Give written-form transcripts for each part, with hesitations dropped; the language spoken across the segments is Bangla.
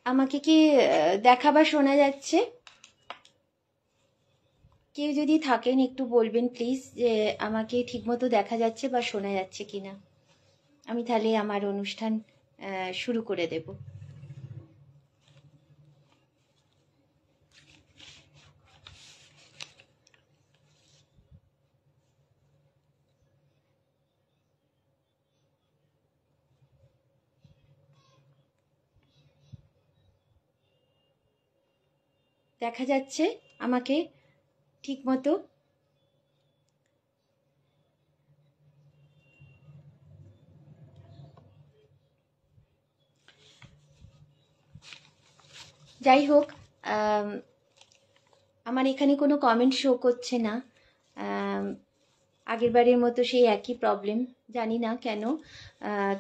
আমাকে কি দেখা বা শোনা যাচ্ছে? কেউ যদি থাকেন একটু বলবেন প্লিজ যে আমাকে ঠিকমতো দেখা যাচ্ছে বা শোনা যাচ্ছে কিনা। আমি তাহলে আমার অনুষ্ঠান শুরু করে দেব। দেখা যাচ্ছে আমাকে ঠিকমতো? যাই হোক, আমার এখানে কোনো কমেন্ট শো করছে না। আগের বারের মতো সেই একই প্রবলেম, জানি না কেন।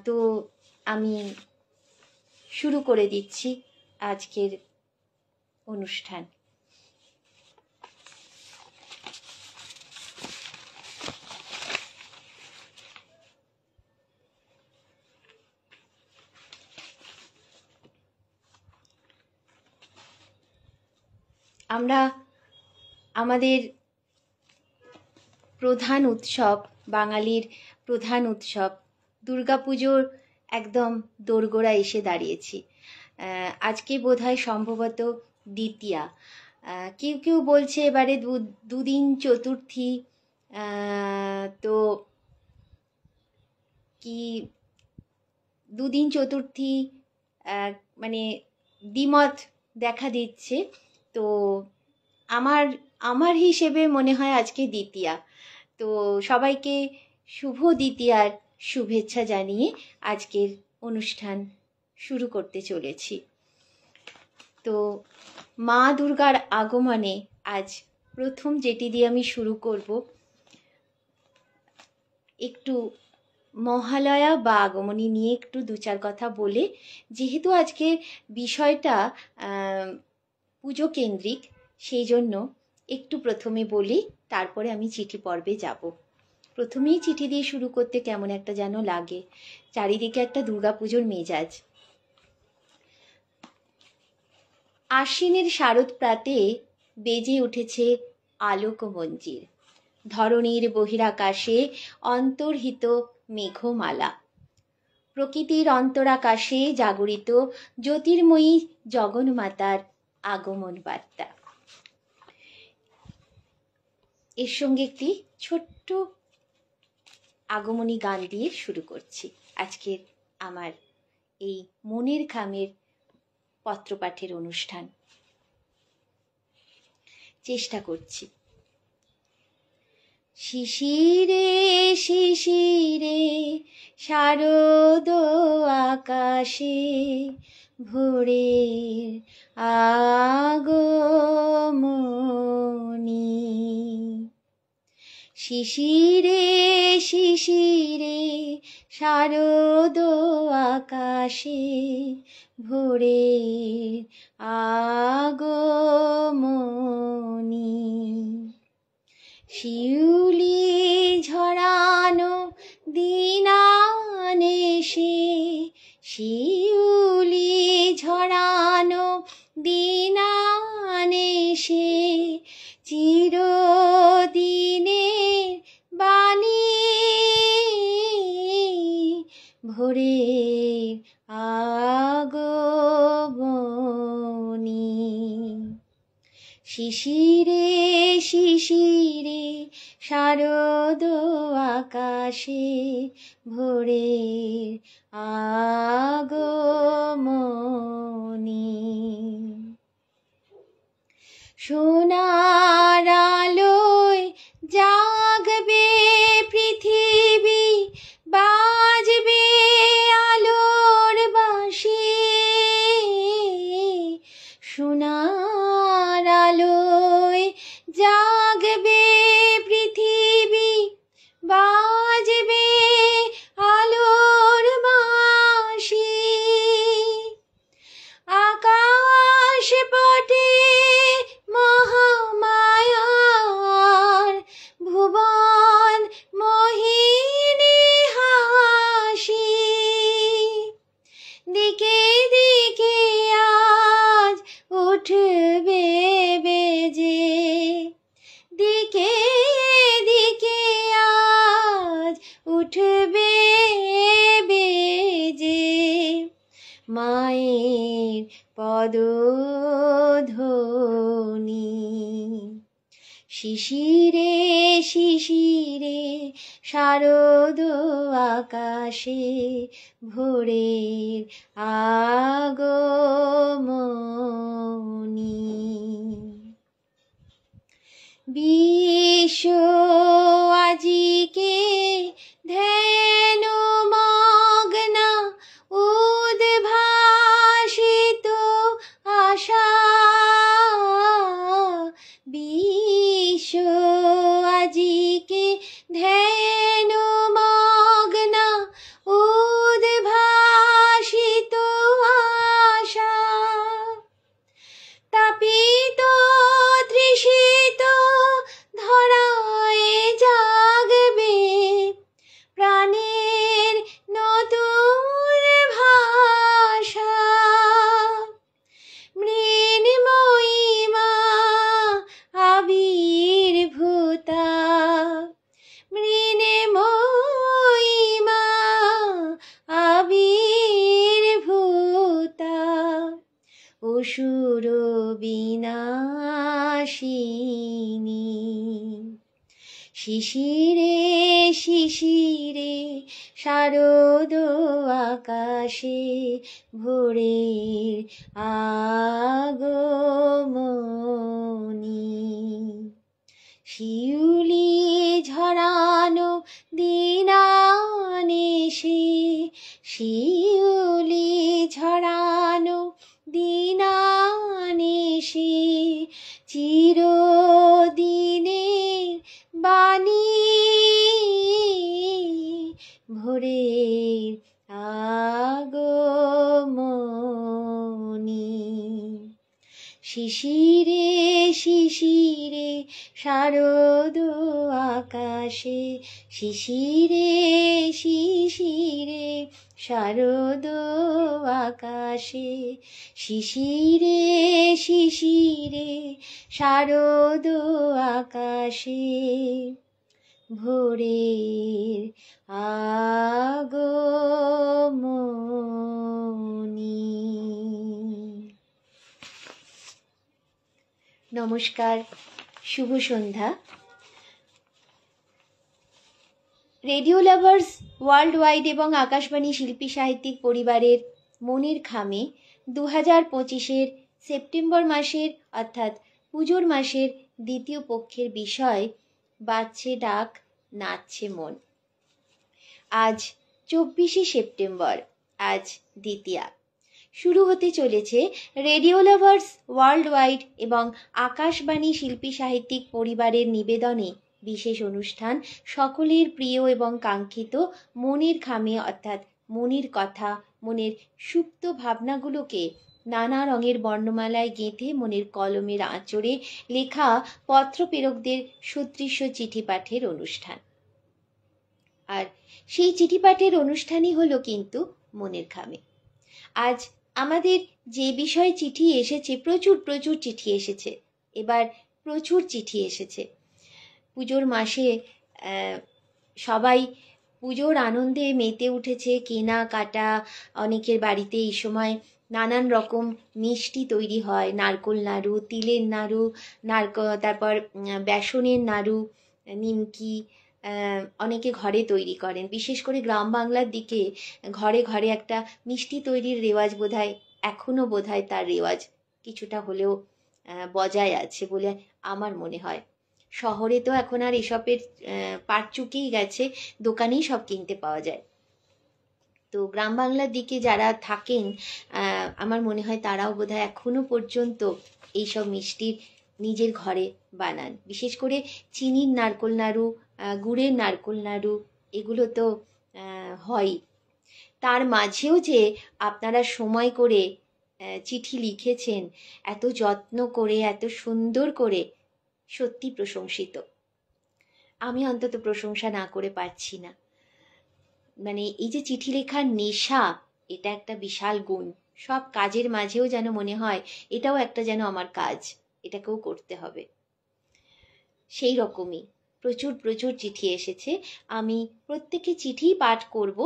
তো আমি শুরু করে দিচ্ছি আজকের অনুষ্ঠান। আমরা আমাদের প্রধান উৎসব, বাঙালির প্রধান উৎসব দুর্গাপুজোর একদম দোরগোড়ায় এসে দাঁড়িয়েছি। আজকে বোধহয় সম্ভবত দ্বিতীয়া। কেউ কেউ বলছে এবারে দুদিন চতুর্থী। তো কি দুদিন চতুর্থী মানে দ্বিমত দেখা দিচ্ছে। তো আমার হিসেবে মনে হয় আজকে দ্বিতীয়া। তো সবাইকে শুভ দ্বিতীয়ার শুভেচ্ছা জানিয়ে আজকের অনুষ্ঠান শুরু করতে চলেছি। তো মা দুর্গার আগমনে আজ প্রথম যেটি দিয়ে আমি শুরু করব, একটু মহালয়া বা আগমনী নিয়ে একটু দু চার কথা বলে, যেহেতু আজকের বিষয়টা পুজো কেন্দ্রিক, সেই জন্য একটু প্রথমে বলি, তারপরে আমি চিঠি পর্বে যাব। প্রথমেই চিঠি দিয়ে শুরু করতে কেমন একটা যেন লাগে, চারিদিকে একটা দুর্গাপুজোর মেজাজ। আশ্বিনের শারদ প্রাতে বেজে উঠেছে আলোক মঞ্জির, ধরণীর বহিরাকাশে অন্তর্হিত মেঘমালা, প্রকৃতির অন্তরাকাশে জাগরিত জ্যোতির্ময়ী জগন্মাতার আগমন বার্তা। এর সঙ্গে একটি ছোট্ট আগমনী গান দিয়ে শুরু করছি আজকের আমার এই মনের খামের পত্রপাঠের অনুষ্ঠান। চেষ্টা করছি। শিশিরে শিশিরে শারদ আকাশে ভোরের আগমনী, শিশিরে শিশিরে শারদ আকাশে ভোরের আগমনী, শিউলি ঝরানো দিনানেশে, শিউলি ঝরানো দিনানেশে চিরদিনের বাণী, ভোরের আগমনী, শিশিরে শিশিরে শারদ আকাশে ভোরের আগমনী, সোনার আলোয় জাগবে পৃথিবী, বাজবে আলোর বাঁশি, সোনার আলোয় জাগবে পৃথিবী, বাজবে আলোর বাঁশি, আকাশ পটে মহামায়া দিকে দিকে আজ উঠবে বেজে মায়ের পদধ্বনি। শিশিরে শিশিরে শারদ আকাশে ভোরের আগমনী। বিশ্ব আজিকে ধ্যান মগ্না উদ্ভাসিত আশা। বিশ্ব আজিকে ধ্যান মগ্না উদ্ভাসিত আশা। তাপিত তৃষিত ধরায় জাগবে প্রাণের নতুন ভাষা। মৃন্ময়ী মা আবির্ভূতা, মৃন্ময়ী মা আবির্ভূতা, অসুর বিনাশিনী। শিশিরে শিশিরে শারদ আকাশে ভোরের আগমনী। শিউলি ঝরানো দিনানিশি, শিউলি ঝরানো দিনানিশি, চিরদিনের বাণী ভোরের আগমনী। শিশিরে শিশিরে শারদ আকাশে, শিশিরে শিশিরে শারদ আকাশে, শিশিরে শিশিরে শারদ আকাশে ভোরের আগমনী। নমস্কার, শুভ সন্ধ্যা। রেডিও লাভার্স ওয়ার্ল্ড ওয়াইড এবং আকাশবাণী শিল্পী সাহিত্যিক পরিবারের মনের খামে 2025-এর সেপ্টেম্বর মাসের অর্থাৎ পুজোর মাসের দ্বিতীয় পক্ষের বিষয় বাজছে ডাক, নাচছে মন। আজ 24শে সেপ্টেম্বর, আজ দ্বিতীয়া। শুরু হতে চলেছে রেডিও লাভার্স ওয়ার্ল্ড ওয়াইড এবং আকাশবাণী শিল্পী সাহিত্যিক পরিবারের নিবেদনে বিশেষ অনুষ্ঠান, সকলের প্রিয় এবং কাঙ্ক্ষিত মনের খামে অর্থাৎ মনের কথা, মনের সুপ্ত ভাবনাগুলোকে নানা রঙের বর্ণমালায় গেঁথে মনের কলমের আঁচড়ে লেখা পত্র প্রেরকদের সুদৃশ্য চিঠি পাঠের অনুষ্ঠান। আর সেই চিঠি পাঠের অনুষ্ঠানই হলো কিন্তু মনের খামে। আজ আমাদের যে বিষয়ে চিঠি এসেছে, প্রচুর চিঠি এসেছে, এবার প্রচুর চিঠি এসেছে। পুজোর মাসে সবাই পুজোর আনন্দে মেতে উঠেছে, কেনাকাটা। অনেকের বাড়িতে এই সময় নানান রকম মিষ্টি তৈরি হয়, নারকোল নাড়ু, তিলের নাড়ু, তারপর বেসনের নাড়ু, নিমকি, অনেকে ঘরে তৈরি করেন। বিশেষ করে গ্রাম বাংলার দিকে ঘরে ঘরে একটা মিষ্টি তৈরির রেওয়াজ বোধহয় এখনও তার রেওয়াজ কিছুটা হলেও বজায় আছে বলে আমার মনে হয়। শহরে তো এখন আর এসবের পাট চুকেই গেছে, দোকানেই সব কিনতে পাওয়া যায়। তো গ্রাম বাংলার দিকে যারা থাকেন আমার মনে হয় তারাও বোধহয় এখনো পর্যন্ত এইসব মিষ্টির নিজের ঘরে বানান। বিশেষ করে চিনির নারকোল নাড়ু, গুড়ের নারকোল নাড়ু, এগুলো তো হয়। তার মাঝেও যে আপনারা সময় করে চিঠি লিখেছেন, এত যত্ন করে, এত সুন্দর করে, সত্যি প্রশংসিত। আমি অন্তত প্রশংসা না করে পারছি না। মানে এই যে চিঠি লেখার নেশা, এটা একটা বিশাল গুণ। সব কাজের মাঝেও যেন মনে হয় এটাও একটা যেন আমার কাজ, এটাকেও করতে হবে। সেই রকমই প্রচুর প্রচুর চিঠি এসেছে। আমি প্রত্যেকটি চিঠি পাঠ করব,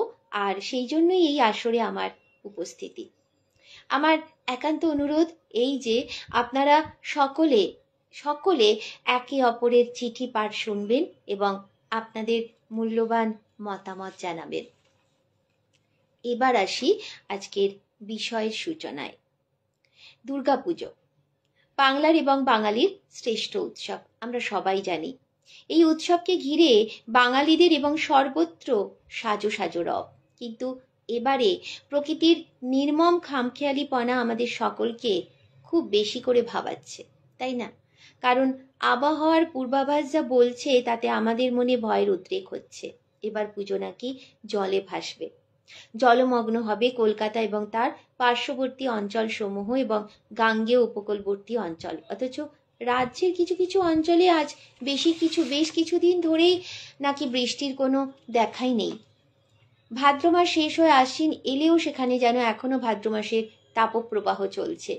আর সেই জন্যই এই আসরে আমার উপস্থিতি। আমার একান্ত অনুরোধ এই যে আপনারা সকলে সকলে একে অপরের চিঠি পাঠ শুনবেন এবং আপনাদের মূল্যবান মতামত জানাবেন। এবার আসি আজকের বিষয়ের সূচনায়। দুর্গাপুজো বাংলার এবং বাঙালির শ্রেষ্ঠ উৎসব, আমরা সবাই জানি। এই উৎসবকে ঘিরে বাঙালিদের এবং সর্বত্র সাজো সাজো রব। কিন্তু এবারে প্রকৃতির নির্মম খামখেয়ালিপনা আমাদের সকলকে খুব বেশি করে ভাবাচ্ছে, তাই না? কারণ আবহাওয়ার পূর্বাভাস যা বলছে তাতে আমাদের মনে ভয়ের উদ্রেক হচ্ছে। এবার পুজো নাকি জলে ভাসবে, জলমগ্ন হবে কলকাতা এবং তার পার্শ্ববর্তী অঞ্চল সমূহ এবং গাঙ্গেয় উপকূলবর্তী অঞ্চল। অথচ রাজ্যের কিছু কিছু অঞ্চলে আজ বেশ কিছুদিন ধরেই নাকি বৃষ্টির কোনো দেখাই নেই। ভাদ্র মাস শেষ হয়ে আশ্বিন এলেও সেখানে যেন এখনো ভাদ্র মাসের তাপপ্রবাহ চলছে।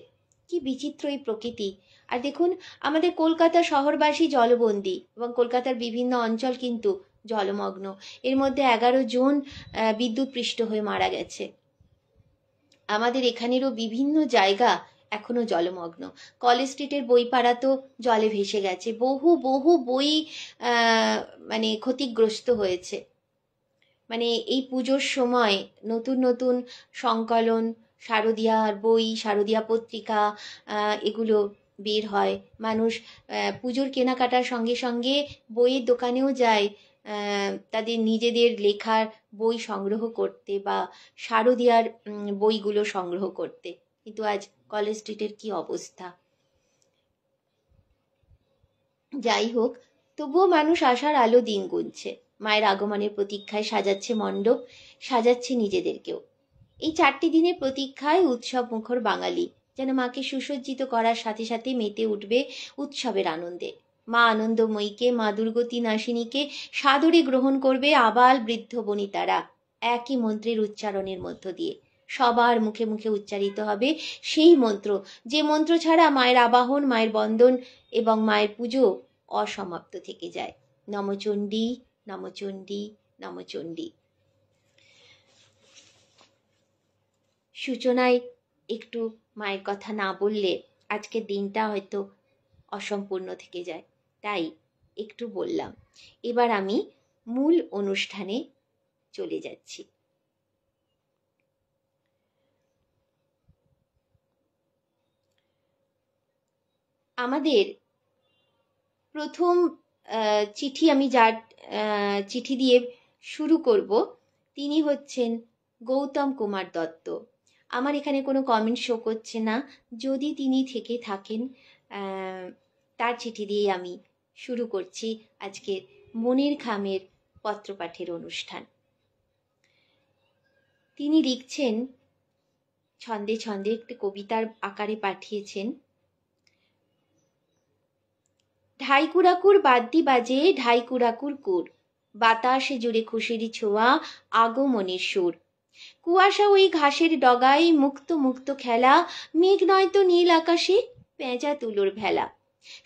কি বিচিত্র এই প্রকৃতি! আর দেখুন, আমাদের কলকাতা শহরবাসী জলবন্দী এবং কলকাতার বিভিন্ন অঞ্চল কিন্তু জলমগ্ন। এর মধ্যে 11 জন বিদ্যুৎপৃষ্ট হয়ে মারা গেছে। আমাদের এখানেরও বিভিন্ন জায়গা এখনো জলমগ্ন। কলেজ স্ট্রিটের বইপাড়া তো জলে ভেসে গেছে, বহু বহু বই মানে ক্ষতিগ্রস্ত হয়েছে। মানে এই পুজোর সময় নতুন নতুন সংকলন, শারদীয়ার বই, শারদীয়া পত্রিকা এগুলো বের হয়। মানুষ পুজোর কেনাকাটার সঙ্গে সঙ্গে বইয়ের দোকানেও যায় তাদের নিজেদের লেখার বই সংগ্রহ করতে বা শারদীয়ার বইগুলো সংগ্রহ করতে। কিন্তু আজ কলেজ স্ট্রিটের কি অবস্থা! যাই হোক, তবুও মানুষ আশার আলো দিন গুনছে। মায়ের আগমনের প্রতীক্ষায় সাজাচ্ছে মণ্ডপ, সাজাচ্ছে নিজেদেরকেও। এই 4টি দিনের প্রতীক্ষায় উৎসব মুখর বাঙালি যেন মাকে সুসজ্জিত করার সাথে সাথে মেতে উঠবে উৎসবের আনন্দে। মা আনন্দময়ীকে, মা দুর্গতি নাশিনীকে সাদরে গ্রহণ করবে আবাল বৃদ্ধ বনিতারা একই মন্ত্রের উচ্চারণের মধ্য দিয়ে। সবার মুখে মুখে উচ্চারিত হবে সেই মন্ত্র, যে মন্ত্র ছাড়া মায়ের আবাহন, মায়ের বন্দন এবং মায়ের পুজো অসমাপ্ত থেকে যায়। নমচণ্ডী, নমচণ্ডী, নমচণ্ডী। সূচনায় একটু মায়ের কথা না বললে আজকের দিনটা হয়তো অসম্পূর্ণ থেকে যায়, তাই একটু বললাম। এবার আমি মূল অনুষ্ঠানে চলে যাচ্ছি। আমাদের প্রথম চিঠি, আমি যার চিঠি দিয়ে শুরু করব তিনি হচ্ছেন গৌতম কুমার দত্ত। আমার এখানে কোনো কমেন্ট শো করছে না, যদি তিনি থেকে থাকেন তার চিঠি দিয়েই আমি শুরু করছি আজকের মনের খামের পত্রপাঠের অনুষ্ঠান। তিনি লিখছেন, ছন্দে ছন্দে একটি কবিতার আকারে পাঠিয়েছেন। ঢাইকুড়াকুর বাদ্যি বাজে ঢাইকুড়াকুর কুর, বাতাসে জুড়ে খুশির ছোঁয়া আগমনের সুর। কুয়াশা ওই ঘাসের ডগায় মুক্ত মুক্ত খেলা, মেঘ নয়তো নীল আকাশে পেঁজা তুলোর ভেলা।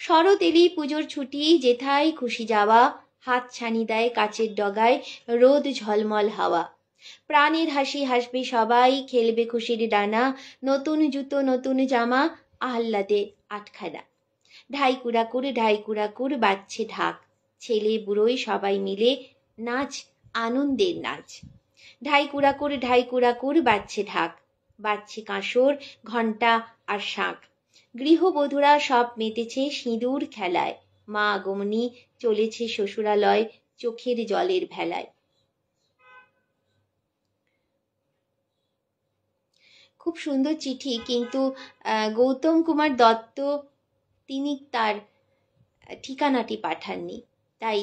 শরৎ এলেই পুজোর ছুটি, যেথায় খুশি যাওয়া, হাত ছানি দেয় কাচের ডগায় রোদ ঝলমল হাওয়া। প্রাণের হাসি হাসবে সবাই, খেলবে খুশির ডানা, নতুন জুতো নতুন জামা আহ্লাদে আটখানা। ঢাইকুড়াকুর বাজছে ঢাক, ছেলে বুড়োই সবাই মিলে নাচ আনন্দের নাচ। ঢাইকুড়াকুর বাজছে ঢাক, বাজছে কাঁসর, ঘণ্টা আর শাঁখ। গৃহবধূরা সব মেতেছে সিঁদুর খেলায়, মা আগমনী চলেছে শ্বশুরালয় চোখের জলের ভেলায়। খুব সুন্দর চিঠি, কিন্তু গৌতম কুমার দত্ত তিনি তার ঠিকানাটি পাঠাননি। তাই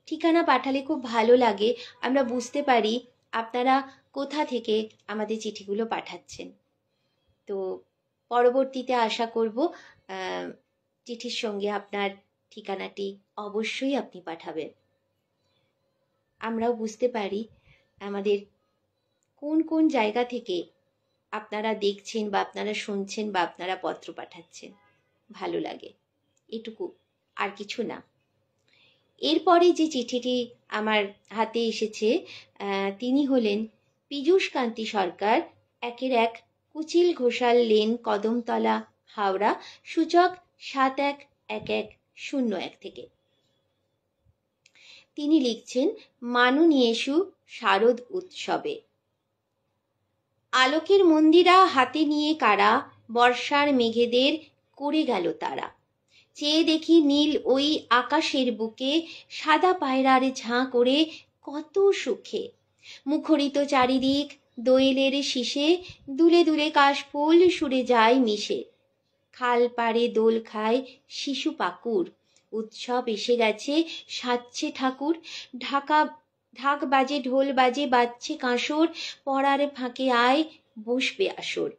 ঠিকানা পাঠালে খুব ভালো লাগে, আমরা বুঝতে পারি আপনারা কোথা থেকে আমাদের চিঠিগুলো পাঠাচ্ছেন। তো পরবর্তীতে আশা করব চিঠির সঙ্গে আপনার ঠিকানাটি অবশ্যই আপনি পাঠাবেন। আমরাও বুঝতে পারি আমাদের কোন কোন জায়গা থেকে আপনারা দেখছেন বা আপনারা শুনছেন বা আপনারা পত্র পাঠাচ্ছেন। ভালো লাগে, এটুকু আর কিছু না। এরপরে যে চিঠিটি আমার হাতে এসেছে, তিনি হলেন পীযূষ কান্তি সরকার, 1-1 কুচিল ঘোষাল লেন, কদমতলা, হাওড়া, সূচক 711101 থেকে। তিনি লিখছেন, মাননীয়েষু শারদ উৎসবে আলোকের মন্দিরা হাতে নিয়ে কারা, বর্ষার মেঘেদের করে গেল তারা। চেয়ে দেখি নীল ওই আকাশের বুকে, সাদা পায়রার ঝাঁ করে কত সুখে। মুখরিত চারিদিক দোয়েলের শীষে, দুলে দুলে কাশফুল সুরে যায় মিশে। খাল পাড়ে দোল খায় শিশু পাকুর, উৎসব এসে গেছে সাজছে ঠাকুর। ঢাক বাজে ঢোল বাজে বাজছে কাঁসর, পড়ার ফাঁকে আয় বসবে আসর।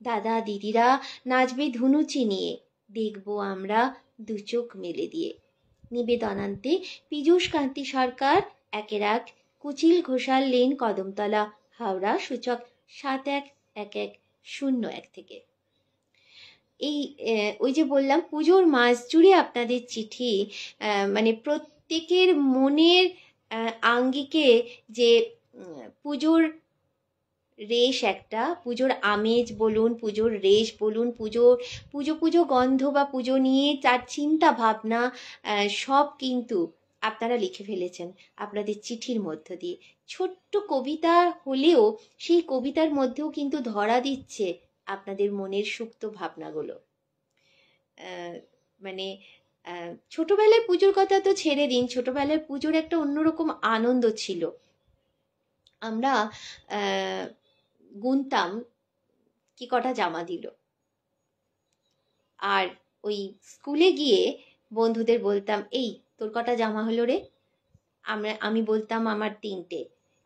দাদা দিদিরা নাচবে ধুনুচি নিয়ে, দেখবো আমরা দু চোখ মেলে দিয়ে। নিবেদনান্তে পীযূষ কান্তি সরকার, 1-1 কুচিল ঘোষাল লেন, কদমতলা, হাওড়া, সূচক 711101 থেকে। এই ওই যে বললাম পুজোর মাস জুড়ে আপনাদের চিঠি, মানে প্রত্যেকের মনের আঙ্গিকে যে পুজোর রেশ, একটা পুজোর আমেজ বলুন, পুজোর রেশ বলুন, পুজো পুজো গন্ধ বা পুজো নিয়ে তার চিন্তা ভাবনা সব কিন্তু আপনারা লিখে ফেলেছেন আপনাদের চিঠির মধ্য দিয়ে। ছোট্ট কবিতা হলেও সেই কবিতার মধ্যেও কিন্তু ধরা দিচ্ছে আপনাদের মনের সুপ্ত ভাবনাগুলো। মানে ছোটবেলার পুজোর কথা তো ছেড়ে দিন, ছোটবেলার পুজোর একটা অন্যরকম আনন্দ ছিল। আমরা গুনতাম কি কটা জামা দিল, আর ওই স্কুলে গিয়ে বন্ধুদের বলতাম, এই তোর কটা জামা হলো রে? আমি বলতাম আমার 3টে।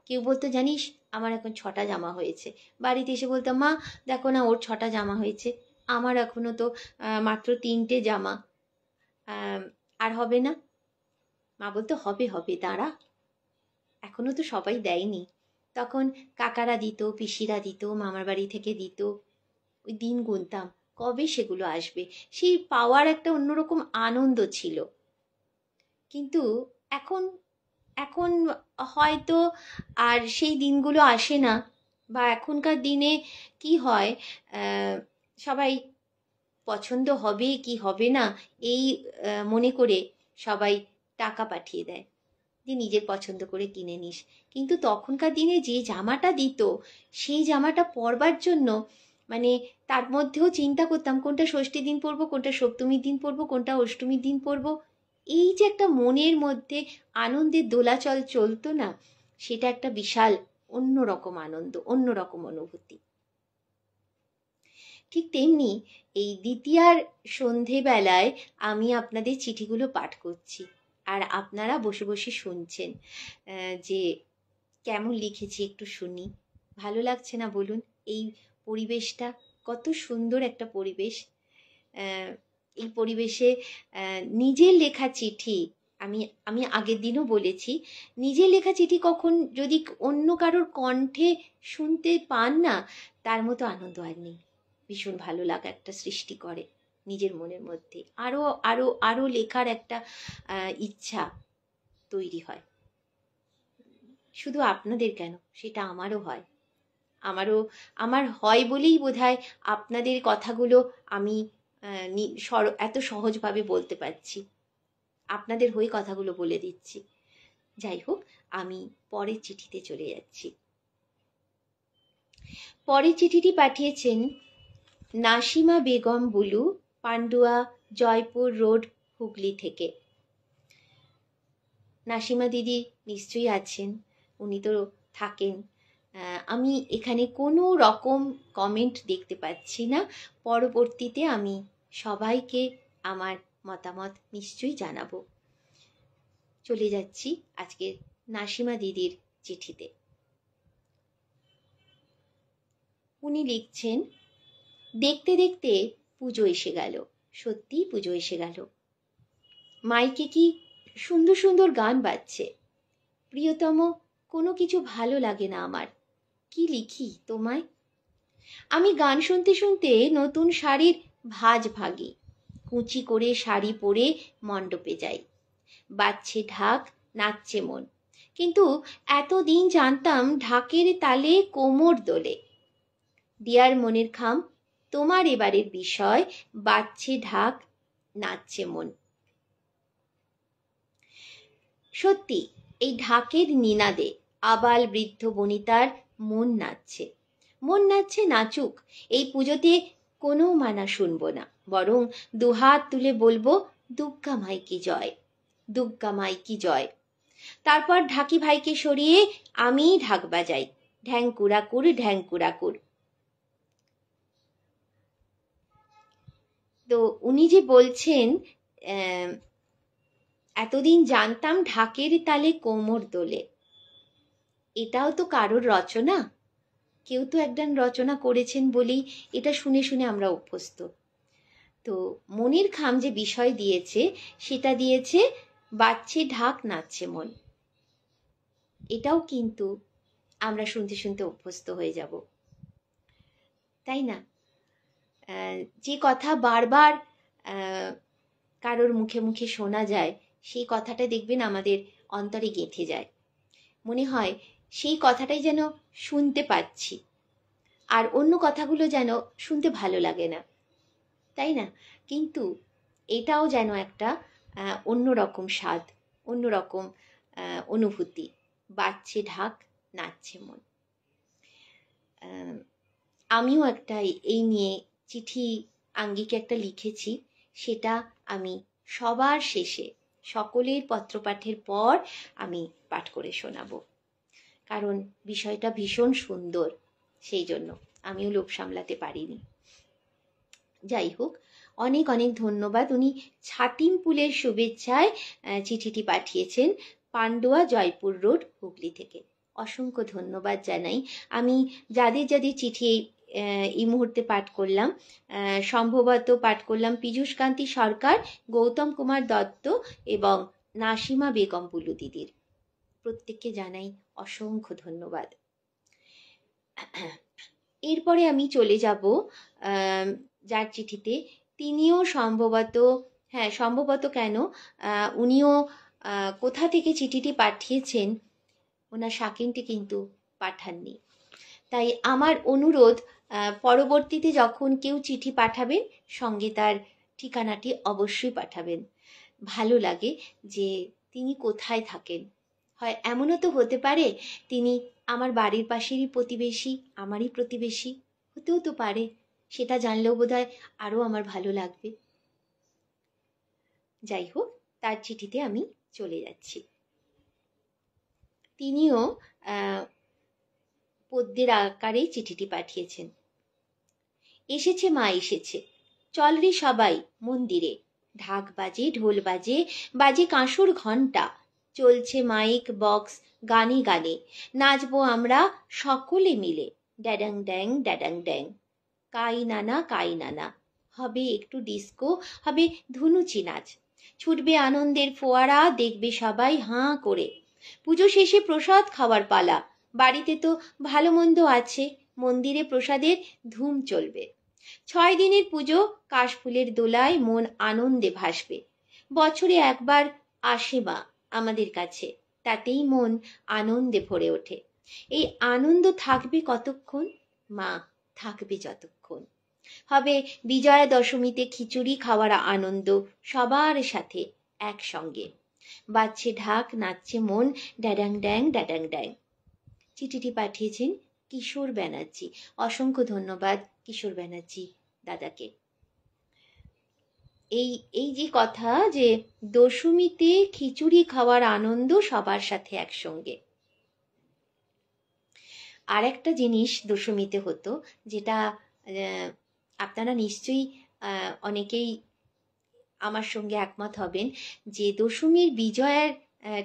কেউ বলতো, জানিস আমার এখন 6টা জামা হয়েছে। বাড়িতে এসে বলতাম, মা দেখো না ওর 6টা জামা হয়েছে, আমার এখনো তো মাত্র 3টে জামা, আর হবে না? মা বলতো, হবে হবে, দাঁড়া, এখনো তো সবাই দেয়নি। তখন কাকারা দিত, পিসিরা দিত, মামার বাড়ি থেকে দিত। ওই দিন গুনতাম কবে সেগুলো আসবে। সেই পাওয়ার একটা অন্যরকম আনন্দ ছিল। কিন্তু এখন এখন হয়তো আর সেই দিনগুলো আসে না, বা এখনকার দিনে কি হয়, সবাই পছন্দ হবে কি হবে না এই মনে করে সবাই টাকা পাঠিয়ে দেয় যে নিজের পছন্দ করে কিনে নিস। কিন্তু তখনকার দিনে যে জামাটা দিত, সেই জামাটা পরবার জন্য মানে তার মধ্যেও চিন্তা করতাম কোনটা ষষ্ঠীর দিন পরবো, কোনটা সপ্তমীর দিন পরবো, কোনটা অষ্টমীর দিন পরবো। এই যে একটা মনের মধ্যে আনন্দের দোলাচল চলতো না, সেটা একটা বিশাল অন্যরকম আনন্দ, অন্যরকম অনুভূতি। ঠিক তেমনি এই দ্বিতীয়ার সন্ধেবেলায় আমি আপনাদের চিঠিগুলো পাঠ করছি, আর আপনারা বসে বসে শুনছেন যে কেমন লিখেছি একটু শুনি। ভালো লাগছে না বলুন? এই পরিবেশটা কত সুন্দর একটা পরিবেশ। এই পরিবেশে নিজের লেখা চিঠি, আমি আগের দিনও বলেছি, নিজের লেখা চিঠি কখন যদি অন্য কারোর কণ্ঠে শুনতে পান না, তার মতো আনন্দ আর নেই। ভীষণ ভালো লাগা একটা সৃষ্টি করে নিজের মনের মধ্যে, আরো আরো আরো লেখার একটা ইচ্ছা তৈরি হয়। শুধু আপনাদের কেন, সেটা আমারও হয়। আমার হয় বলেই বোধহয় আপনাদের কথাগুলো আমি এত সহজভাবে বলতে পারছি, আপনাদের হয়ে কথাগুলো বলে দিচ্ছি। যাই হোক, আমি পরের চিঠিতে চলে যাচ্ছি। পরের চিঠিটি পাঠিয়েছেন নাসিমা বেগম বুলু, পান্ডুয়া, জয়পুর রোড, হুগলি থেকে। নাসিমা দিদি নিশ্চয়ই আছেন, উনি তো থাকেন। আমি এখানে কোনো রকম কমেন্ট দেখতে পাচ্ছি না। পরবর্তীতে আমি সবাইকে আমার মতামত নিশ্চয়ই জানাবো। চলে যাচ্ছি আজকের নাসিমা দিদির চিঠিতে। উনি লিখছেন, দেখতে দেখতে পুজো এসে গেল, সত্যিই পুজো এসে গেল। মাইকে কি সুন্দর সুন্দর গান বাজছে। প্রিয়তম, কোনো কিছু ভালো লাগে না আমার, কি লিখি তোমায়। আমি গান শুনতে শুনতে নতুন শাড়ির ভাঁজ ভাগি, কুঁচি করে শাড়ি পরে মণ্ডপে যাই, বাজছে ঢাক, নাচছে মন। কিন্তু এতদিন জানতাম ঢাকের তালে কোমর দোলে। দিয়ার মনের খাম, তোমার এবারের বিষয়, বাজছে ঢাক, নাচছে মন। সত্যি এই ঢাকের নিনাদে আবাল বৃদ্ধ বনিতার মন নাচছে। মন নাচছে, নাচুক। এই পুজোতে কোনো মানা শুনবো না, বরং দুহাত তুলে বলবো দুর্গা মাই কি জয়, দুর্গা মাই কি জয়। তারপর ঢাকি ভাইকে সরিয়ে আমি ঢাক বাজাই, ঢ্যাং কুড়াকুর, ঢ্যাং কুড়াকুর। তো উনি যে বলছেন এতদিন জানতাম ঢাকের তালে কোমর দোলে, এটাও তো কারোর রচনা। কেউ তো একজন রচনা করেছেন বলেই এটা শুনে শুনে আমরা অভ্যস্ত। তো মনির খাম যে বিষয় দিয়েছে, সেটা দিয়েছে বাজছে ঢাক, নাচছে মন। এটাও কিন্তু আমরা শুনতে শুনতে অভ্যস্ত হয়ে যাব, তাই না? যে কথা বারবার কারোর মুখে মুখে শোনা যায়, সেই কথাটা দেখবেন আমাদের অন্তরে গেঁথে যায়। মনে হয় সেই কথাটাই যেন শুনতে পাচ্ছি, আর অন্য কথাগুলো যেন শুনতে ভালো লাগে না, তাই না? কিন্তু এটাও যেন একটা অন্যরকম স্বাদ, অন্যরকম অনুভূতি। বাজছে ঢাক, নাচছে মন। আমিও একটা এই নিয়ে চিঠি আঙ্গিকে একটা লিখেছি, সেটা আমি সবার শেষে সকলের পত্রপাঠের পর আমি পাঠ করে শোনাবো, কারণ বিষয়টা ভীষণ সুন্দর, সেই জন্য আমিও লোভ সামলাতে পারিনি। যাই হোক, অনেক অনেক ধন্যবাদ। উনি ছাতিমপুলের শুভেচ্ছায় চিঠিটি পাঠিয়েছেন, পান্ডুয়া, জয়পুর রোড, হুগলি থেকে। অসংখ্য ধন্যবাদ জানাই। আমি যাদের যাদের চিঠি এই মুহূর্তে পাঠ করলাম, সম্ভবত পাঠ করলাম পীযূষকান্তি সরকার, গৌতম কুমার দত্ত এবং নাসিমা বেগম বুলু দিদির। প্রত্যেককে জানাই অসংখ্য ধন্যবাদ। এরপরে আমি চলে যাব যার চিঠিতে, তিনিও সম্ভবত কেন উনিও কোথা থেকে চিঠিটি পাঠিয়েছেন ওনার শাকিনটি কিন্তু পাঠাননি। তাই আমার অনুরোধ, পরবর্তীতে যখন কেউ চিঠি পাঠাবেন সঙ্গে তার ঠিকানাটি অবশ্যই পাঠাবেন। ভালো লাগে যে তিনি কোথায় থাকেন। হয় এমনও তো হতে পারে তিনি আমার বাড়ির পাশেরই প্রতিবেশী, আমারই প্রতিবেশী হতেও তো পারে। সেটা জানলেও বোধহয় আরও আমার ভালো লাগবে। যাই হোক, তার চিঠিতে আমি চলে যাচ্ছি। তিনিও পদ্যের আকারে চিঠিটি পাঠিয়েছেন। এসেছে মা, এসেছে, চল রে সবাই মন্দিরে, ঢাক বাজে, ঢোল বাজে, বাজে কাঁসুর ঘণ্টা, চলছে মাইক বক্স, গানে গানে নাচবো আমরা সকলে মিলে, ড্যাডাং ড্যাং, ড্যাডাং ড্যাং, কাই নানা, কাই নানা, হবে একটু ডিস্কো, হবে ধুনুচি নাচ, ছুটবে আনন্দের ফোয়ারা, দেখবে সবাই হাঁ করে, পুজো শেষে প্রসাদ খাওয়ার পালা, বাড়িতে তো ভালো মন্দ আছে, মন্দিরে প্রসাদের ধুম চলবে। 6 দিনের পুজো কাশফুলের দোলায় মন আনন্দে ভাসবে। বছরে একবার আসে মা আমাদের কাছে, তাতেই মন আনন্দে ভরে ওঠে। এই আনন্দ থাকবে কতক্ষণ? মা থাকবে যতক্ষণ। হবে বিজয়া দশমীতে খিচুড়ি খাওয়ার আনন্দ সবার সাথে একসঙ্গে। বাজছে ঢাক, নাচছে মন, ড্যাডাং ড্যাং, ড্যাডাং ড্যাং। চিঠিটি পাঠিয়েছেন কিশোর ব্যানার্জি। অসংখ্য ধন্যবাদ কিশোর ব্যানার্জি দাদাকে। এই যে কথা, যে দশমীতে খিচুড়ি খাওয়ার আনন্দ সবার সাথে একসঙ্গে। আর একটা জিনিস দশমীতে হতো, যেটা আপনারা নিশ্চয়ই অনেকেই আমার সঙ্গে একমত হবেন, যে দশমীর বিজয়ার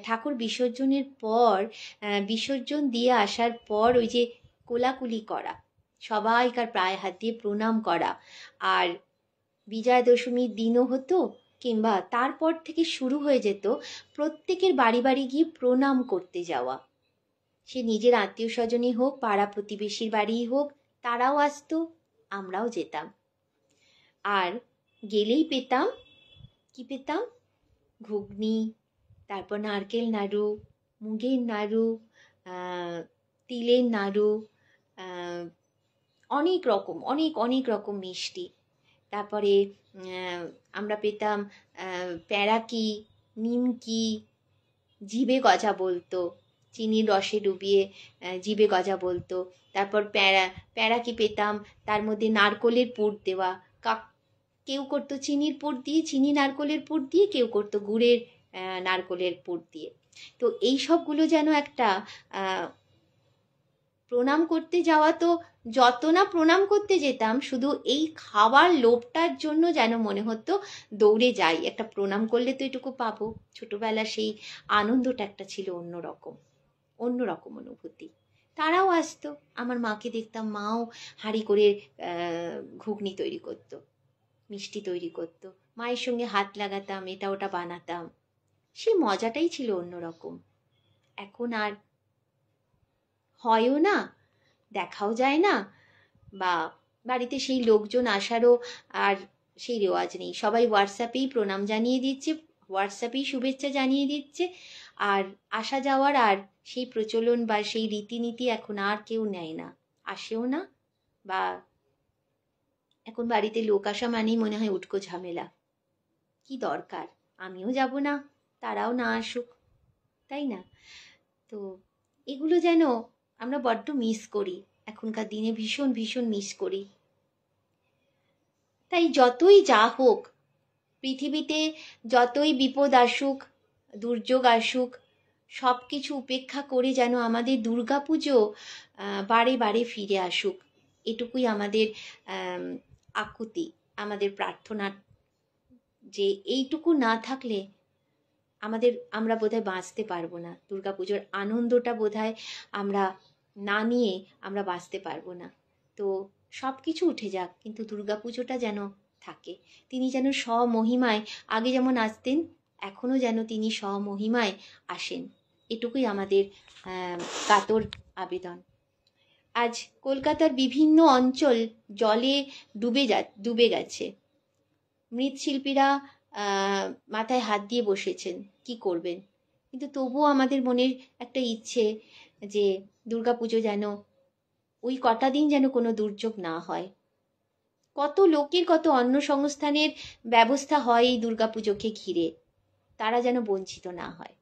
ঠাকুর বিসর্জনের পর, বিসর্জন দিয়ে আসার পর ওই যে কোলাকুলি করা, সবাইকার পায়ে হাত দিয়ে প্রণাম করা, আর বিজয়া দশমীর দিনও হতো, কিংবা তারপর থেকে শুরু হয়ে যেত প্রত্যেকের বাড়ি বাড়ি গিয়ে প্রণাম করতে যাওয়া। সে নিজের আত্মীয় স্বজনই হোক, পাড়া প্রতিবেশীর বাড়িই হোক, তারাও আসতো, আমরাও যেতাম। আর গেলেই পেতাম, কি পেতাম? ঘুগনি, তারপর নারকেল নাড়ু, মুগের নাড়ু, তিলের নাড়ু, অনেক রকম অনেক রকম মিষ্টি। তারপরে আমরা পেতাম প্যাঁড়াকি, নিমকি, জিভে গজা বলতো, চিনির রসে ডুবিয়ে জিভে গজা বলতো। তারপর প্যাঁড়াকি পেতাম, তার মধ্যে নারকোলের পুর দেওয়া। কেউ করতো চিনির পুর দিয়ে, চিনি নারকোলের পুর দিয়ে, কেউ করতো গুড়ের নারকোলের পুর দিয়ে। তো এই সবগুলো যেন একটা প্রণাম করতে যাওয়া, তো যত না প্রণাম করতে যেতাম, শুধু এই খাবার লোভটার জন্য যেন মনে হতো দৌড়ে যাই, একটা প্রণাম করলে তো এটুকু পাবো। ছোটবেলা সেই আনন্দটা একটা ছিল অন্যরকম অনুভূতি। তারাও আসতো, আমার মাকে দেখতাম, মাও হাঁড়ি করে ঘুগনি তৈরি করতো, মিষ্টি তৈরি করতো, মায়ের সঙ্গে হাত লাগাতাম, এটা ওটা বানাতাম। সেই মজাটাই ছিল অন্যরকম। এখন আর হয়ও না, দেখাও যায় না, বা বাড়িতে সেই লোকজন আসারও আর সেই রেওয়াজ নেই। সবাই হোয়াটসঅ্যাপেই প্রণাম জানিয়ে দিচ্ছে, হোয়াটসঅ্যাপেই শুভেচ্ছা জানিয়ে দিচ্ছে, আর আসা যাওয়ার আর সেই প্রচলন বা সেই রীতিনীতি এখন আর কেউ নেয় না, আসেও না। বা এখন বাড়িতে লোক আসা মানেই মনে হয় উটকো ঝামেলা, কি দরকার, আমিও যাব না, তারাও না আসুক, তাই না? তো এগুলো যেন আমরা বড্ড মিস করি, এখনকার দিনে ভীষণ মিস করি। তাই যতই যা হোক, পৃথিবীতে যতই বিপদ আসুক, দুর্যোগ আসুক, সব কিছু উপেক্ষা করে যেন আমাদের দুর্গাপুজো বারে ফিরে আসুক, এটুকুই আমাদের আকুতি, আমাদের প্রার্থনা। যে এইটুকু না থাকলে আমরা বোধহয় বাঁচতে পারবো না, দুর্গাপুজোর আনন্দটা বোধহয় আমরা না নিয়ে আমরা বাঁচতে পারবো না। তো সব কিছু উঠে যাক, কিন্তু দুর্গাপুজোটা যেন থাকে, তিনি যেন স্বমহিমায় আগে যেমন আসতেন, এখনও যেন তিনি স্বমহিমায় আসেন, এটুকুই আমাদের কাতর আবেদন। আজ কলকাতার বিভিন্ন অঞ্চল জলে ডুবে গেছে। মৃৎশিল্পীরা মাথায় হাত দিয়ে বসেছেন, কি করবেন? কিন্তু তবুও আমাদের মনের একটা ইচ্ছে যে দুর্গাপুজো যেন ওই কটা দিন যেন কোনো দুর্যোগ না হয়। কত লোকের কত অন্ন সংস্থানের ব্যবস্থা হয় এই দুর্গাপুজোকে ঘিরে, তারা যেন বঞ্চিত না হয়।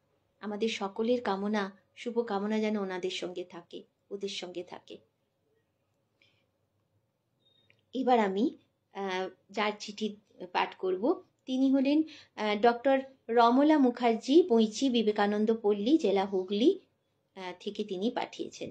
আমাদের সকলের কামনা, শুভ কামনা যেন ওনাদের সঙ্গে থাকে, ওদের সঙ্গে থাকে। এবার আমি যার চিঠি পাঠ করব, তিনি হলেন ডক্টর রমলা মুখার্জি, বৈঁচি, বিবেকানন্দ পল্লী, জেলা হুগলি থেকে তিনি পাঠিয়েছেন।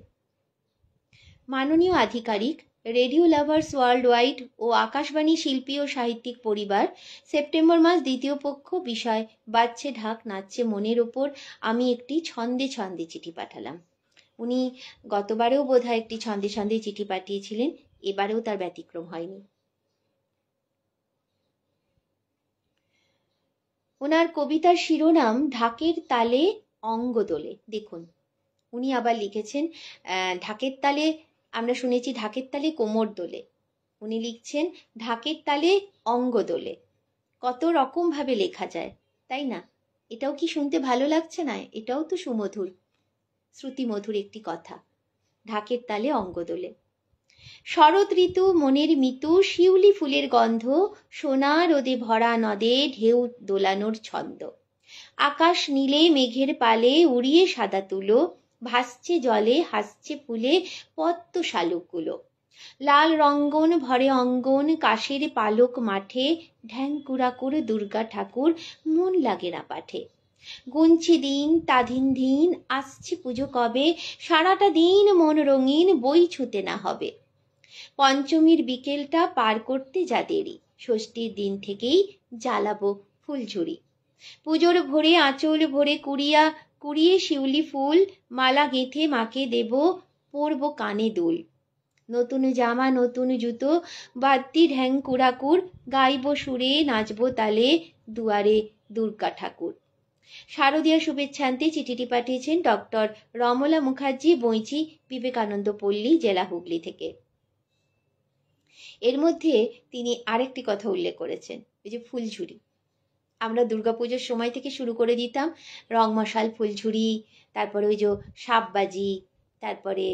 মাননীয় আধিকারিক, রেডিও লাভার্স ওয়ার্ল্ড ওয়াইড ও আকাশবাণী শিল্পী ও সাহিত্যিক পরিবার, সেপ্টেম্বর মাস দ্বিতীয় পক্ষ, বিষয় বাজছে ঢাক নাচছে মনের ওপর। আমি একটি ছন্দে চিঠি পাঠালাম। উনি গতবারেও বোধহয় একটি ছন্দে চিঠি পাঠিয়েছিলেন, এবারেও তার ব্যতিক্রম হয়নি। ওনার কবিতার শিরোনাম ঢাকের তালে অঙ্গ দোলে। দেখুন, উনি আবার লিখেছেন ঢাকের তালে, আমরা শুনেছি ঢাকের তালে কোমর দোলে, উনি লিখছেন ঢাকের তালে অঙ্গ দোলে। কত রকম ভাবে লেখা যায়, তাই না? এটাও কি শুনতে ভালো লাগছে না? এটাও তো সুমধুর, শ্রুতিমধুর একটি কথা, ঢাকের তালে অঙ্গ দোলে। শরৎ ঋতু মনের মিতু, শিউলি ফুলের গন্ধ, সোনা রোদে ভরা নদে ঢেউ দোলানোর ছন্দ। আকাশ নীলে মেঘের পালে উড়িয়ে সাদা তুলো, ভাসছে জলে হাসছে ফুলে পদ্ম শালুকগুলো। লাল রঙ্গন ভরে অঙ্গন, কাশের পালক মাঠে, ঢ্যাংকুড়াকুর দুর্গা ঠাকুর, মন লাগে না পাঠে। গুনছি দিন তাধিন দিন, আসছে পুজো কবে, সারাটা দিন মন রঙিন, বই ছুতে না হবে। পঞ্চমীর বিকেলটা পার করতে যা দেরি, ষষ্ঠীর দিন থেকেই জ্বালাবো ফুলঝুরি। পুজোর ভোরে আঁচল ভরে কুড়িয়ে শিউলি ফুল, মালা গেঁথে মাকে দেব, পরবো কানে দুল। নতুন জামা নতুন জুতো, বাদ্যি ঢ্যাং কুড়াকুর, গাইব সুরে নাচবো তালে, দুয়ারে দুর্গা ঠাকুর। শারদীয়া শুভেচ্ছান্তে চিঠিটি পাঠিয়েছেন ডক্টর রমলা মুখার্জি, বৈঁচি, বিবেকানন্দ পল্লী, জেলা হুগলি থেকে। এর মধ্যে তিনি আরেকটি কথা উল্লেখ করেছেন, ওই যে ফুলঝুরি, আমরা দুর্গাপুজোর সময় থেকে শুরু করে দিতাম রং মশাল, ফুলঝুরি, তারপরে ওই যে সাপবাজি, তারপরে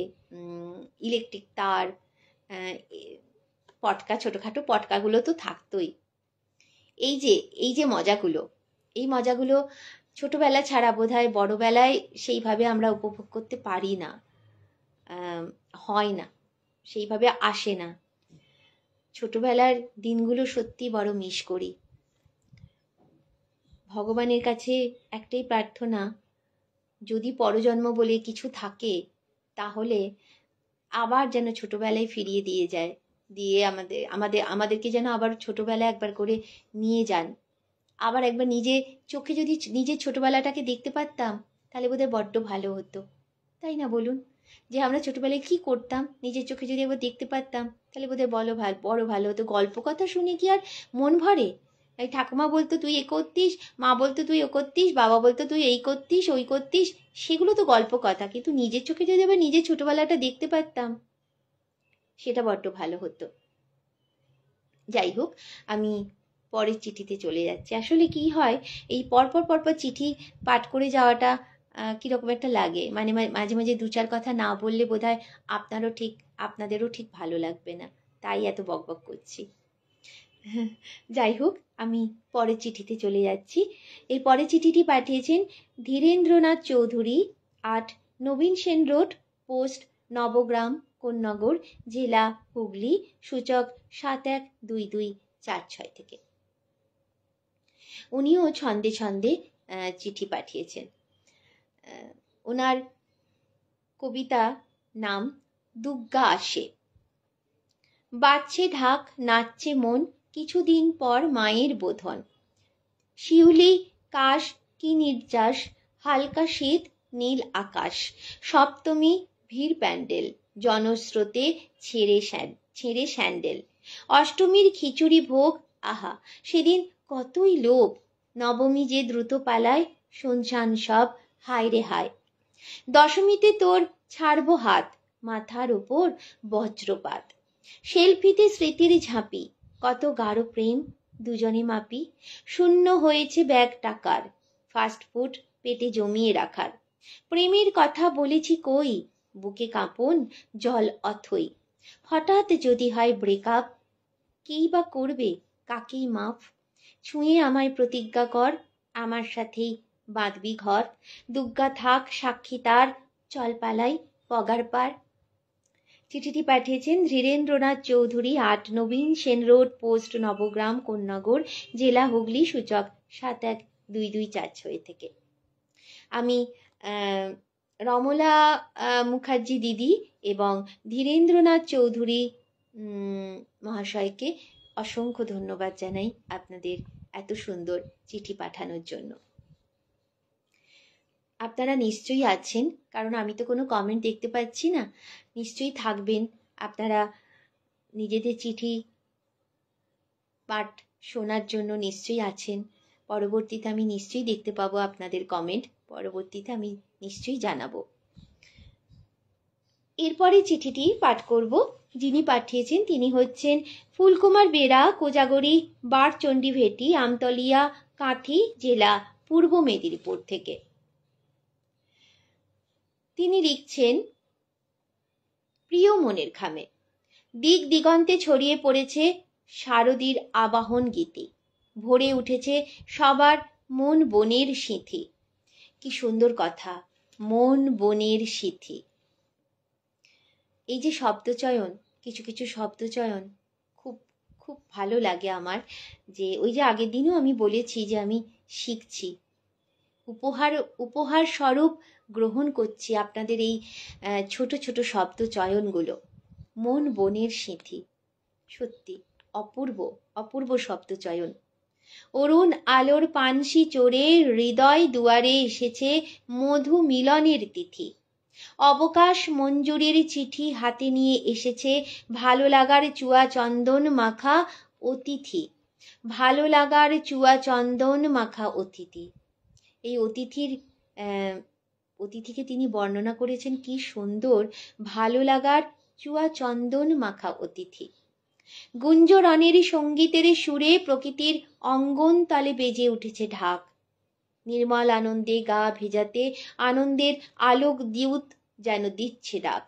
ইলেকট্রিক তার, পটকা, ছোটোখাটো পটকাগুলো তো থাকতোই। এই যে মজাগুলো, এই মজাগুলো ছোটবেলা ছাড়া বোধহয় বড়বেলায় সেইভাবে আমরা উপভোগ করতে পারি না, হয় না, সেইভাবে আসে না। ছোটবেলার দিনগুলো সত্যি বড় মিস করি। ভগবানের কাছে একটাই প্রার্থনা, যদি পরজন্ম বলে কিছু থাকে তাহলে আবার যেন ছোটবেলায় ফিরিয়ে দিয়ে যায়, দিয়ে আমাদেরকে যেন আবার ছোটবেলায় একবার করে নিয়ে যান। আবার একবার চোখে যদি নিজের ছোটবেলাটাকে দেখতে পারতাম তাহলে বোধহয় বড্ড ভালো হতো, তাই না বলুন? যে আমরা ছোটবেলায় কি করতাম নিজের চোখে যদি একবার দেখতে পারতাম তাহলে বোধহয় বড় ভালো হতো। গল্প কথা শুনে কি আর মন ভরে? এই ঠাকুমা বলতো তুই এ করতিস, মা বলতো তুই ও করতিস, বাবা বলতো তুই এই করতিস ওই করতিস, সেগুলো তো গল্প কথা, কিন্তু নিজের চোখে যদি আবার নিজের ছোটবেলাটা দেখতে পারতাম সেটা বড্ড ভালো হতো। যাই হোক, আমি পরের চিঠিতে চলে যাচ্ছি। আসলে কি হয়, এই পরপর চিঠি পাঠ করে যাওয়াটা কীরকম একটা লাগে, মানে মাঝে মাঝে দু চার কথা না বললে বোধহয় আপনাদেরও ঠিক ভালো লাগবে না, তাই এত বকবক করছি। যাই হোক, আমি পরের চিঠিতে চলে যাচ্ছি। এই পরের চিঠিটি পাঠিয়েছেন ধীরেন্দ্রনাথ চৌধুরী, 8 নবীন সেন রোড, পোস্ট নবগ্রাম, কোন্নগর, জেলা হুগলি, সূচক 712246 থেকে। উনিও ছন্দে ছন্দে চিঠি পাঠিয়েছেন। ওনার কবিতা নাম দুগ্গা আসে। বাজছে ঢাক, নাচছে মন, কিছুদিন পর মায়ের বোধন। শিউলি কাশ কি নির্যাস, হালকা শীত, নীল আকাশ। সপ্তমী ভিড় প্যান্ডেল, জনস্রোতে ছেড়ে স্যান্ডেল। অষ্টমীর খিচুড়ি ভোগ, আহা সেদিন কতই লোভ। নবমী যে দ্রুত পালায়, শুনশান সব, হায় রে হায়। দশমীতে তোর ছাড়বো হাত, মাথার ওপর বজ্রপাত। সেলফিতে স্মৃতির ঝাঁপি, কত গাঢ় প্রেম দুজনে মাপি। শূন্য হয়েছে ব্যাগ টাকার, ফাস্টফুড পেটে জমিয়ে রাখার। প্রেমের কথা বলেছি কই, বুকে কাঁপন জল অথই। হঠাৎ যদি হয় ব্রেকআপ, কেই বা করবে কাকেই মাফ। ছুঁয়ে আমায় প্রতিজ্ঞা কর, আমার সাথেই বাঁধবি ঘর। দুগ্গা থাক সাক্ষী তার, চল পালাই পগার পার। চিঠিটি পাঠিয়েছেন ধীরেন্দ্রনাথ চৌধুরী, 8 নবীন সেন রোড, পোস্ট নবগ্রাম, কোন্নগর, জেলা হুগলি, সূচক 712246 থেকে। আমি রমলা মুখার্জি দিদি এবং ধীরেন্দ্রনাথ চৌধুরী মহাশয়কে অসংখ্য ধন্যবাদ জানাই আপনাদের এত সুন্দর চিঠি পাঠানোর জন্য। আপনারা নিশ্চয়ই আছেন, কারণ আমি তো কোনো কমেন্ট দেখতে পাচ্ছি না। নিশ্চয়ই থাকবেন, আপনারা নিজেদের চিঠি পাঠ শোনার জন্য নিশ্চয়ই আছেন। পরবর্তীতে আমি নিশ্চয়ই দেখতে পাবো আপনাদের কমেন্ট, পরবর্তীতে আমি নিশ্চয়ই জানাবো। এরপরে চিঠিটি পাঠ করব। যিনি পাঠিয়েছেন তিনি হচ্ছেন ফুলকুমার বেরা, কোজাগরি, বারচণ্ডী ভেটি, আমতলিয়া, কাঁথি, জেলা পূর্ব মেদিনীপুর থেকে। তিনি লিখছেন, প্রিয় মনের খামে, দিক দিগন্তে ছড়িয়ে পড়েছে শারদীর আবাহন গীতি, ভরে উঠেছে সবার মন বনের সিঁথি। কি সুন্দর কথা, মন বনের সিঁথি। এই যে শব্দচয়ন, কিছু কিছু শব্দচয়ন খুব খুব ভালো লাগে আমার। যে ওই যে আগের দিনও আমি বলেছি যে আমি শিখছি, উপহার স্বরূপ গ্রহণ করছি আপনাদের এই ছোট ছোট শব্দচয়নগুলো। মন বনের সিঁথি, সত্যি অপূর্ব অপূর্ব শব্দচয়ন। অরুণ আলোর পানসি চড়ে হৃদয় দুয়ারে এসেছে মধু মিলনের তিথি। অবকাশ মঞ্জুরির চিঠি হাতে নিয়ে এসেছে ভালো লাগার চুয়া চন্দন মাখা অতিথি। ভালো লাগার চুয়া চন্দন মাখা অতিথি। এই অতিথিকে তিনি বর্ণনা করেছেন কি সুন্দর, ভালো লাগার চুয়া চন্দন মাখা অতিথি। গুঞ্জরণের সঙ্গীতের সুরে প্রকৃতির অঙ্গন তালে বেজে উঠেছে ঢাক। নির্মল আনন্দে গা ভেজাতে আনন্দের আলোক দ্যুত যেন দিচ্ছে ডাক।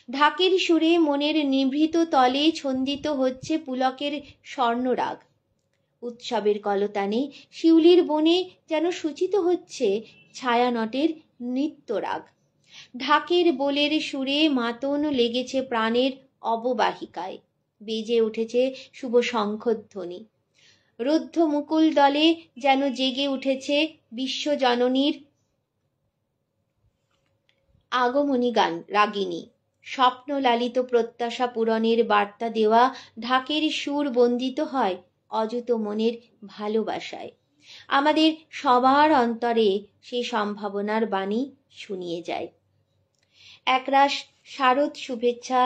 ঢাকের সুরে মনের নিভৃত তলে ছন্দিত হচ্ছে পুলকের স্বর্ণরাগ। উৎসবের কলতানে শিউলির বনে যেন সূচিত হচ্ছে ছায়ানটের নৃত্যরাগ। ঢাকের বোলের সুরে মাতন লেগেছে প্রাণের অববাহিকায়। বেজে উঠেছে শুভ শঙ্খধ্বনি। রুদ্ধ মুকুল দলে যেন জেগে উঠেছে বিশ্বজননীর আগমনী গান রাগিনী। স্বপ্ন লালিত প্রত্যাশা পূরণের বার্তা দেওয়া ঢাকের সুর বন্দিত হয় অযুত মনের ভালোবাসায়। আমাদের সবার অন্তরে সেই সম্ভাবনার বাণী শুনিয়ে যায়। একরাশ শারদ শুভেচ্ছা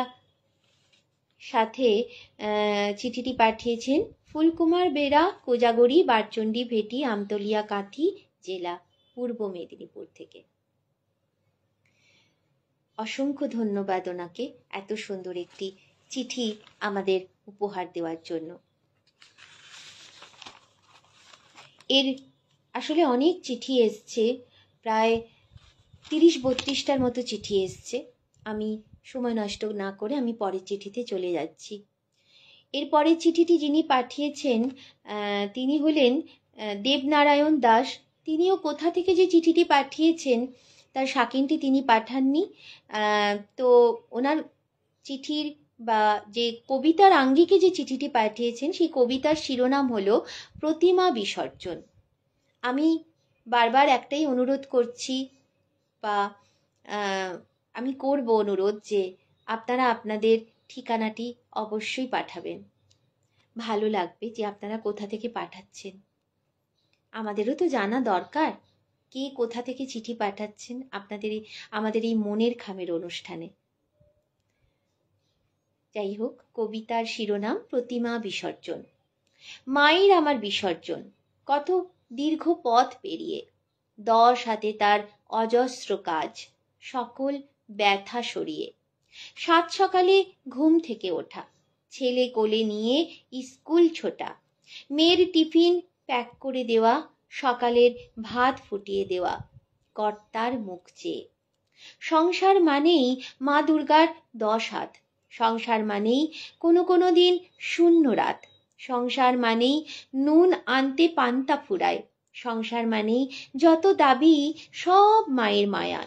সাথে চিঠিটি পাঠিয়েছেন ফুলকুমার বেরা, কোজাগরি, বারচণ্ডী ভেটি, আমতলিয়া, কাঁথি জেলা, পূর্ব মেদিনীপুর থেকে। অসংখ্য ধন্যবাদ ওনাকে এত সুন্দর একটি চিঠি আমাদের উপহার দেওয়ার জন্য। এর আসলে অনেক চিঠি এসছে, প্রায় 30-32টার মতো চিঠি এসছে। আমি সময় নষ্ট না করে আমি পরের চিঠিতে চলে যাচ্ছি। এর পরের চিঠিটি যিনি পাঠিয়েছেন তিনি হলেন দেবনারায়ণ দাস। তিনিও কোথা থেকে যে চিঠিটি পাঠিয়েছেন তার সাকিনটি তিনি পাঠাননি। তো ওনার চিঠির বা যে কবিতার আঙ্গিকে যে চিঠিটি পাঠিয়েছেন সেই কবিতার শিরোনাম হলো প্রতিমা বিসর্জন। আমি বারবার একটাই অনুরোধ করছি বা আমি করব অনুরোধ যে আপনারা আপনাদের ঠিকানাটি অবশ্যই পাঠাবেন। ভালো লাগবে যে আপনারা কোথা থেকে পাঠাচ্ছেন, আমাদেরও তো জানা দরকার কে কোথা থেকে চিঠি পাঠাচ্ছেন আমাদের এই মনের খামের অনুষ্ঠানে। যাই হোক, কবিতার শিরোনাম প্রতিমা বিসর্জন। মায়ের আমার বিসর্জন, কত দীর্ঘ পথ পেরিয়ে, 10 হাতে তার অজস্র কাজ, সকল ব্যথা সরিয়ে। 7 সকালে ঘুম থেকে ওঠা, ছেলে কোলে নিয়ে স্কুল ছোটা, মেয়ের টিফিন প্যাক করে দেওয়া, সকালের ভাত ফুটিয়ে দেওয়া, কর্তার মুখ চেয়ে। সংসার মানেই মা দুর্গার 10 হাত, সংসার মানেই কোনো দিন শূন্য রাত, সংসার মানেই নুন আনতে পান্তা ফুরায়, সংসার মানেই যত দাবি সব মায়ের মায়া,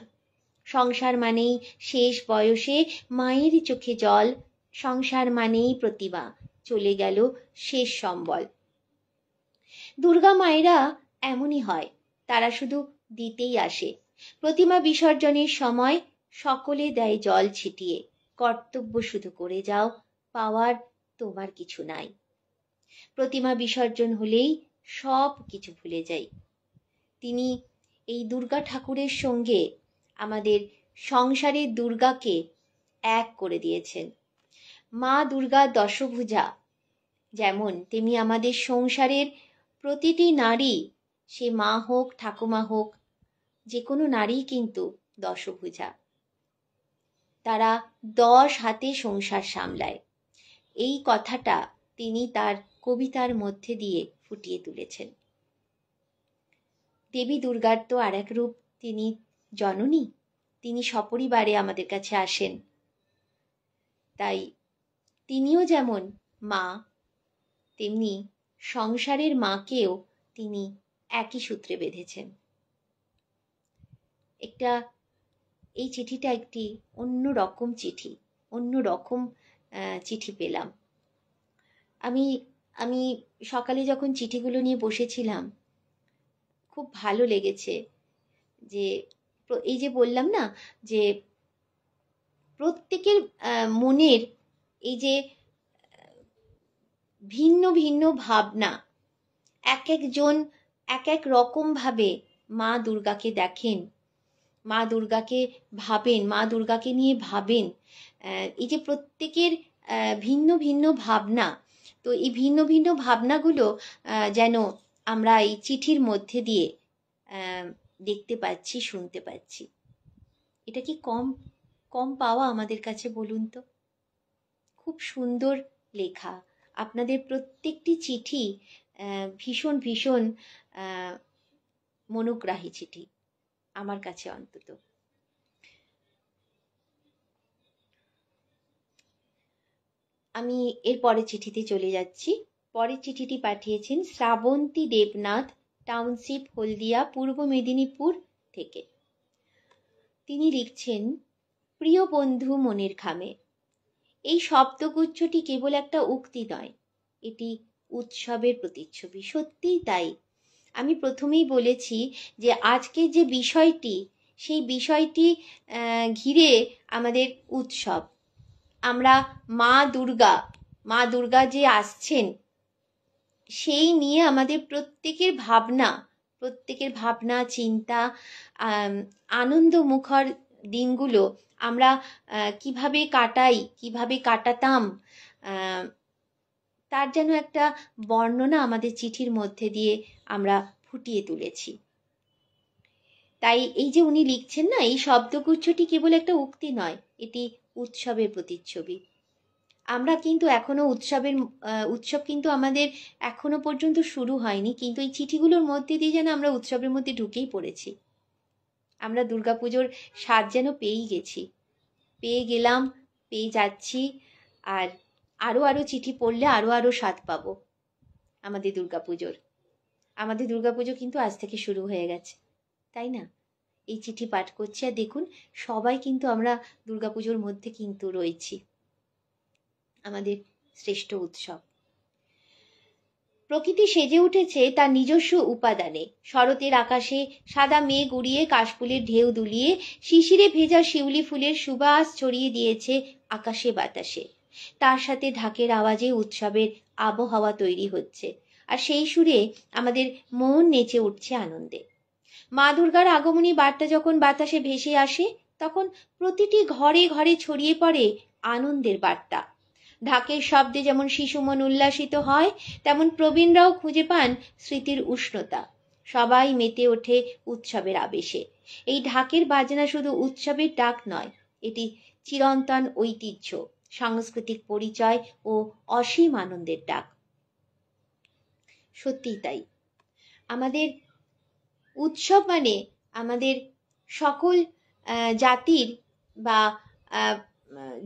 সংসার মানেই শেষ বয়সে মায়ের চোখে জল, সংসার মানেই প্রতিমা চলে গেল শেষ সম্বল। দুর্গা মায়েরা এমনই হয়, তারা শুধু দিতেই আসে। প্রতিমা বিসর্জনের সময় সকলে দেয় জল ছিটিয়ে, কর্তব্য শুধু করে যাও, পাওয়ার তোমার কিছু নাই। প্রতিমা বিসর্জন হলেই সব কিছু ভুলে যাই। তিনি এই দুর্গা ঠাকুরের সঙ্গে আমাদের সংসারের দুর্গাকে এক করে দিয়েছেন। মা দুর্গা দশভুজা যেমন, তেমনি আমাদের সংসারের প্রতিটি নারী, সে মা হোক ঠাকুমা হোক, যে কোনো নারী কিন্তু দশভুজা। তারা 10 হাতে সংসার সামলায়। এই কথাটা তিনি তার কবিতার মধ্যে দিয়ে ফুটিয়ে তুলেছেন। দেবী দুর্গার তো আর এক রূপ, তিনি জননী, তিনি সপরিবারে আমাদের কাছে আসেন। তাই তিনিও যেমন মা, তেমনি সংসারের মাকেও তিনি একই সূত্রে বেঁধেছেন। এই চিঠিটা একটি অন্য রকম চিঠি, অন্য রকম চিঠি পেলাম। আমি সকালে যখন চিঠিগুলো নিয়ে বসেছিলাম, খুব ভালো লেগেছে যে এই যে বললাম না যে প্রত্যেকের মনের এই যে ভিন্ন ভিন্ন ভাবনা, এক একজন এক এক রকম ভাবে মা দুর্গাকে দেখেন, মা দুর্গাকে ভাবেন, মা দুর্গাকে নিয়ে ভাবেন। এই যে প্রত্যেকের ভিন্ন ভিন্ন ভাবনা, তো এই ভিন্ন ভিন্ন ভাবনাগুলো যেন আমরা এই চিঠির মধ্যে দিয়ে দেখতে পাচ্ছি, শুনতে পাচ্ছি। এটা কি কম পাওয়া আমাদের কাছে, বলুন তো? খুব সুন্দর লেখা, আপনাদের প্রত্যেকটি চিঠি ভীষণ ভীষণ মনোগ্রাহী চিঠি, আমার কাছে অন্তত। আমি এর পরের চিঠিতে চলে যাচ্ছি। পরের চিঠিটি পাঠিয়েছেন শ্রাবন্তী দেবনাথ, টাউনশিপ, হলদিয়া, পূর্ব মেদিনীপুর থেকে। তিনি লিখছেন, প্রিয় বন্ধু মনের খামে, এই শব্দগুচ্ছটি কেবল একটা উক্তি নয়, এটি উৎসবের প্রতিচ্ছবি। সত্যিই তাই। আমি প্রথমেই বলেছি যে আজকের যে বিষয়টি, সেই বিষয়টি ঘিরে আমাদের উৎসব। আমরা মা দুর্গা যে আসছেন সেই নিয়ে আমাদের প্রত্যেকের ভাবনা চিন্তা, আনন্দমুখর দিনগুলো আমরা কিভাবে কাটাই, কিভাবে কাটাতাম, তার যেন একটা বর্ণনা আমাদের চিঠির মধ্যে দিয়ে আমরা ফুটিয়ে তুলেছি। তাই এই যে উনি লিখছেন না, এই শব্দগুচ্ছটি কেবল একটা উক্তি নয়, এটি উৎসবের প্রতিচ্ছবি। আমরা কিন্তু এখনো উৎসব কিন্তু আমাদের এখনো পর্যন্ত শুরু হয়নি, কিন্তু এই চিঠিগুলোর মধ্যে দিয়ে যেন আমরা উৎসবের মধ্যে ঢুকেই পড়েছি। আমরা দুর্গাপুজোর স্বাদ যেন পেয়ে গেলাম, পেয়ে যাচ্ছি, আর আরো চিঠি পড়লে আরো স্বাদ পাবো আমাদের দুর্গাপুজো কিন্তু আজ থেকে শুরু হয়ে গেছে, তাই না? এই চিঠি পাঠ করছি আর দেখুন সবাই কিন্তু আমরা দুর্গাপুজোর মধ্যে কিন্তু রয়েছি, আমাদের শ্রেষ্ঠ উৎসব। প্রকৃতি সেজে উঠেছে তার নিজস্ব উপাদানে। শরতের আকাশে সাদা মেঘ উড়িয়ে কাশফুলের ঢেউ দুলিয়ে শিশিরে ভেজা শিউলি ফুলের সুবাস ছড়িয়ে দিয়েছে আকাশে বাতাসে। তার সাথে ঢাকের আওয়াজে উৎসবের আবহাওয়া তৈরি হচ্ছে, আর সেই সুরে আমাদের মন নেচে উঠছে আনন্দে। মা দুর্গার আগমনী বার্তা যখন বাতাসে ভেসে আসে, তখন প্রতিটি ঘরে ঘরে ছড়িয়ে পড়ে আনন্দের বার্তা। ঢাকের শব্দে যেমন শিশুমন উল্লাসিত হয়, তেমন প্রবীণরাও খুঁজে পান স্মৃতির উষ্ণতা। সবাই মেতে ওঠে উৎসবের আবেশে। এই ঢাকের বাজনা শুধু উৎসবের ডাক নয়, এটি চিরন্তন ঐতিহ্য, সাংস্কৃতিক পরিচয় ও অসীম আনন্দের ডাক। সত্যিই তাই। আমাদের উৎসব মানে আমাদের সকল জাতির বা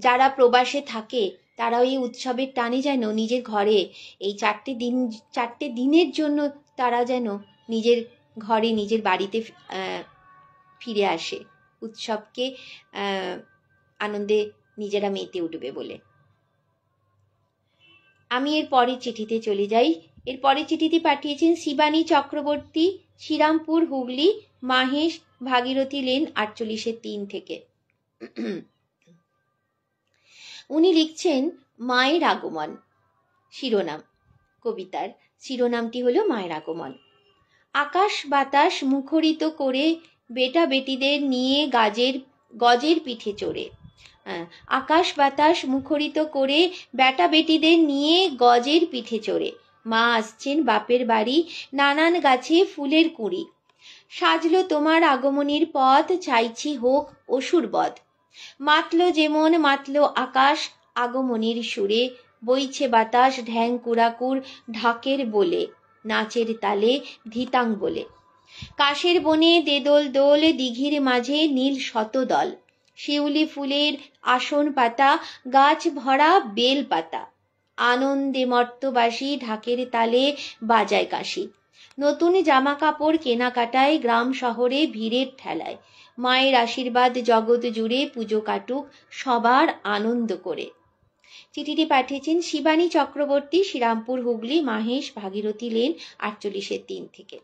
যারা প্রবাসে থাকে তারাও এই উৎসবের টানে যেন নিজের ঘরে এই 4টে দিনের জন্য তারা যেন নিজের ঘরে, নিজের বাড়িতে ফিরে আসে, উৎসবকে আনন্দে নিজেরা মেতে উঠবে বলে। আমি এর পরের চিঠিতে চলে যাই। এর পরের চিঠিটি পাঠিয়েছেন শিবানী চক্রবর্তী, শ্রীরামপুর, হুগলি, মাহেশ, ভাগীরথী লেন, 48-3 থেকে। উনি লিখছেন, মায়ের আগমন। শিরোনাম, কবিতার শিরোনামটি হলো মায়ের আগমন। আকাশ বাতাস মুখরিত করে বেটা বেটিদের নিয়ে গজের পিঠে চড়ে। আকাশ বাতাস মুখরিত করে বেটা বেটিদের নিয়ে গজের পিঠে চড়ে মা আসছেন বাপের বাড়ি, নানান গাছে ফুলের কুঁড়ি। সাজলো তোমার আগমনীর পথ, চাইছি হোক অসুরবধ। মাতল যেমন মাতল আকাশ আগমনীর সুরে, বইছে বাতাস ঢ্যাং কুড়াকুর ঢাকের বলে, নাচের তালে ধিতাং বলে। কাশের বনে দেদোল দোল, দিঘির মাঝে নীল শতদল। শিউলি ফুলের আসন পাতা, গাছ ভরা বেল পাতা। আনন্দে মর্তবাসী ঢাকের তালে বাজায় কাশি। নতুন জামা কাপড় কেনাকাটায় গ্রাম শহরে ভিড়ের ঠেলায়। মায়ের আশীর্বাদ জগৎ জুড়ে পুজো কাটুক সবার আনন্দ করে। চিঠিটি পাঠিয়েছেন শিবানী চক্রবর্তী, শ্রীরামপুর, হুগলি, মাহেশ, ভাগীরথী লেন, 48-3 থেকে।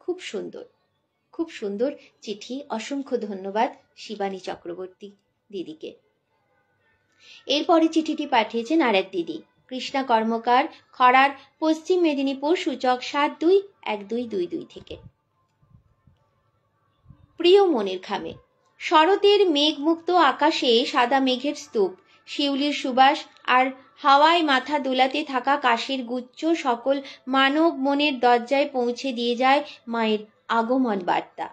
খুব সুন্দর চিঠি। অসংখ্য ধন্যবাদ শিবানী চক্রবর্তী দিদিকে। এরপরে চিঠিটি পাঠিয়েছেন আর এক দিদি, কৃষ্ণা কর্মকার, খড়ার, পশ্চিম মেদিনীপুর, সূচক 721222 থেকে। প্রিয় মনের খামে, শরতের মেঘমুক্ত আকাশে সাদা মেঘের স্তূপ, শিউলির সুবাস আর হাওয়ায় মাথা দোলাতে থাকা কাশের গুচ্ছ সকল মানব মনের দরজায় পৌঁছে দিয়ে যায় মায়ের আগমন বার্তা।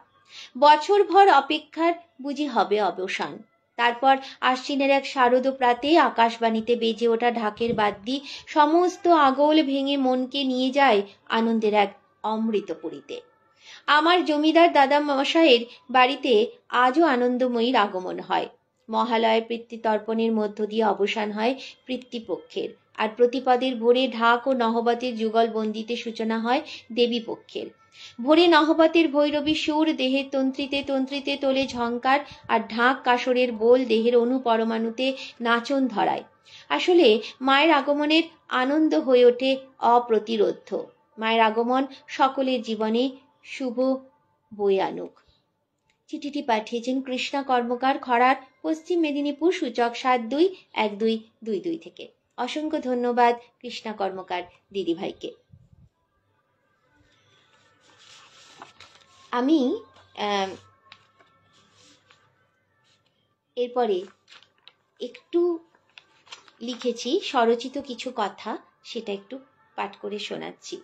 বছরভর অপেক্ষার বুঝি হবে অবসান। তারপর আশ্বিনের এক শারদ প্রাতে আকাশবাণীতে বেজে ওঠা ঢাকের বাদ্যি সমস্ত আগল ভেঙে মনকে নিয়ে যায় আনন্দের এক অমৃতপুরীতে। আমার জমিদার দাদা মশাইয়ের বাড়িতে আজও আনন্দময়ীর আগমন হয়। মহালয়ের পিতৃতর্পণের মধ্য দিয়ে অবসান হয় পিতৃপক্ষের, আর প্রতিপদের ভোরে ঢাক ও নহবতের যুগলবন্দিতে সূচনা হয় দেবী পক্ষের। ভোরে নহবতের ভৈরবী সুর দেহের তন্ত্রিতে তন্ত্রিতে তোলে ঝঙ্কার, আর ঢাক কাসরের বোল দেহের অনুপরমাণুতে নাচন ধরায়। আসলে মায়ের আগমনের আনন্দ হয়ে ওঠে অপ্রতিরোধ্য। মায়ের আগমন সকলের জীবনে শুভ বয়ে আনুক। চিঠিটি পাঠিয়েছেন কৃষ্ণা কর্মকার, খরার, পশ্চিম মেদিনীপুর, সূচক 721222 থেকে। অসংখ্য ধন্যবাদ কৃষ্ণা কর্মকার দিদিভাইকে। আমি এরপরে একটু লিখেছি স্বরচিত কিছু কথা, সেটা একটু পাঠ করে শোনাচ্ছি।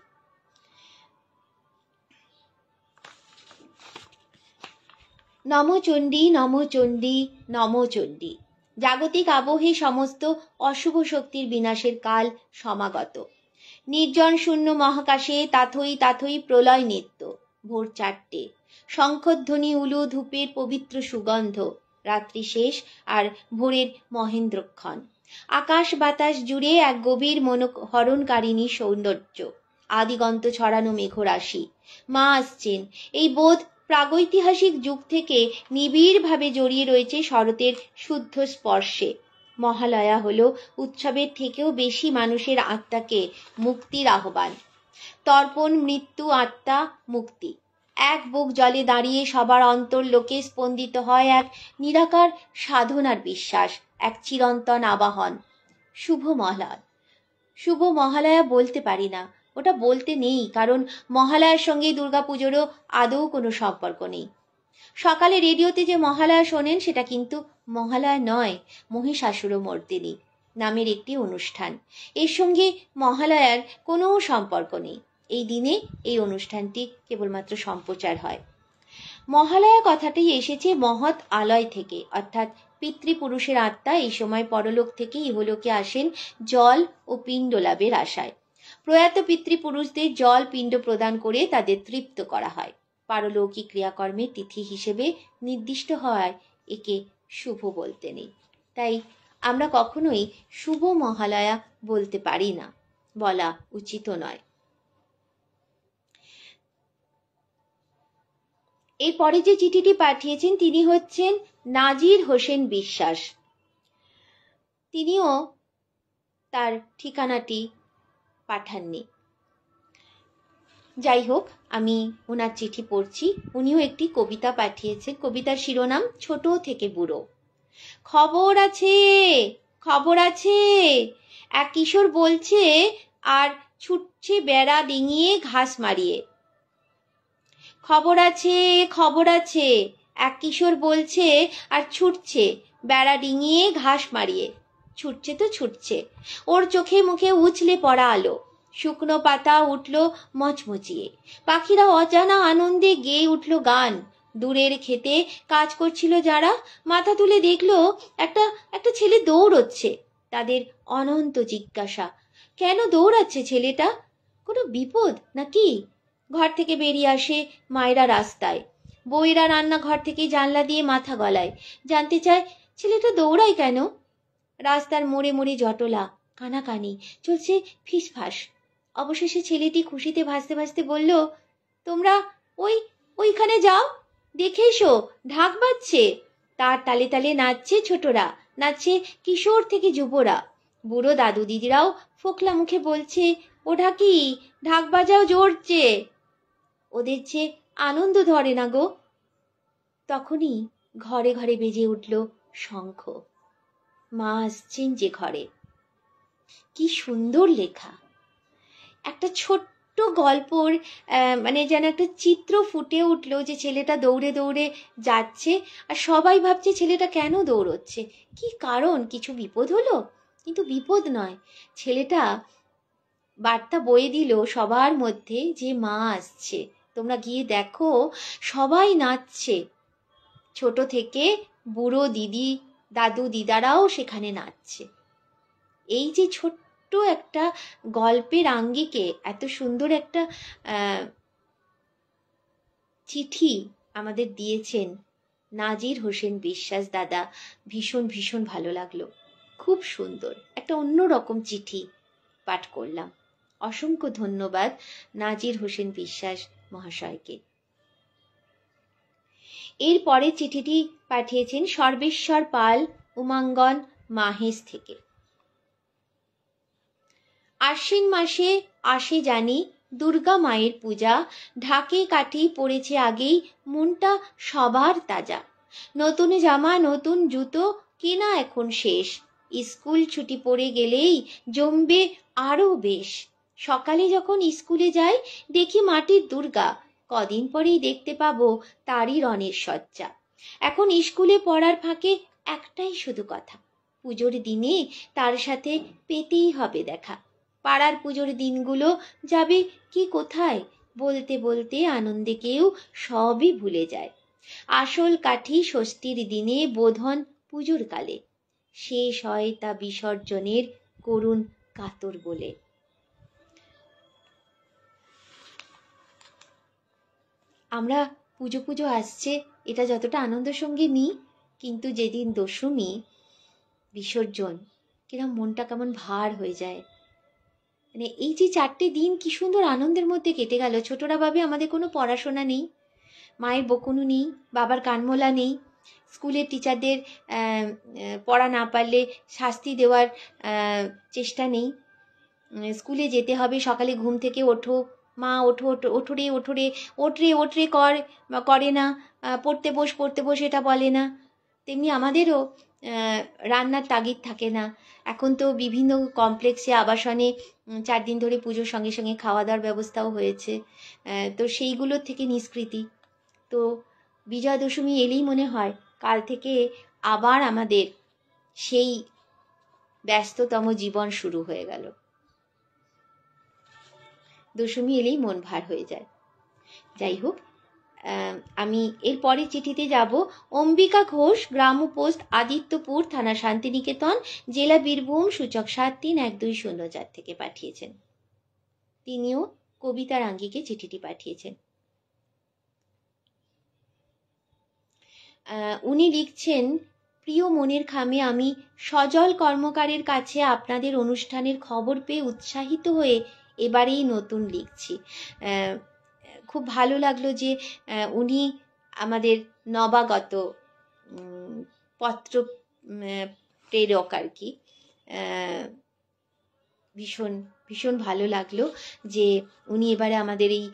নমো চণ্ডী, নমো চণ্ডী, নমো চণ্ডী। জাগতিক আবহে সমস্ত অশুভ শক্তির বিনাশের কাল সমাগত। নির্জন শূন্য মহাকাশে তাথই তাথই প্রলয় নৃত্য। ভোর 4টে, শঙ্খধ্বনি, উলু ধূপের পবিত্র সুগন্ধ। রাত্রি শেষ আর ভোরের মহেন্দ্রক্ষণ। আকাশ বাতাস জুড়ে এক গভীর মনোহরণকারিণী সৌন্দর্য। আদিগন্ত ছড়ানো মেঘরাশি। মা আসছেন, এই বোধ প্রাগৈতিহাসিক যুগ থেকে নিবিড়ভাবে জড়িয়ে রয়েছে শরতের শুদ্ধ স্পর্শে। মহালয়া হলো উৎসবের থেকেও বেশি মানুষের আত্মাকে মুক্তির আহ্বান। তর্পণ, মৃত্যু, আত্মা, মুক্তি এক বুক জলে দাঁড়িয়ে সবার অন্তর্লোকে স্পন্দিত হয় এক নিরাকার সাধনার বিশ্বাস, এক চিরন্তন আবাহন। শুভ মহালয়া। শুভ মহালয়া বলতে পারি না, ওটা বলতে নেই, কারণ মহালয়ার সঙ্গে দুর্গাপুজোরও আদৌ কোনো সম্পর্ক নেই। সকালে রেডিওতে যে মহালয়া শোনেন সেটা কিন্তু মহালয়া নয়, মহিষাসুরমর্দিনী নামের একটি অনুষ্ঠান। এর সঙ্গে মহালয়ার কোনো সম্পর্ক নেই। এই দিনে এই অনুষ্ঠানটি কেবলমাত্র সম্প্রচার হয়। মহালয়া কথাটি এসেছে মহৎ আলয় থেকে, অর্থাৎ পিতৃপুরুষের আত্মা এই সময় পরলোক থেকে ইহলোকে আসেন জল ও পিণ্ড লাভের আশায়। প্রয়াত পিতৃপুরুষদের জল পিণ্ড প্রদান করে তাদের তৃপ্ত করা হয়। পারলৌকিক ক্রিয়াকর্মের তিথি হিসেবে নির্দিষ্ট হওয়ায় একে শুভ বলতে নেই। তাই আমরা কখনোই শুভ মহালয়া বলতে পারি না, বলা উচিত নয়। এরপরে যে চিঠিটি পাঠিয়েছেন তিনি হচ্ছেন নাজির হোসেন বিশ্বাস। তিনিও তার ঠিকানাটি পাঠাননি। যাই হোক, আমি ওনার চিঠি পড়ছি। উনিও একটি কবিতা পাঠিয়েছেন। কবিতার শিরোনাম ছোট থেকে বুড়ো। খবর আছে, খবর আছে, এক কিশোর বলছে আর ছুটছে বেড়া ডিঙিয়ে ঘাস মারিয়ে। খবর আছে, খবর আছে, এক কিশোর বলছে আর ছুটছে বেড়া ডিঙিয়ে ঘাস মারিয়ে। ছুটছে তো ছুটছে, ওর চোখে মুখে উছলে পড়া আলো। শুকনো পাতা উঠল মচমচিয়ে, পাখিরা অজানা আনন্দে গেয়ে উঠল গান। দূরের খেতে কাজ করছিল যারা, মাথা তুলে দেখলো একটা একটা ছেলে দৌড়চ্ছে। তাদের অনন্ত জিজ্ঞাসা, কেন দৌড়াচ্ছে ছেলেটা? কোনো বিপদ নাকি? ঘর থেকে বেরিয়ে আসে মায়েরা রাস্তায়, বউয়েরা রান্নাঘর থেকে জানলা দিয়ে মাথা গলায়, জানতে চায় ছেলেটা দৌড়ায় কেন। রাস্তার মোড়ে মোড়ে জটলা, কানাকানি চলছে ফিসফাস। অবশেষে ছেলেটি খুশিতে ভাসতে ভাসতে বলল, তোমরা ওইখানে যাও, দেখে এসো, ঢাক বাজছে। তার তালে তালে নাচছে ছোটরা, নাচছে কিশোর থেকে যুবরা। বুড়ো দাদু দিদিরাও ফোকলা মুখে বলছে, ও ঢাকি, ঢাক বাজাও জোরছে। ওদের যে আনন্দ ধরে না গো। তখনই ঘরে ঘরে বেজে উঠল শঙ্খ। মা আসছেন যে ঘরে। কি সুন্দর লেখা! একটা ছোট্ট গল্পর যেন একটা চিত্র ফুটে উঠলো, যে ছেলেটা দৌড়ে দৌড়ে যাচ্ছে আর সবাই ভাবছে ছেলেটা কেন দৌড়চ্ছে, কি কারণ, কিছু বিপদ হলো? কিন্তু বিপদ নয়, ছেলেটা বার্তা বয়ে দিল সবার মধ্যে যে মা আসছে। তোমরা গিয়ে দেখো, সবাই নাচছে, ছোট থেকে বুড়ো দিদি দাদু দিদারাও সেখানে নাচছে। এই যে ছোট্ট একটা গল্পের আঙ্গিকে এত সুন্দর একটা চিঠি আমাদের দিয়েছেন নাজির হোসেন বিশ্বাস দাদা, ভীষণ ভীষণ ভালো লাগলো। খুব সুন্দর একটা অন্যরকম চিঠি পাঠ করলাম। অসংখ্য ধন্যবাদ নাজির হোসেন বিশ্বাস মহাশয়কে। এরপরে চিঠিটি পাঠিয়েছেন সর্বেশ্বর পাল, উমাঙ্গন, মাহেশ থেকে। আশ্বিন মাসে আসে জানি দুর্গা মায়ের পূজা, ঢাকে কাঠি পড়েছে আগেই, মনটা সবার তাজা। নতুন জামা নতুন জুতো কেনা এখন শেষ, স্কুল ছুটি পড়ে গেলেই জমবে আরো বেশ। সকালে যখন স্কুলে যাই দেখি মাটির দুর্গা, কদিন পরেই দেখতে পাবো তারই রণের সজ্জা। এখন স্কুলে পড়ার ফাঁকে একটাই শুধু কথা, পুজোর দিনে তার সাথে পেতেই হবে দেখা। পাড়ার পুজোর দিনগুলো যাবে কি কোথায়, বলতে বলতে আনন্দে কেউ সবই ভুলে যায়। আসল কাঠি ষষ্ঠীর দিনে, বোধন পুজোর কালে, শেষ হয় তা বিসর্জনের করুণ কাতর বলে। আমরা পুজো পুজো আসছে এটা যতটা আনন্দের সঙ্গে নিই, কিন্তু যেদিন দশমী বিসর্জন, কিরম মনটা কেমন ভার হয়ে যায়। মানে এই যে 4টে দিন কি সুন্দর আনন্দের মধ্যে কেটে গেল। ছোটরা ভাবে আমাদের কোনো পড়াশোনা নেই, মায়ের বকুনি নেই, বাবার কানমোলা নেই, স্কুলের টিচারদের পড়া না পারলে শাস্তি দেওয়ার চেষ্টা নেই, স্কুলে যেতে হবে, সকালে ঘুম থেকে ওঠো, মা ওঠো ওঠো ওঠোরে ওঠোরে ওঠরে ওঠরে করে না, পড়তে বস এটা বলে না। তেমনি আমাদেরও রান্নার তাগিদ থাকে না। এখন তো বিভিন্ন কমপ্লেক্সে আবাসনে 4 দিন ধরে পুজোর সঙ্গে সঙ্গে খাওয়া দাওয়ার ব্যবস্থাও হয়েছে, তো সেইগুলোর থেকে নিষ্কৃতি। তো বিজয়া দশমী এলেই মনে হয় কাল থেকে আবার আমাদের সেই ব্যস্ততম জীবন শুরু হয়ে গেল। দশমী এলেই মন ভার হয়ে যায়। যাই হোক, আমি এর পরে চিঠিতে যাব। অম্বিকা ঘোষ, গ্রাম পোস্ট আদিত্যপুর, থানা শান্তিনিকেতন, জেলা বীরভূম, সূচক 731204 থেকে পাঠিয়েছেন। তিনিও কবিতার আঙ্গিকে চিঠিটি পাঠিয়েছেন। উনি লিখছেন, প্রিয় মনের খামে, আমি সজল কর্মকারের কাছে আপনাদের অনুষ্ঠানের খবর পেয়ে উৎসাহিত হয়ে এবারেই নতুন লিখছি। খুব ভালো লাগলো যে উনি আমাদের নবাগত পত্র প্রেরক আর কি। ভীষণ ভীষণ ভালো লাগলো যে উনি এবারে আমাদের এই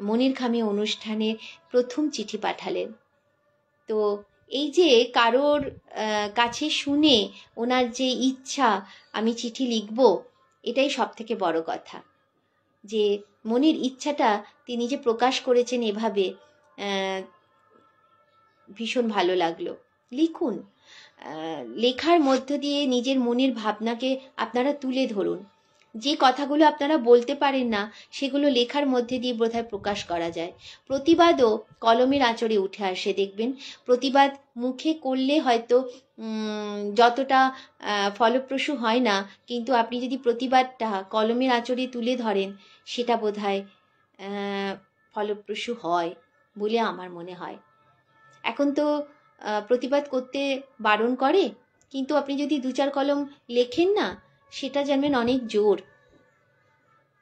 মনের খামে অনুষ্ঠানে প্রথম চিঠি পাঠালেন। তো এই যে কারোর কাছে শুনে ওনার যে ইচ্ছা আমি চিঠি লিখব, এটাই সব থেকে বড় কথা। যে মনের ইচ্ছাটা তিনি যে প্রকাশ করেছেন এভাবে, ভীষণ ভালো লাগলো। লিখুন, লেখার মধ্য দিয়ে নিজের মনের ভাবনাকে আপনারা তুলে ধরুন। যে কথাগুলো আপনারা বলতে পারেন না সেগুলো লেখার মধ্যে দিয়ে বোধহয় প্রকাশ করা যায়। প্রতিবাদও কলমের আঁচড়ে উঠে আসে, দেখবেন। প্রতিবাদ মুখে করলে হয়তো যতটা ফলপ্রসূ হয় না, কিন্তু আপনি যদি প্রতিবাদটা কলমের আঁচড়ে তুলে ধরেন সেটা বোধহয় ফলপ্রসূ হয় বলে আমার মনে হয়। এখন তো প্রতিবাদ করতে বারণ করে, কিন্তু আপনি যদি 2-4 কলম লেখেন না, সেটা জানবেন অনেক জোর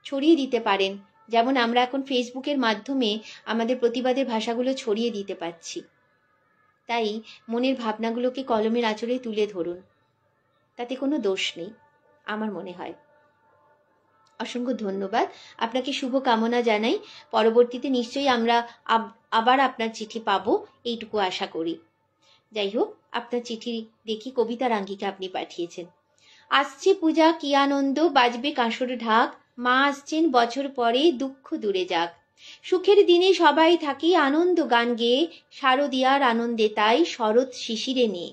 ছড়িয়ে দিতে পারেন। যেমন আমরা এখন ফেসবুকের মাধ্যমে আমাদের প্রতিবাদের ভাষাগুলো ছড়িয়ে দিতে পারছি। তাই মনের ভাবনাগুলোকে কলমের আঁচড়ে তুলে ধরুন, তাতে কোনো দোষ নেই আমার মনে হয়। অসংখ্য ধন্যবাদ, আপনাকে শুভ কামনা জানাই। পরবর্তীতে নিশ্চয়ই আমরা আবার আপনার চিঠি পাবো, এইটুকু আশা করি। যাই হোক, আপনার চিঠি দেখি কবিতার আঙ্গিকে আপনি পাঠিয়েছেন। আসছে পূজা, কি আনন্দ, বাজবে কাঁসর ঢাক, মা আসছেন বছর পরে, দুঃখ দূরে যাক। সুখের দিনে সবাই থাকি আনন্দ গান গেয়ে, শারদিয়ার আনন্দে তাই শরৎ শিশিরে নিয়ে।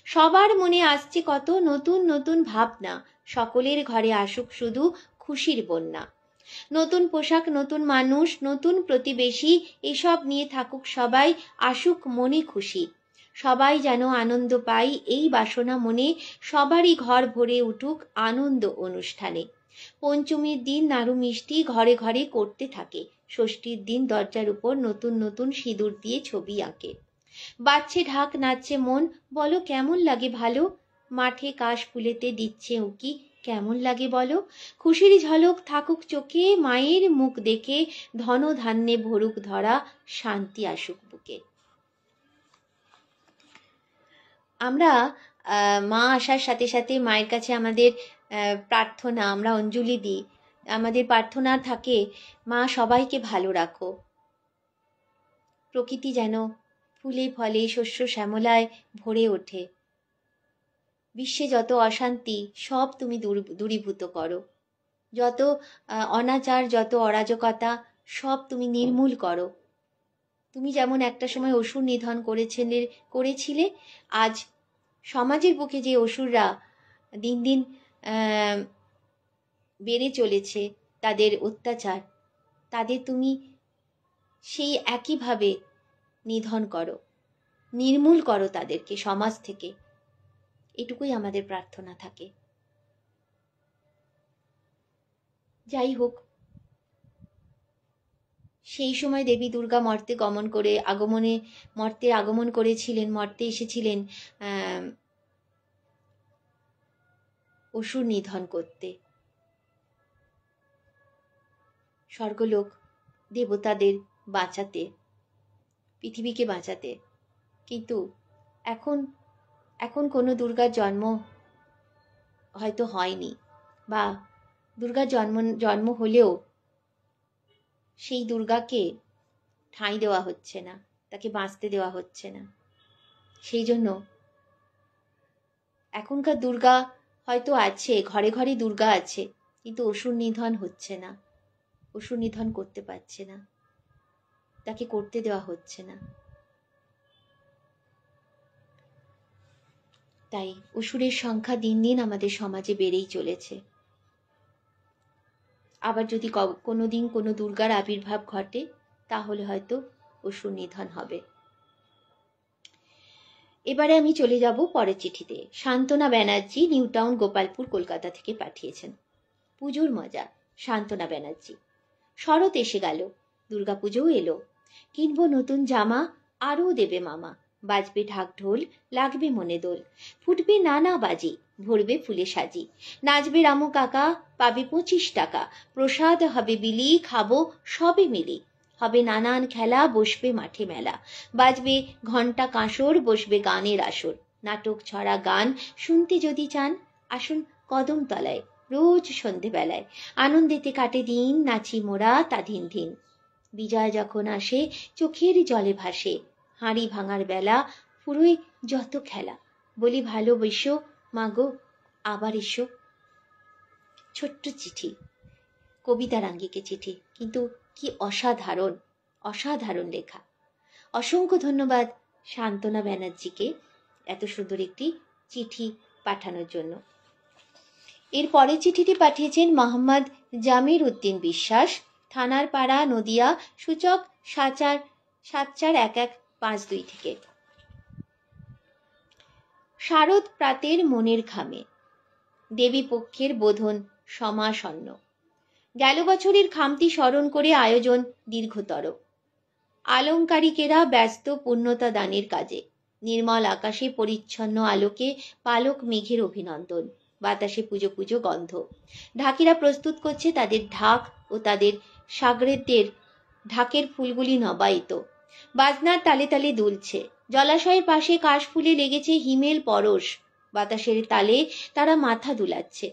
সবার মনে আসছে কত নতুন নতুন ভাবনা, সকলের ঘরে আসুক শুধু খুশির বন্যা। নতুন পোশাক, নতুন মানুষ, নতুন প্রতিবেশী, এসব নিয়ে থাকুক সবাই, আসুক মনে খুশি। সবাই যেন আনন্দ পাই এই বাসনা মনে সবারই ঘর ভরে উঠুক আনন্দ অনুষ্ঠানে। পঞ্চমীর দিন নাড়ু মিষ্টি ঘরে ঘরে করতে থাকে। ষষ্ঠীর দিন দরজার উপর নতুন নতুন সিঁদুর দিয়ে ছবি আঁকে। বাজছে ঢাক, নাচছে মন, বলো কেমন লাগে ভালো। মাঠে কাশ ফুলেতে দিচ্ছে উকি, কেমন লাগে বলো। খুশির ঝলক থাকুক চোখে, মায়ের মুখ দেখে ধন ধান্যে ভরুক ধরা, শান্তি আসুক বুকে। আমরা মা আসার সাথে সাথে মায়ের কাছে আমাদের প্রার্থনা, আমরা অঞ্জলি দিই। আমাদের প্রার্থনা থাকে, মা সবাইকে ভালো রাখো, প্রকৃতি যেন ফুলে ফলে শস্য শ্যামলায় ভরে ওঠে, বিশ্বে যত অশান্তি সব তুমি দূরীভূত করো, যত অনাচার যত অরাজকতা সব তুমি নির্মূল করো। তুমি যেমন একটা সময় অসুর নিধন করেছিলে, আজ সমাজের বুকে যে অসুররা দিন দিন বেড়ে চলেছে, তাদের অত্যাচার, তাদের তুমি সেই একইভাবে নিধন করো, নির্মূল করো তাদেরকে সমাজ থেকে। এটুকুই আমাদের প্রার্থনা থাকে। যাই হোক, সেই সময় দেবী দুর্গা মর্তে আগমন করেছিলেন, মর্তে এসেছিলেন অসুর নিধন করতে, স্বর্গলোক দেবতাদের বাঁচাতে, পৃথিবীকে বাঁচাতে। কিন্তু এখন কোনো দুর্গার জন্ম হয়তো হয়নি, বা দুর্গার জন্ম হলেও সেই দুর্গাকে ঠাঁই দেওয়া হচ্ছে না, তাকে বাঁচতে দেওয়া হচ্ছে না। সেই জন্য এখনকার দুর্গা হয়তো আছে, ঘরে ঘরে দুর্গা আছে, কিন্তু অসুর নিধন হচ্ছে না, অসুর নিধন করতে পারছে না, তাকে করতে দেওয়া হচ্ছে না। তাই অসুরের সংখ্যা দিন দিন আমাদের সমাজে বেড়েই চলেছে। আবার যদি কোনোদিন কোনো দুর্গার আবির্ভাব ঘটে, তাহলে হয়তো অসুর নিধন হবে। এবারে আমি চলে যাব পরের চিঠিতে। সান্ত্বনা ব্যানার্জি, নিউ টাউন, গোপালপুর, কলকাতা থেকে পাঠিয়েছেন। পুজোর মজা। সান্ত্বনা ব্যানার্জি। শরৎ এসে গেল, দুর্গাপুজোও এলো। কিনবো নতুন জামা, আরও দেবে মামা। বাজবে ঢাক ঢোল, লাগবে মনে দোল। ফুটবে নানা বাজি, ভরবে ফুলে সাজি। নাচবে রামু কাকা, পাবে 25 টাকা। প্রসাদ হবে বিলি, খাবো সবে মিলি। হবে নানান খেলা, বসবে মাঠে মেলা। বাজবে ঘণ্টা কাঁসর, বসবে গানের আসর। নাটক ছড়া গান শুনতে যদি চান, আসুন কদমতলায় রোজ সন্ধেবেলায়। আনন্দেতে কাটে দিন, নাচি মোরা তা ধিন ধিন। বিজয় যখন আসে চোখের জলে ভাসে। হাঁড়ি ভাঙার বেলা, ফুরোয় যত খেলা। বলি ভালোবেসো মাগো, আবার এসো। ছোট্ট চিঠি, কবিতার আঙ্গিকে চিঠি, কিন্তু কি অসাধারণ, অসাধারণ লেখা। অসংখ্য ধন্যবাদ সান্ত্বনা ব্যানার্জিকে এত সুন্দর একটি চিঠি পাঠানোর জন্য। এর পরের চিঠিটি পাঠিয়েছেন মোহাম্মদ জামির উদ্দিন বিশ্বাস, থানার পাড়া, নদিয়া, সূচক 741152 থেকে। শারদ প্রাতের মনের ঘামে, দেবী পক্ষের বোধন সমাসন্ন। গেল বছরের খামতি স্মরণ করে আয়োজন দীর্ঘতর। আলংকারিকেরা ব্যস্ত পূর্ণতা দানের কাজে। নির্মল আকাশে পরিচ্ছন্ন আলোকে পালক মেঘের অভিনন্দন। বাতাসে পুজো পুজো গন্ধ। ঢাকিরা প্রস্তুত করছে তাদের ঢাক ও তাদের সাগরেদদের ঢাকের ফুলগুলি নবায়িত। বাজনার তালে তালে দুলছে। জলাশয়ের পাশে কাশফুলে লেগেছে হিমেল পরশ। বাতাসের তালে তারা মাথা দুলাচ্ছে।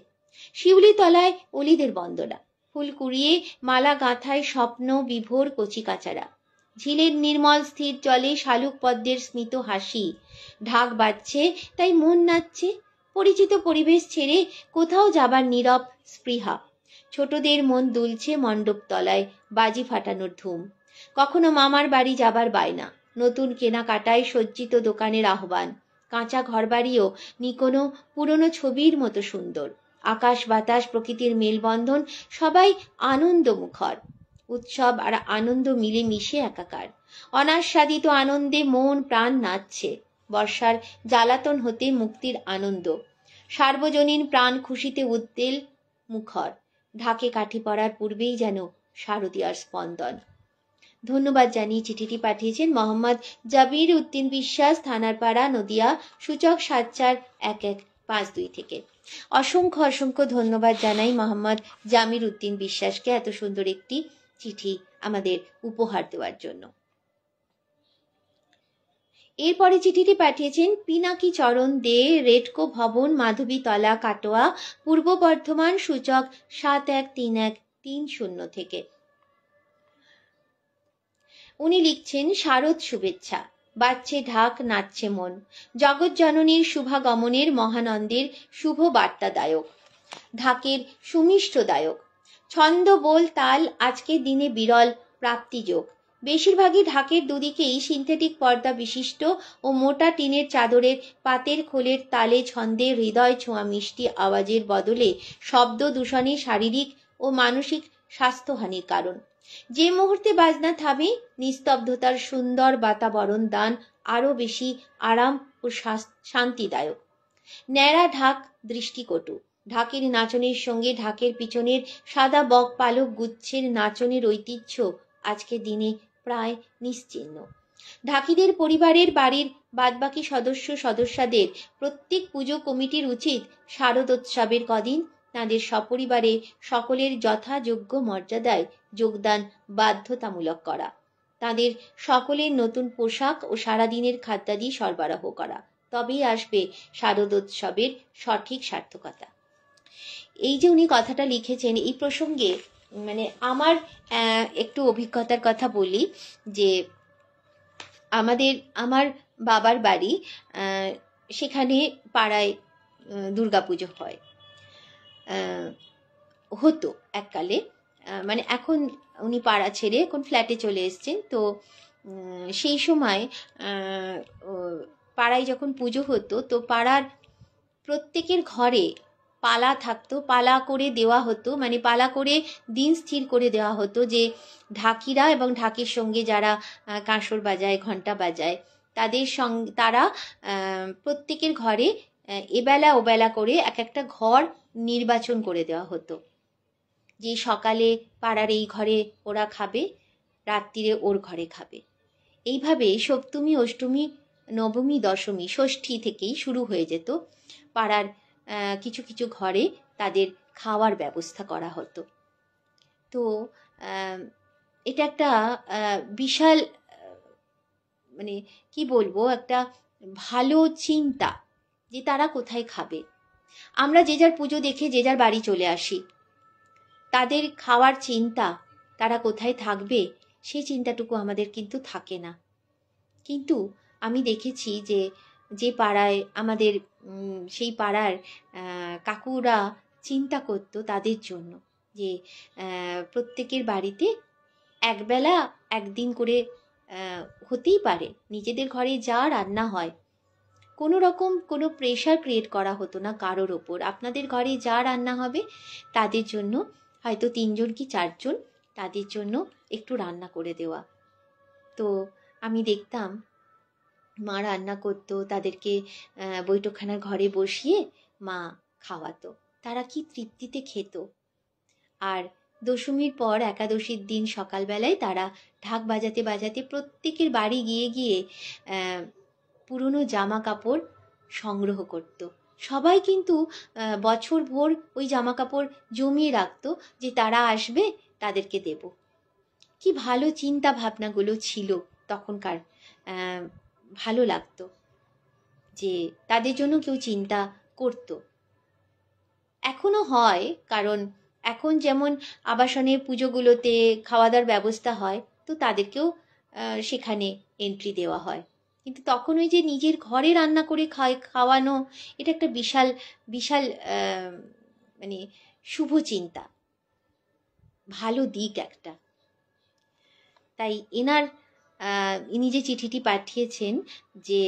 শিউলি তলায় অলিদের বন্দনা। ফুল কুড়িয়ে মালা গাঁথায় স্বপ্ন বিভোর কচিকাচারা। ঝিলের নির্মল স্থির জলে শালুক পদ্মের স্মিত হাসি। ঢাক বাজছে তাই মন নাচছে। পরিচিত পরিবেশ ছেড়ে কোথাও যাবার নীরব স্পৃহা। ছোটদের মন দুলছে মণ্ডপ তলায় বাজি ফাটানোর ধুম। কখনো মামার বাড়ি যাবার বায়না। নতুন কেনাকাটায় সজ্জিত দোকানের আহ্বান। কাঁচা ঘরবাড়িও নিকোনো পুরনো ছবির মতো সুন্দর। আকাশ বাতাস প্রকৃতির মেলবন্ধন, সবাই আনন্দ মুখর। উৎসব আর আনন্দ মিলে মিশে একাকার। অনাস্বাদিত আনন্দে মন প্রাণ নাচছে। বর্ষার জ্বালাতন হতে মুক্তির আনন্দ, সার্বজনীন প্রাণ খুশিতে উদ্বেল মুখর, ঢাকে কাঠি পড়ার পূর্বেই যেন শারদীয়ার স্পন্দন। ধন্যবাদ জানিয়ে চিঠিটি পাঠিয়েছেন মোহাম্মদ জাবির উদ্দিন বিশ্বাস, থানারপাড়া, নদিয়া, সূচক 741152 থেকে। অসংখ্য অসংখ্য ধন্যবাদ জানাই মোহাম্মদ জামির উদ্দিন বিশ্বাসকে এত সুন্দর একটি চিঠি আমাদের উপহার দেওয়ার জন্য। এরপরে চিঠিটি পাঠিয়েছেন পিনাকি চরণ দে, রেডকো ভবন, মাধবীতলা, কাটোয়া, পূর্ব বর্ধমান, সূচক 713130 থেকে। উনি লিখছেন, শারদ শুভেচ্ছা, বাজছে ঢাক, নাচছে মন, জগৎ জননীর শুভাগমনের মহানন্দের শুভ বার্তাদায়ক, ঢাকের সুমিষ্টদায়ক, ছন্দ বোল তাল আজকের দিনে বিরল প্রাপ্তিযোগ। বেশিরভাগই ঢাকের দুদিকেই সিনথেটিক পর্দা বিশিষ্ট ও মোটা টিনের চাদরের পাতের খোলের তালে ছন্দে হৃদয় ছোঁয়া মিষ্টি আওয়াজের বদলে শব্দ দূষণে শারীরিক ও মানসিক স্বাস্থ্যহানির কারণ। যে মুহূর্তে বাজনা থামে, নিস্তব্ধতার সুন্দর বাতাবরণ দান আরো বেশি আরাম ও শান্তিদায়ক। ন্যাড়া ঢাক দৃষ্টিকটু, ঢাকের নাচনের সঙ্গে ঢাকের পিছনের সাদা বক পালক গুচ্ছের নাচনের ঐতিহ্য আজকের দিনে প্রায় নিশ্চিহ্ন। ঢাকিদের পরিবারের বাড়ির বাদবাকি সদস্যদের প্রত্যেক পুজো কমিটির উচিত শারদোৎসবের কদিন তাদের সপরিবারে সকলের যথাযোগ্য মর্যাদায় যোগদান বাধ্যতামূলক করা, তাদের সকলের নতুন পোশাক ও সারাদিনের খাদ্যাদি সরবরাহ করা, তবেই আসবে শারদোৎসবের সঠিক সার্থকতা। এই যে উনি কথাটা লিখেছেন, এই প্রসঙ্গে মানে আমার একটু অভিজ্ঞতার কথা বলি যে আমার বাবার বাড়ি, সেখানে পাড়ায় দুর্গাপুজো হয়, হতো এককালে, মানে এখন উনি পাড়া ছেড়ে এখন ফ্ল্যাটে চলে এসেছেন। তো সেই সময় পাড়ায় যখন পুজো হতো, তো পাড়ার প্রত্যেকের ঘরে পালা থাকতো, পালা করে দেওয়া হতো, মানে পালা করে দিন স্থির করে দেওয়া হতো যে ঢাকিরা এবং ঢাকের সঙ্গে যারা কাঁসর বাজায়, ঘণ্টা বাজায়, তারা প্রত্যেকের ঘরে এবেলা ওবেলা করে এক একটা ঘর নির্বাচন করে দেওয়া হতো, যে সকালে পাড়ার এই ঘরে ওরা খাবে, রাত্রিরে ওর ঘরে খাবে। এইভাবে সপ্তমী, অষ্টমী, নবমী, দশমী, ষষ্ঠী থেকেই শুরু হয়ে যেত পাড়ার কিছু কিছু ঘরে তাদের খাওয়ার ব্যবস্থা করা হতো। তো এটা একটা বিশাল, মানে কি বলবো, একটা ভালো চিন্তা যে তারা কোথায় খাবে। আমরা যে যার পুজো দেখে যে যার বাড়ি চলে আসি, তাদের খাওয়ার চিন্তা, তারা কোথায় থাকবে সেই চিন্তাটুকু আমাদের কিন্তু থাকে না। কিন্তু আমি দেখেছি যে যে পাড়ায় আমাদের সেই পাড়ার কাকুরা চিন্তা করতো তাদের জন্য, যে প্রত্যেকের বাড়িতে একবেলা একদিন করে হতেই পারে নিজেদের ঘরে যা রান্না হয়, কোনো রকম কোনো প্রেশার ক্রিয়েট করা হতো না কারোর ওপর। আপনাদের ঘরে যা রান্না হবে তাদের জন্য, হয়তো 3 জন কি 4 জন, তাদের জন্য একটু রান্না করে দেওয়া। তো আমি দেখতাম মা রান্না করতো, তাদেরকে বৈঠকখানার ঘরে বসিয়ে মা খাওয়াতো, তারা কি তৃপ্তিতে খেত। আর দশমীর পর একাদশীর দিন সকালবেলায় তারা ঢাক বাজাতে বাজাতে প্রত্যেকের বাড়ি গিয়ে গিয়ে পুরনো জামা কাপড় সংগ্রহ করত। সবাই কিন্তু বছর ভোর ওই জামা কাপড় জমিয়ে রাখতো যে তারা আসবে তাদেরকে দেব। কি ভালো চিন্তা ভাবনাগুলো ছিল তখনকার, ভালো লাগতো যে তাদের জন্য কেউ চিন্তা করত। এখনো হয়, কারণ এখন যেমন আবাসনের পুজোগুলোতে খাওয়া দাওয়ার ব্যবস্থা হয়, তো তাদেরকেও সেখানে এন্ট্রি দেওয়া হয়। কিন্তু তখন ওই যে নিজের ঘরে রান্না করে খাওয়ানো, এটা একটা বিশাল বিশাল মানে শুভ চিন্তা, ভালো দিক একটা। তাই ইনি যে চিঠিটি পাঠিয়েছেন, যে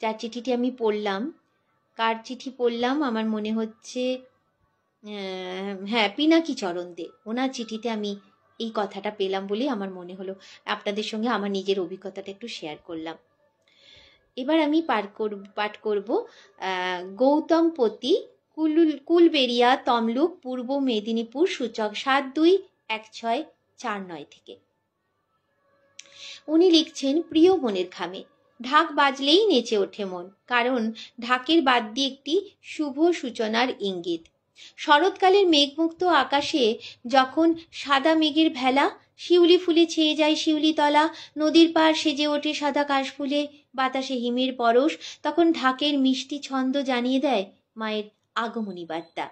যার চিঠিটি আমি পড়লাম, কার চিঠি পড়লাম আমার মনে হচ্ছে, হ্যাঁ, পিনাকি চরণ দে, ওনার চিঠিতে আমি এই কথাটা পেলাম বলে আমার মনে হলো আপনাদের সঙ্গে আমার নিজের অভিজ্ঞতাটা একটু শেয়ার করলাম। এবার আমি পাঠ করব গৌতমপতি কুলবেড়িয়া তমলুক পূর্ব মেদিনীপুর সূচক 721649 থেকে। উনি লিখছেন, প্রিয় মনের খামে, ঢাক বাজলেই নেচে ওঠে মন, কারণ ঢাকের বাদ্যি একটি শুভ সূচনার ইঙ্গিত। শরৎকালের মেঘমুক্ত আকাশে যখন সাদা মেঘের ভেলা, শিউলি ফুলে ছেয়ে যায় শিউলি তলা, নদীর পাড় সেজে ওঠে সাদা কাশফুলে, বাতাসে হিমের পরশ, তখন ঢাকের মিষ্টি ছন্দ জানিয়ে দেয় মায়ের আগমনী বার্তা।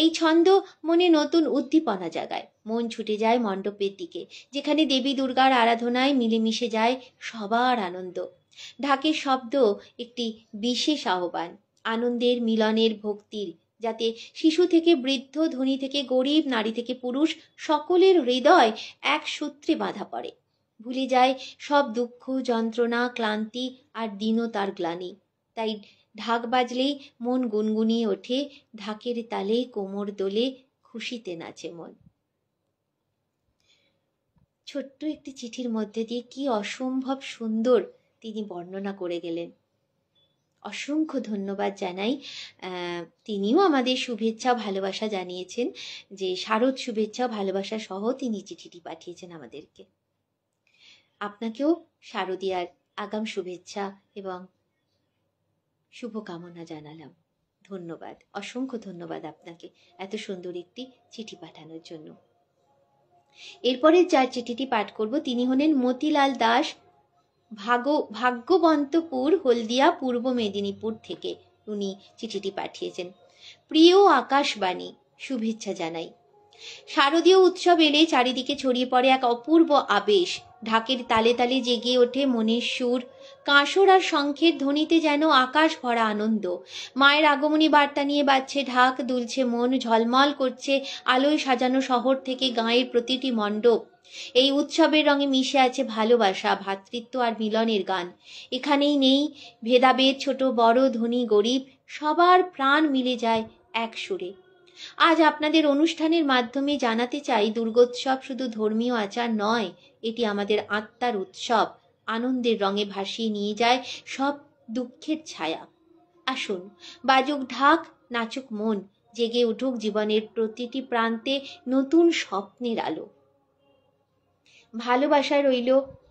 এই ছন্দ মনে নতুন উদ্দীপনা জাগায়, মন ছুটে যায় মণ্ডপের দিকে, যেখানে দেবী দুর্গার আরাধনায় মিলেমিশে যায় সবার আনন্দ। ঢাকের শব্দ একটি বিশেষ আহ্বান, আনন্দের, মিলনের, ভক্তির, যাতে শিশু থেকে বৃদ্ধ, ধনী থেকে গরিব, নারী থেকে পুরুষ, সকলের হৃদয় এক সূত্রে বাঁধা পড়ে। ভুলে যায় সব দুঃখ, যন্ত্রণা, ক্লান্তি আর দীনতার গ্লানি। তাই ঢাক বাজলেই মন গুনগুনিয়ে ওঠে, ঢাকের তালে কোমর দোলে, খুশিতে নাচে মন। ছোট্ট একটি চিঠির মধ্যে দিয়ে কি অসম্ভব সুন্দর তিনি বর্ণনা করে গেলেন। অসংখ্য ধন্যবাদ জানাই। তিনিও আমাদের শুভেচ্ছা ভালোবাসা জানিয়েছেন, যে শারদ শুভেচ্ছা ভালোবাসা সহ তিনি চিঠিটি পাঠিয়েছেন আমাদেরকে। আপনাকেও শারদীয়ার আগাম শুভেচ্ছা এবং শুভকামনা জানালাম। ধন্যবাদ, অসংখ্য ধন্যবাদ আপনাকে এত সুন্দর একটি চিঠি পাঠানোর জন্য। এরপরে যার চিঠিটি পাঠ করব তিনি হলেন মতিলাল দাস, ভাগ্যবন্তপুর, হলদিয়া, পূর্ব মেদিনীপুর থেকে। উনি চিঠিটি পাঠিয়েছেন। প্রিয় আকাশবাণী, শুভেচ্ছা জানাই। শারদীয় উৎসব এলে চারিদিকে ছড়িয়ে পড়ে এক অপূর্ব আবেশ। ঢাকের তালে তালে জেগে ওঠে মনের সুর, কাঁসর আর শঙ্খের ধ্বনিতে যেন আকাশ ভরা আনন্দ। মায়ের আগমনী বার্তা নিয়ে বাজছে ঢাক, দুলছে মন, ঝলমল করছে আলোয় সাজানো শহর থেকে গাঁয়ের প্রতিটি মণ্ডপ। এই উৎসবের রঙে মিশে আছে ভালোবাসা, ভ্রাতৃত্ব আর মিলনের গান। এখানেই নেই ভেদাভেদ, ছোট বড়, ধনী গরিব, সবার প্রাণ মিলে যায় এক সুরে। আজ আপনাদের অনুষ্ঠানের মাধ্যমে জানাতে চাই, দুর্গোৎসব শুধু ধর্মীয় আচার নয়, এটি আমাদের আত্মার উৎসব। আনন্দের রঙে ভাসিয়ে নিয়ে যায় সব দুঃখের ছায়া। আসুন, বাজুক ঢাক, নাচুক মন, জেগে উঠুক জীবনের প্রতিটি প্রান্তে নতুন স্বপ্নের আলো। ভালোবাসা রইল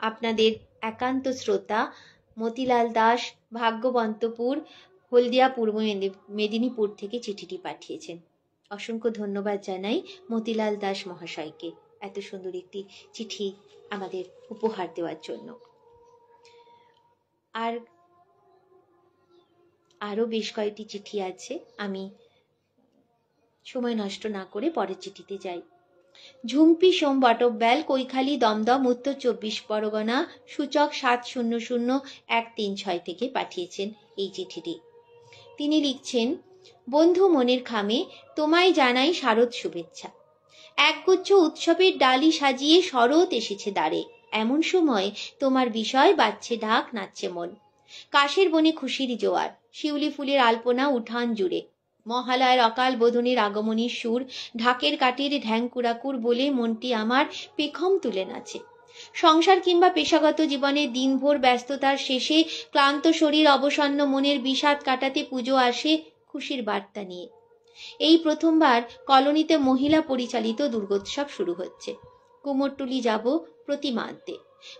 আপনাদের একান্ত শ্রোতা মতিলাল দাস, ভাগ্যবন্তপুর, হলদিয়া, পূর্ব মেদিনীপুর থেকে চিঠিটি পাঠিয়েছেন। অসংখ্য ধন্যবাদ জানাই মতিলাল দাস মহাশয়কে এত সুন্দর একটি চিঠি আমাদের উপহার দেওয়ার জন্য। আর আরো বেশ কয়েকটি চিঠি আছে, আমি সময় নষ্ট না করে পরের চিঠিতে যাই। ঝুম্পি সোম বটব্যাল, কৈখালী, দমদম, উত্তর 24 পরগনা, সূচক 700136 থেকে পাঠিয়েছেন এই চিঠিটি। তিনি লিখছেন, বন্ধু মনের খামে, তোমায় জানাই শারদ শুভেচ্ছা। একগুচ্ছ উৎসবের ডালি সাজিয়ে শরৎ এসেছে দ্বারে, এমন সময় তোমার বিষয় বাজছে ঢাক, নাচছে মন। কাশের বনে খুশির জোয়ার, শিউলি ফুলের আলপনা উঠান জুড়ে, মহালয়ের অকাল বোধনের আগমনীর সুর, ঢাকের কাঠির ঢ্যাং কুড়াকুর বলে মনটি আমার পেখম তুলে নাচে। সংসার কিংবা পেশাগত জীবনের দিনভর ব্যস্ততার শেষে ক্লান্ত শরীর, অবসন্ন মনের বিষাদ কাটাতে পুজো আসে খুশির বার্তা নিয়ে। এই প্রথমবার কলোনিতে মহিলা পরিচালিত দুর্গোৎসব শুরু হচ্ছে। কুমোরটুলি যাব প্রতিমা আনতে।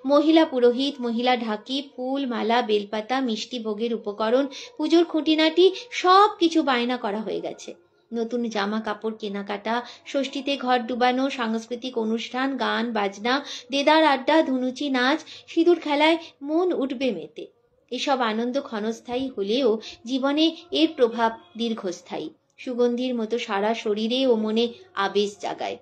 মহিলা পুরোহিত, মহিলা ঢাকি, ফুল, মালা, বেলপাতা, মিষ্টি ভোগের উপকরণ, পুজোর খুঁটিনাটি সব কিছু বায়না করা হয়ে গেছে। নতুন জামা কাপড় কেনাকাটা, ষষ্ঠীতে ঘর ডুবানো, সাংস্কৃতিক অনুষ্ঠান, গান বাজনা, দেদার আড্ডা, ধুনুচি নাচ, সিঁদুর খেলায় মন উঠবে মেতে। এসব আনন্দ ক্ষণস্থায়ী হলেও জীবনে এর প্রভাব দীর্ঘস্থায়ী, সুগন্ধির মতো সারা শরীরে ও মনে আবেশ জাগায়।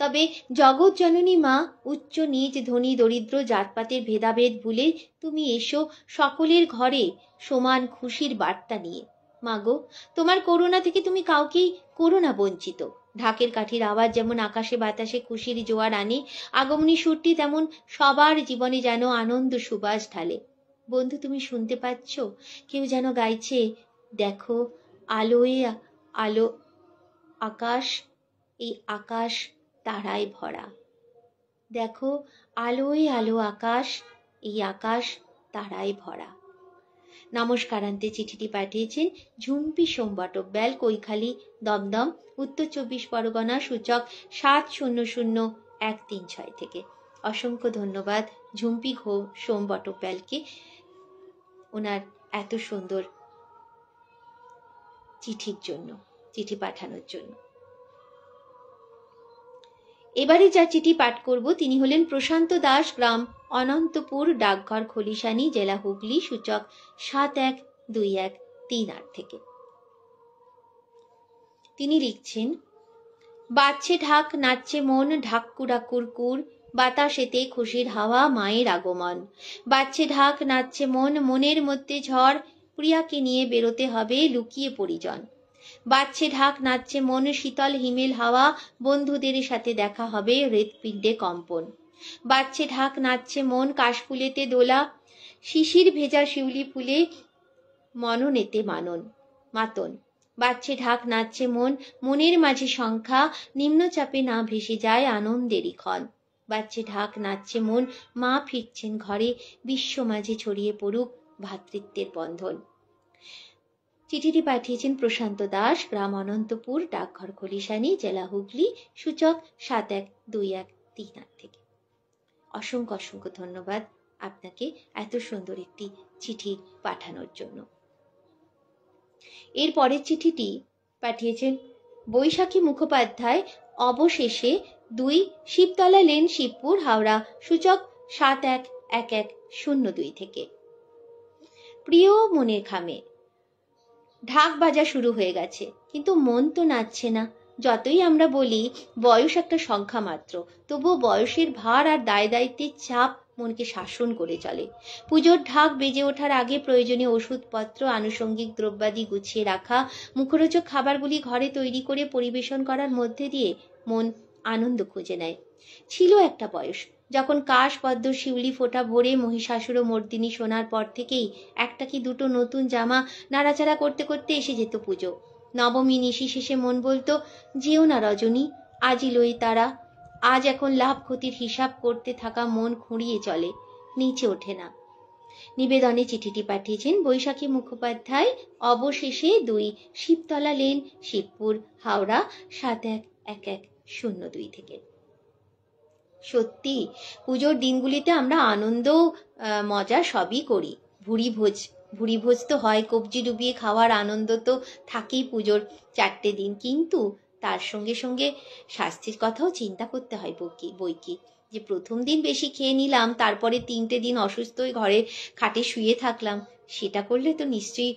তবে জগৎ জননী মা, উচ্চ নীচ, ধনী দরিদ্র, জাতপাতের ভেদাভেদ ভুলে তুমি এসো সকলের ঘরে সমান খুশির বার্তা নিয়ে। মাগো, তোমার করুণা থেকে তুমি কাউকেই করো না বঞ্চিত। ঢাকের কাঠির আওয়াজ যেমন আকাশে বাতাসে খুশির জোয়ার আনে, আগমনী সুরটি তেমন সবার জীবনে যেন আনন্দ সুবাস ঢালে। বন্ধু, তুমি শুনতে পাচ্ছ? কেউ যেন গাইছে, দেখো আলোয় আলো আকাশ, এই আকাশ তারায় ভরা। দেখো আলোয় আলো আকাশ, এই আকাশ তারায় ভরা। নমস্কারান্তে চিঠিটি পাঠিয়েছেন ঝুম্পি সোমবটব্যাল, কৈখালী, দমদম, উত্তর 24 পরগনা, সূচক 700136 থেকে। অসংখ্য ধন্যবাদ ঝুম্পি সোমবটব্যালকে ওনার এত সুন্দর চিঠির জন্য, চিঠি পাঠানোর জন্য। এবারে যা চিঠি পাঠ করব তিনি হলেন প্রশান্ত দাস, গ্রাম অনন্তপুর, ডাকঘর খলিশানি, জেলা হুগলি, সূচক 712138 থেকে। তিনি লিখছেন, বাজছে ঢাক, নাচছে মন, ঢাকুরাকুর কুর, বাতাসেতে খুশির হাওয়া, মায়ের আগমন। বাজছে ঢাক, নাচছে মন, মনের মধ্যে ঝড়, প্রিয়াকে নিয়ে বেরোতে হবে লুকিয়ে পরিজন। বাজছে ঢাক, নাচছে মন, শীতল হিমেল হাওয়া, বন্ধুদের সাথে দেখা হবে, হৃৎপিণ্ডে কম্পন। বাজছে ঢাক, নাচছে মন, কাশফুলেতে দোলা, শিশির ভেজা শিউলি ফুলে মননেতে মাতন। বাজছে ঢাক, নাচছে মন, মনের মাঝে সংখ্যা, নিম্নচাপে না ভেসে যায় আনন্দেরই ক্ষণ। বাজছে ঢাক, নাচছে মন, মা ফিরছেন ঘরে, বিশ্ব মাঝে ছড়িয়ে পড়ুক ভ্রাতৃত্বের বন্ধন। চিঠিটি পাঠিয়েছেন প্রশান্ত দাস, গ্রাম অনন্তপুর, ডাকঘর খলিশানি, জেলা হুগলি, সূচক 712138 থেকে। অসংখ্য অসংখ্য ধন্যবাদ আপনাকে এত সুন্দর একটি চিঠি পাঠানোর জন্য। এর পরের চিঠিটি পাঠিয়েছেন বৈশাখী মুখোপাধ্যায়, অবশেষে 2, শিবতলা লেন, শিবপুর, হাওড়া, সূচক 711102 থেকে। প্রিয় মনের খামে, ঢাক বাজা শুরু হয়ে গেছে, কিন্তু মন তো নাচছে না। যতই আমরা বলি বয়স একটা সংখ্যা মাত্র, তবুও বয়সের ভার আর দায় দায়িত্বের চাপ মনকে শাসন করে চলে। পুজোর ঢাক বেজে ওঠার আগে প্রয়োজনীয় ওষুধপত্র, আনুষঙ্গিক দ্রব্যাদি গুছিয়ে রাখা, মুখরোচক খাবারগুলি ঘরে তৈরি করে পরিবেশন করার মধ্যে দিয়ে মন আনন্দ খুঁজে নেয়। ছিল একটা বয়স যখন কাশ, পদ্ম, শিউলি ফোঁটা ভরে মহিষাসুর মর্দিনী শোনার পর থেকেই একটা কি দুটো নতুন জামা নাড়াচাড়া করতে করতে এসে যেত পুজো। নবমী নিশি শেষে মন বলতো, যেও না রজনী, আজই লই তারা। আজ এখন লাভ ক্ষতির হিসাব করতে থাকা মন খুঁড়িয়ে চলে, নিচে ওঠে না। নিবেদনে চিঠিটি পাঠিয়েছেন বৈশাখী মুখোপাধ্যায়, অবশেষে 2, শিবতলা লেন, শিবপুর, হাওড়া, 711102 থেকে। সত্যি পুজোর দিনগুলিতে আমরা আনন্দ মজা সবই করি। ভুরি ভোজ তো হয়, কবজি ডুবিয়ে খাওয়ার আনন্দ তো থাকেই পুজোর 4টে দিন, কিন্তু তার সঙ্গে সঙ্গে স্বাস্থ্যের কথাও চিন্তা করতে হয় বইকি। যে প্রথম দিন বেশি খেয়ে নিলাম, তারপরে 3টে দিন অসুস্থ হয়ে ঘরে খাটে শুয়ে থাকলাম, সেটা করলে তো নিশ্চয়ই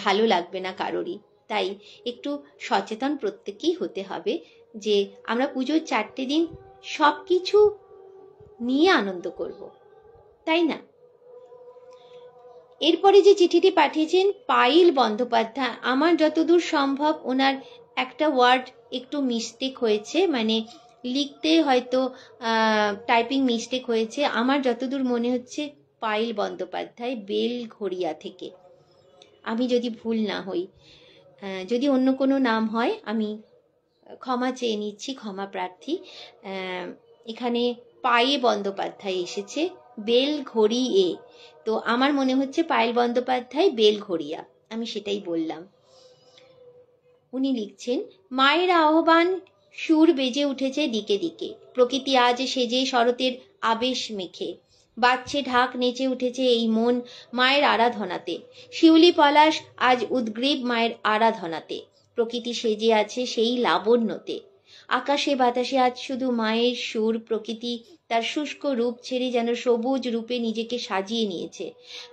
ভালো লাগবে না কারোরই। তাই একটু সচেতন প্রত্যেকেই হতে হবে যে আমরা পুজোর 4টে দিন সবকিছু নিয়ে আনন্দ করব, তাই না? এরপরে যে চিঠিটি পাঠিয়েছেন পাইল বন্দ্যোপাধ্যায়, আমার যতদূর সম্ভব ওনার একটা ওয়ার্ড একটু মিস্টেক হয়েছে, মানে লিখতে হয়তো টাইপিং মিস্টেক হয়েছে। আমার যতদূর মনে হচ্ছে পাইল বন্দ্যোপাধ্যায়, বেলঘড়িয়া থেকে। আমি যদি ভুল না হই, যদি অন্য কোনো নাম হয় আমি ক্ষমা চেয়ে নিচ্ছি, ক্ষমা প্রার্থী। এখানে পায়ে বন্দ্যোপাধ্যায় এসেছে, বেলঘড়িয়ে, তো আমার মনে হচ্ছে পায়েল বন্দ্যোপাধ্যায়, বেলঘড়িয়া, আমি সেটাই বললাম। উনি লিখছেন, মায়ের আহ্বান সুর বেজে উঠেছে দিকে দিকে, প্রকৃতি আজ সেজে শরতের আবেশ মেখে, বাজছে ঢাক, নেচে উঠেছে এই মন মায়ের আরাধনাতে, শিউলি পলাশ আজ উদ্গ্রীব মায়ের আরাধনাতে, প্রকৃতি সেজে আছে সেই লাবণ্যতে, আকাশে বাতাসে আজ শুধু মায়ের সুর, প্রকৃতি তার শুষ্ক রূপ ছেড়ে যেন সবুজ রূপে নিজেকে সাজিয়ে নিয়েছে।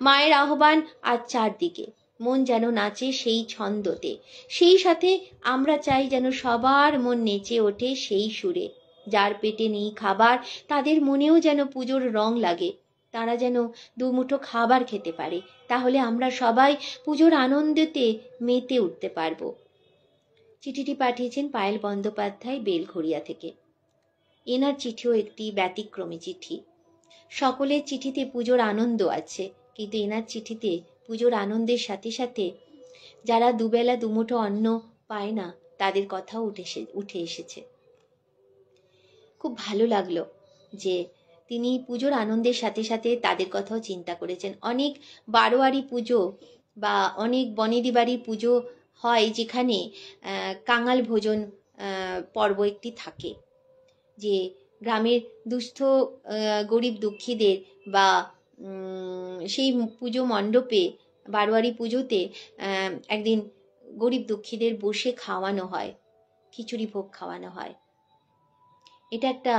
মায়ের আহ্বান আজ চারদিকে, মন যেন নাচে সেই ছন্দতে, সেই সাথে আমরা চাই যেন সবার মন নেচে ওঠে সেই সুরে। যার পেটে নেই খাবার তাদের মনেও যেন পুজোর রং লাগে, তারা যেন দুমুঠো খাবার খেতে পারে, তাহলে আমরা সবাই পুজোর আনন্দেতে মেতে উঠতে পারবো। চিঠিটি পাঠিয়েছেন পায়েল বন্দ্যোপাধ্যায়, বেলঘড়িয়া থেকে। এনার চিঠিও একটি ব্যতিক্রমী চিঠি। সকলের চিঠিতে পুজোর আনন্দ আছে, কিন্তু এনার চিঠিতে পুজোর আনন্দের সাথে সাথে যারা দুবেলা দুমুঠো অন্ন পায় না তাদের কথাও উঠে এসেছে। খুব ভালো লাগলো যে তিনি পুজোর আনন্দের সাথে সাথে তাদের কথাও চিন্তা করেছেন। অনেক বারোয়ারি পুজো বা অনেক বনেদি বাড়ির পুজো হয় যেখানে কাঙাল ভোজন পর্ব একটি থাকে, যে গ্রামের দুস্থ গরিব দুঃখীদের বা সেই পুজো মণ্ডপে বারোয়ারি পুজোতে একদিন গরিব দুঃখীদের বসে খাওয়ানো হয়, খিচুড়ি ভোগ খাওয়ানো হয়। এটা একটা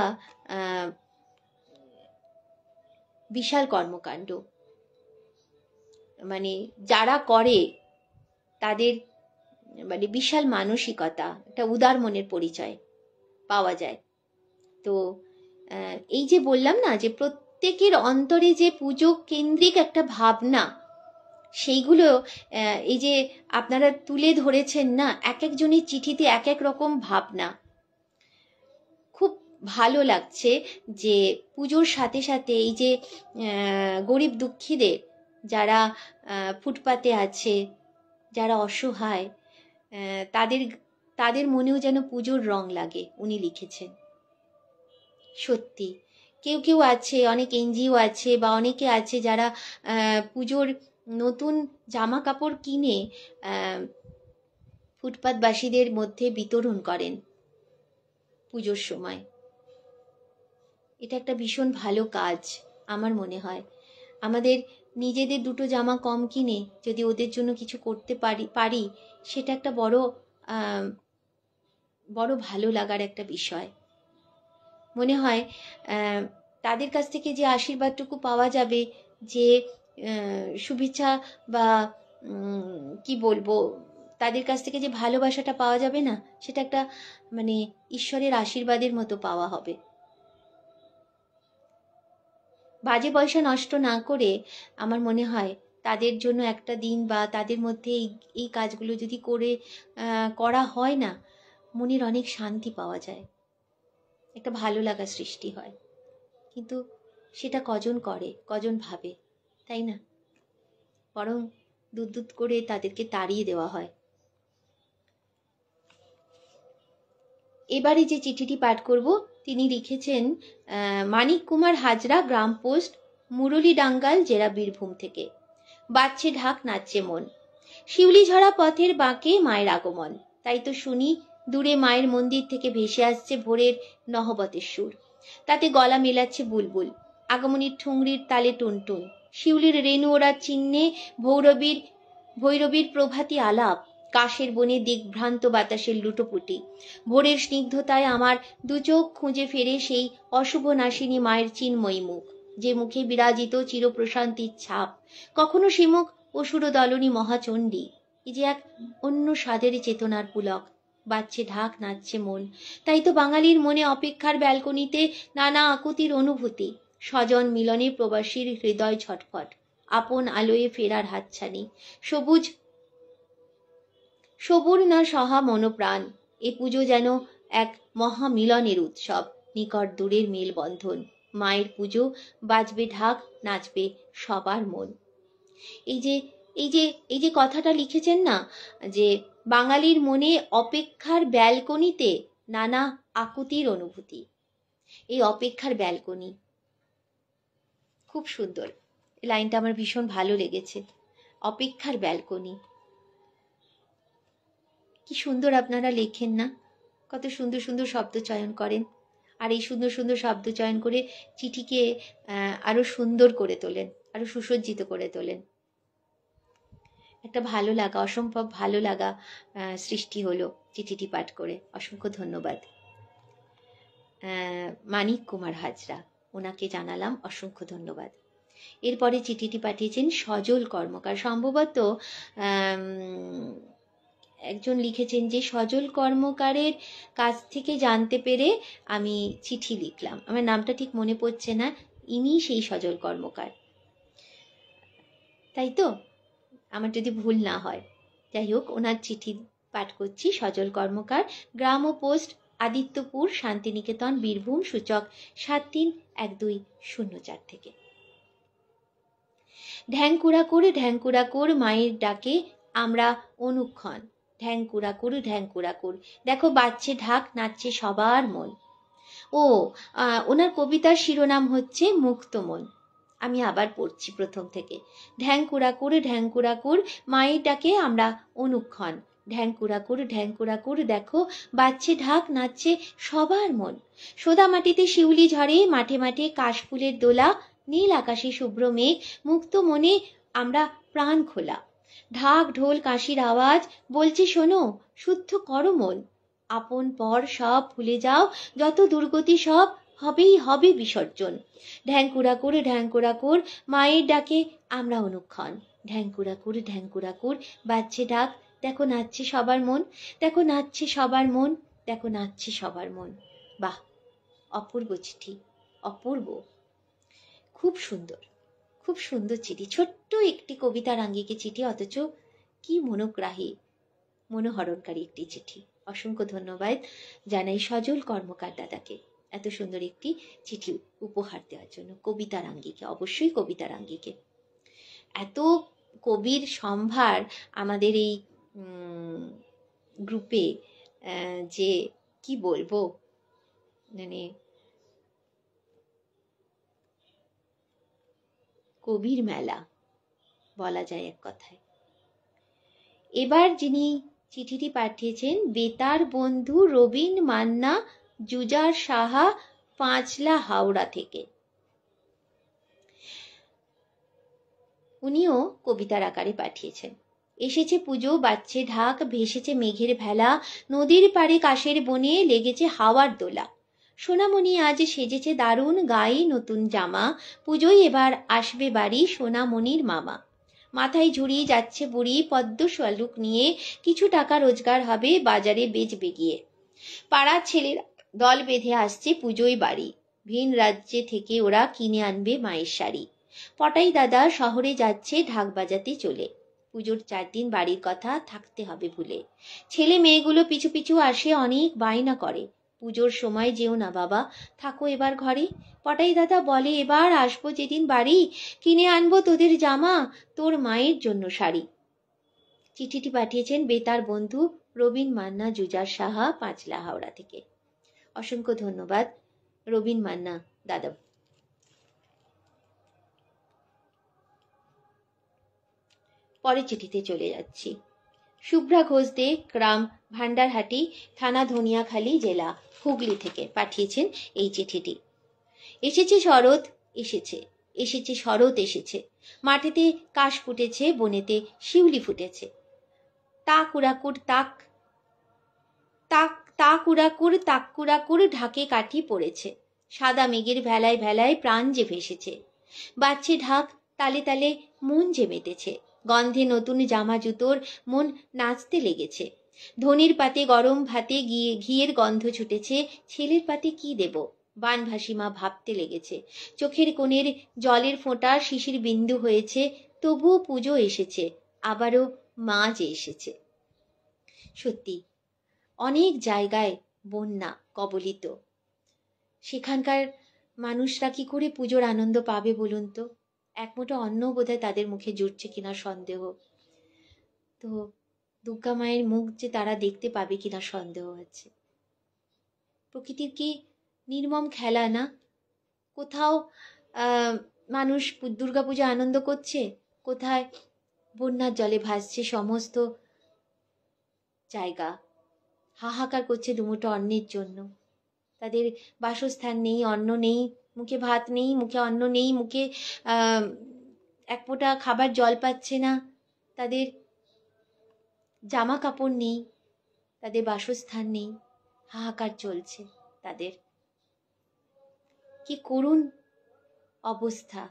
বিশাল কর্মকাণ্ড, মানে যারা করে তাদের মানে বিশাল মানসিকতা, একটা উদার মনের পরিচয় পাওয়া যায়। তো এই যে বললাম না যে প্রত্যেকের অন্তরে যে পুজো কেন্দ্রিক একটা ভাবনা, সেইগুলো এই যে আপনারা তুলে ধরেছেন না, এক একজনের চিঠিতে এক এক রকম ভাবনা। খুব ভালো লাগছে যে পুজোর সাথে সাথে এই যে গরিব দুঃখীদের, যারা ফুটপাতে আছে, যারা অসহায়, তাদের মনেও যেন পুজোর রং লাগে, উনি লিখেছেন। সত্যি কেউ কেউ আছে, অনেক এনজিও আছে বা অনেকে আছে যারা পুজোর নতুন জামা কাপড় কিনে ফুটপাতবাসীদের মধ্যে বিতরণ করেন পুজোর সময়। এটা একটা ভীষণ ভালো কাজ আমার মনে হয়। আমাদের নিজেদের দুটো জামা কম কিনে যদি ওদের জন্য কিছু করতে পারি সেটা একটা বড় ভালো লাগার একটা বিষয় মনে হয়। তাদের কাছ থেকে যে আশীর্বাদটুকু পাওয়া যাবে, যে শুভেচ্ছা বা কি বলবো, তাদের কাছ থেকে যে ভালোবাসাটা পাওয়া যাবে না, সেটা একটা মানে ঈশ্বরের আশীর্বাদের মতো পাওয়া হবে। বাজে পয়সা নষ্ট না করে আমার মনে হয় তাদের জন্য একটা দিন বা তাদের মধ্যে এই কাজগুলো যদি করা হয় না, মনের অনেক শান্তি পাওয়া যায়, একটা ভালো লাগা সৃষ্টি হয়। কিন্তু সেটা কজন করে, কজন ভাবে, তাই না? বরং দুধ করে তাদেরকে তাড়িয়ে দেওয়া হয়। এবারে যে চিঠিটি পাঠ করব, তিনি লিখেছেন মানিক কুমার হাজরা, গ্রাম পোস্ট মুরলীডাঙ্গাল, জেলা বীরভূম থেকে। বাজছে ঢাক, নাচছে মন, শিউলি ঝরা পথের বাঁকে মায়ের আগমন। তাই তো শুনি দূরে মায়ের মন্দির থেকে ভেসে আসছে ভোরের নহবতের সুর, তাতে গলা মেলাচ্ছে বুলবুল, আগমনীর ঠুংরির তালে টুনটুন, শিউলির রেণু ওড়ার চিহ্নে ভৈরবীর প্রভাতী আলাপ, কাশের বনে দিগ্ভ্রান্ত বাতাসের লুটোপুটি। ভোরের স্নিগ্ধতায় আমার দুচোখ খুঁজে ফেরে সেই অশুভ নাশিনী মায়ের চিন্ময়ী মুখ, যে মুখে বিরাজিত চিরপ্রশান্তির ছাপ। কখনো সে মুখ অসুর দলনী মহাচণ্ডী, এই যে এক অন্য স্বাদের চেতনার পুলক। বাজছে ঢাক, নাচছে মন, তাই তো বাঙালির মনে অপেক্ষার ব্যালকনিতে নানা আকুতির অনুভূতি। স্বজন মিলনে প্রবাসীর হৃদয় ছটফট, আপন আলোয় ফেরার হাতছানি, সবুর না সহা মনোপ্রাণ। এ পুজো যেন এক মহামিলনের উৎসব, নিকট দূরের মেলবন্ধন। মায়ের পুজো, বাজবে ঢাক, নাচবে সবার মন। এই যে কথাটা লিখেছেন না, যে বাঙালির মনে অপেক্ষার ব্যালকনিতে নানা আকুতির অনুভূতি, এই অপেক্ষার ব্যালকনি খুব সুন্দর। এই লাইনটা আমার ভীষণ ভালো লেগেছে, অপেক্ষার ব্যালকনি। কি সুন্দর আপনারা লেখেন না, কত সুন্দর সুন্দর শব্দ চয়ন করেন, আর এই সুন্দর সুন্দর শব্দ চয়ন করে চিঠিকে আরো সুন্দর করে তোলেন, আরো সুসজ্জিত করে তোলেন। একটা ভালো লাগা, অসম্ভব ভালো লাগা সৃষ্টি হলো চিঠিটি পাঠ করে। অসংখ্য ধন্যবাদ মানিক কুমার হাজরা, ওনাকে জানালাম অসংখ্য ধন্যবাদ। এরপরে চিঠিটি পাঠিয়েছেন সজল কর্মকার। সম্ভবত একজন লিখেছেন যে সজল কর্মকারের কাছ থেকে জানতে পেরে আমি চিঠি লিখলাম। আমার নামটা ঠিক মনে পড়ছে না, ইনি সেই সজল কর্মকার, তাই তো? আমার যদি ভুল না হয়। যাই হোক, ওনার চিঠি পাঠ করছি। সজল কর্মকার, গ্রাম ও পোস্ট আদিত্যপুর, শান্তিনিকেতন, বীরভূম, সূচক 731204 থেকে। ঢ্যাংকুড়াকুর মায়ের ডাকে আমরা অনুক্ষণ, ঢ্যাংকুড়াকুর, দেখো বাজছে ঢাক, নাচছে সবার মন। ও ওনার কবিতার শিরোনাম হচ্ছে মুক্তমন। আমি আবার পড়ছি প্রথম থেকে। ঢ্যাংকুড়াকুর মায়ের ডাকে আমরা অনুক্ষণ। ঢ্যাংকুড়াকুর দেখো বাজছে ঢাক, নাচছে সবার মন। সোদা মাটিতে শিউলি ঝরে, মাঠে মাঠে কাশফুলের দোলা, নীল আকাশে শুভ্র মেঘ, মুক্ত মনে আমরা প্রাণ খোলা। ঢাক ঢোল কাশির আওয়াজ বলছে শোনো, শুদ্ধ করো মন। আপন পর সব ভুলে যাও, যত দুর্গতি সব হবেই হবে বিসর্জন। ঢ্যাংকুড়াকুর মায়ের ডাকে আমরা অনুক্ষণ। ঢ্যাংকুড়াকুর বাজছে ঢাক, দেখো নাচছে সবার মন, দেখো নাচছে সবার মন, দেখো নাচছে সবার মন। বাহ, অপূর্ব চিঠি, অপূর্ব, খুব সুন্দর, খুব সুন্দর চিঠি। ছোট্ট একটি কবিতার আঙ্গিকে চিঠি, অথচ কি মনোগ্রাহী, মনোহরণকারী একটি চিঠি। অসংখ্য ধন্যবাদ জানাই সজল কর্মকার দাদাকে এত সুন্দর একটি চিঠি উপহার দেওয়ার জন্য। কবিতার আঙ্গিকে, অবশ্যই কবিতার আঙ্গিকে। এত কবির সম্ভার আমাদের এই গ্রুপে, যে কি বলবো, মানে কবির মেলা বলা যায় এক কথায়। এবার যিনি চিঠিটি পাঠিয়েছেন, বেতার বন্ধু রবিন মান্না, জুজার সাহা, পাঁচলা, হাওড়া থেকে। উনিও কবিতার আকারে পাঠিয়েছেন। এসেছে পুজো, বাজছে ঢাক, ভেসেছে মেঘের ভেলা, নদীর পাড়ে কাশের বনে লেগেছে হাওয়ার দোলা। সোনামণি আজ সেজেছে দারুণ, গায়ে নতুন জামা, পুজোয় এবার আসবে বাড়ি সোনামণির মামা। মাথায় ঝুড়ি যাচ্ছে বুড়ি, পদ্ম শালুক নিয়ে, কিছু টাকা রোজগার হবে, বাজারে বেচবে গিয়ে। পাড়ার ছেলের দল বেঁধে আসছে পুজোয় বাড়ি, ভিন রাজ্যে থেকে ওরা কিনে আনবে মায়ের শাড়ি। পটাই দাদা শহরে যাচ্ছে ঢাক বাজাতে চলে, পুজোর 4 দিন বাড়ির কথা থাকতে হবে ভুলে। ছেলে মেয়েগুলো পিছু পিছু আসে, অনেক বায়না করে, পুজোর সময় যেও না বাবা, থাকো এবার ঘরে। পটাই দাদা বলে, এবার আসবো যেদিন বাড়ি, কিনে আনবো তোদের জামা, তোর মায়ের জন্য শাড়ি। চিঠিটি পাঠিয়েছেন বেতার বন্ধু রবিন মান্না, জুজার সাহা, পাঁচলা, হাওড়া থেকে। অসংখ্য ধন্যবাদ রবিন মান্না দাদা। পরের চিঠিতে চলে যাচ্ছি। শুভ্রা ঘোষ দে, গ্রাম ভান্ডারহাটি, থানা ধনিয়াখালী, জেলা হুগলি থেকে পাঠিয়েছেন এই চিঠিটি। এসেছে শরৎ, এসেছে শরৎ, এসেছে মাঠেতে কাশ ফুটেছে, বনেতে শিউলি ফুটেছে। তাকুড়াকুর ঢাকে কাঠি পড়েছে, সাদা মেঘের ভেলায় ভেলায় প্রাণ যে ভেসেছে। বাজছে ঢাক, তালে তালে মন যে মেতেছে, গন্ধে নতুন জামা জুতোর মন নাচতে লেগেছে। ধনির পাতে গরম ভাতে ঘিয়ের গন্ধ ছুটেছে, ছেলের পাতে কি দেব বানভাসি মা ভাবতে লেগেছে। চোখের কোণের জলের ফোঁটা শিশির বিন্দু হয়েছে, তবুও পুজো এসেছে, আবারও মা যে এসেছে। সত্যি অনেক জায়গায় বন্যা কবলিত, সেখানকার মানুষরা কি করে পুজোর আনন্দ পাবে বলুন তো? এক মুঠো অন্ন বোধহয় তাদের মুখে জুটছে কিনা সন্দেহ। তো দুর্গা মায়ের মুখ যে তারা দেখতে পাবে কিনা সন্দেহ আছে। প্রকৃতির কি নির্মম খেলা না? কোথাও মানুষ দুর্গাপূজা আনন্দ করছে, কোথায় বন্যার জলে ভাসছে সমস্ত জায়গা, হাহাকার করছে দুমুঠো অন্নের জন্য। তাদের বাসস্থান নেই, অন্ন নেই, মুখে ভাত নেই, মুখে অন্ন নেই, মুখে এক ফোঁটা খাবার জল পাচ্ছে না, তাদের জামা কাপড় নেই, তাদের বাসস্থান নেই, হাহাকার চলছে তাদের। কি করুণ অবস্থা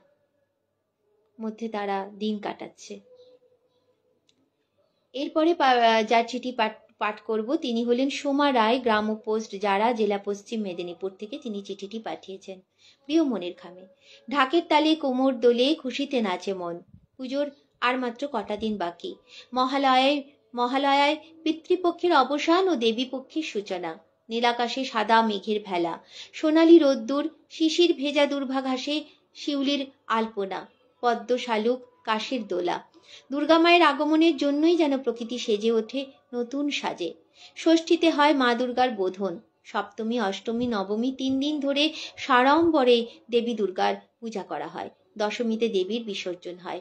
মধ্যে তারা দিন কাটাচ্ছে। এরপরে যার চিঠি পাঠ করব তিনি হলেন সোমা রায়, গ্রাম পোস্ট যারা, জেলা পশ্চিম মেদিনীপুর থেকে তিনি চিঠিটি পাঠিয়েছেন। প্রিয় মনের খামে, ঢাকের তালে কোমর দোলে, খুশিতে নাচে মন, পুজোর আর মাত্র কটা দিন বাকি। মহালয়ায় পিতৃপক্ষের অবসান ও দেবীপক্ষের সূচনা। নীলাকাশে সাদা মেঘের ভেলা, সোনালি রোদ্দুর, শিশির ভেজা দুর্ভাঘাসে শিউলির আলপনা, পদ্ম শালুক, কাশের দোলা। দুর্গা মায়ের আগমনের জন্যই যেন প্রকৃতি সেজে ওঠে নতুন সাজে। ষষ্ঠীতে হয় মা দুর্গার বোধন, সপ্তমী, অষ্টমী, নবমী 3 দিন ধরে সাড়ম্বরে দেবী দুর্গার পূজা করা হয়। দশমীতে দেবীর বিসর্জন হয়।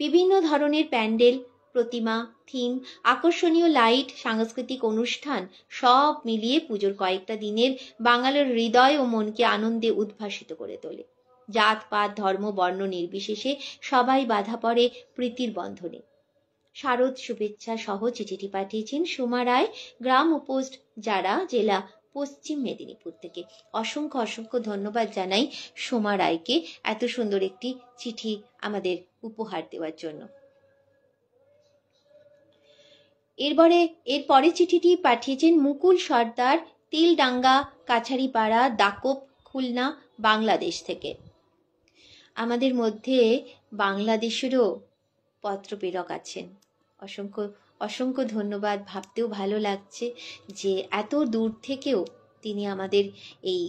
বিভিন্ন ধরনের প্যান্ডেল, প্রতিমা, থিম, আকর্ষণীয় লাইট, সাংস্কৃতিক অনুষ্ঠান সব মিলিয়ে পুজোর কয়েকটা দিনের বাঙালির হৃদয় ও মনকে আনন্দে উদ্ভাসিত করে তোলে। জাত পাত ধর্ম বর্ণ নির্বিশেষে সবাই বাধা পড়ে প্রীতির বন্ধনে। শারদ শুভেচ্ছা সহ চিঠিটি পাঠিয়েছেন সোমা রায়, গ্রাম ও পোস্ট যারা, জেলা পশ্চিম মেদিনীপুর থেকে। অসংখ্য অসংখ্য ধন্যবাদ জানাই সোমা রায়কে এত সুন্দর একটি চিঠি আমাদের উপহার দেওয়ার জন্য। এরপরে চিঠিটি পাঠিয়েছেন মুকুল সর্দার, তিলডাঙ্গা, কাছারিপাড়া, দাকোপ, খুলনা, বাংলাদেশ থেকে। আমাদের মধ্যে বাংলাদেশেরও পত্রপ্রেরক আছেন। অসংখ্য অসংখ্য ধন্যবাদ। ভাবতেও ভালো লাগছে যে এত দূর থেকেও তিনি আমাদের এই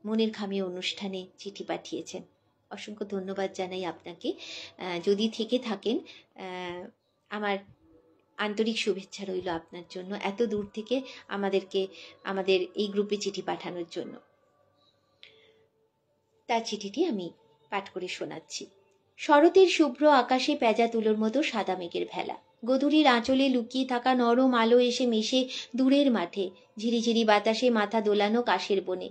মনের খামি অনুষ্ঠানে চিঠি পাঠিয়েছেন। অসংখ্য ধন্যবাদ জানাই আপনাকে। যদি থেকে থাকেন, আমার আন্তরিক শুভেচ্ছা রইল আপনার জন্য, এত দূর থেকে আমাদের এই গ্রুপে চিঠি পাঠানোর জন্য। তার চিঠিটি আমি পাঠ করে শোনাচ্ছি। শরতের শুভ্র আকাশে পেঁজা তুলোর মতো সাদা মেঘের ভেলা, গধূলির আঁচলে লুকিয়ে থাকা নরম আলো এসে মেশে দূরের মাঠে, ঝিরিঝিরি বাতাসে মাথা দোলানো কাশের বনে।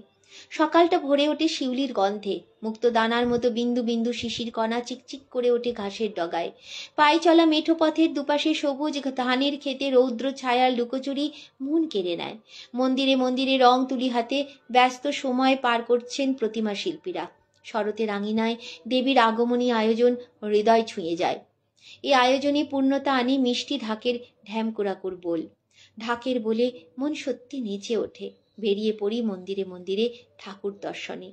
সকালটা ভরে ওঠে শিউলির গন্ধে, মুক্ত দানার মতো বিন্দু বিন্দু শিশির কণা চিকচিক করে ওঠে ঘাসের ডগায়। পায়ে চলা মেঠো পথের দুপাশে সবুজ ধানের খেতে রৌদ্র ছায়ার লুকোচুরি মন কেড়ে নেয়। মন্দিরে মন্দিরে রং তুলি হাতে ব্যস্ত সময় পার করছেন প্রতিমা শিল্পীরা। শরতের আঙিনায় দেবীর আগমনী আয়োজন হৃদয় ছুঁয়ে যায়। এই আয়োজনে পূর্ণতা আনি মিষ্টি ঢাকের ঢ্যামকুড়াকুর বোল। ঢাকের বলে মন সত্যি নেচে ওঠে। বেরিয়ে পড়ি মন্দিরে মন্দিরে ঠাকুর দর্শনে।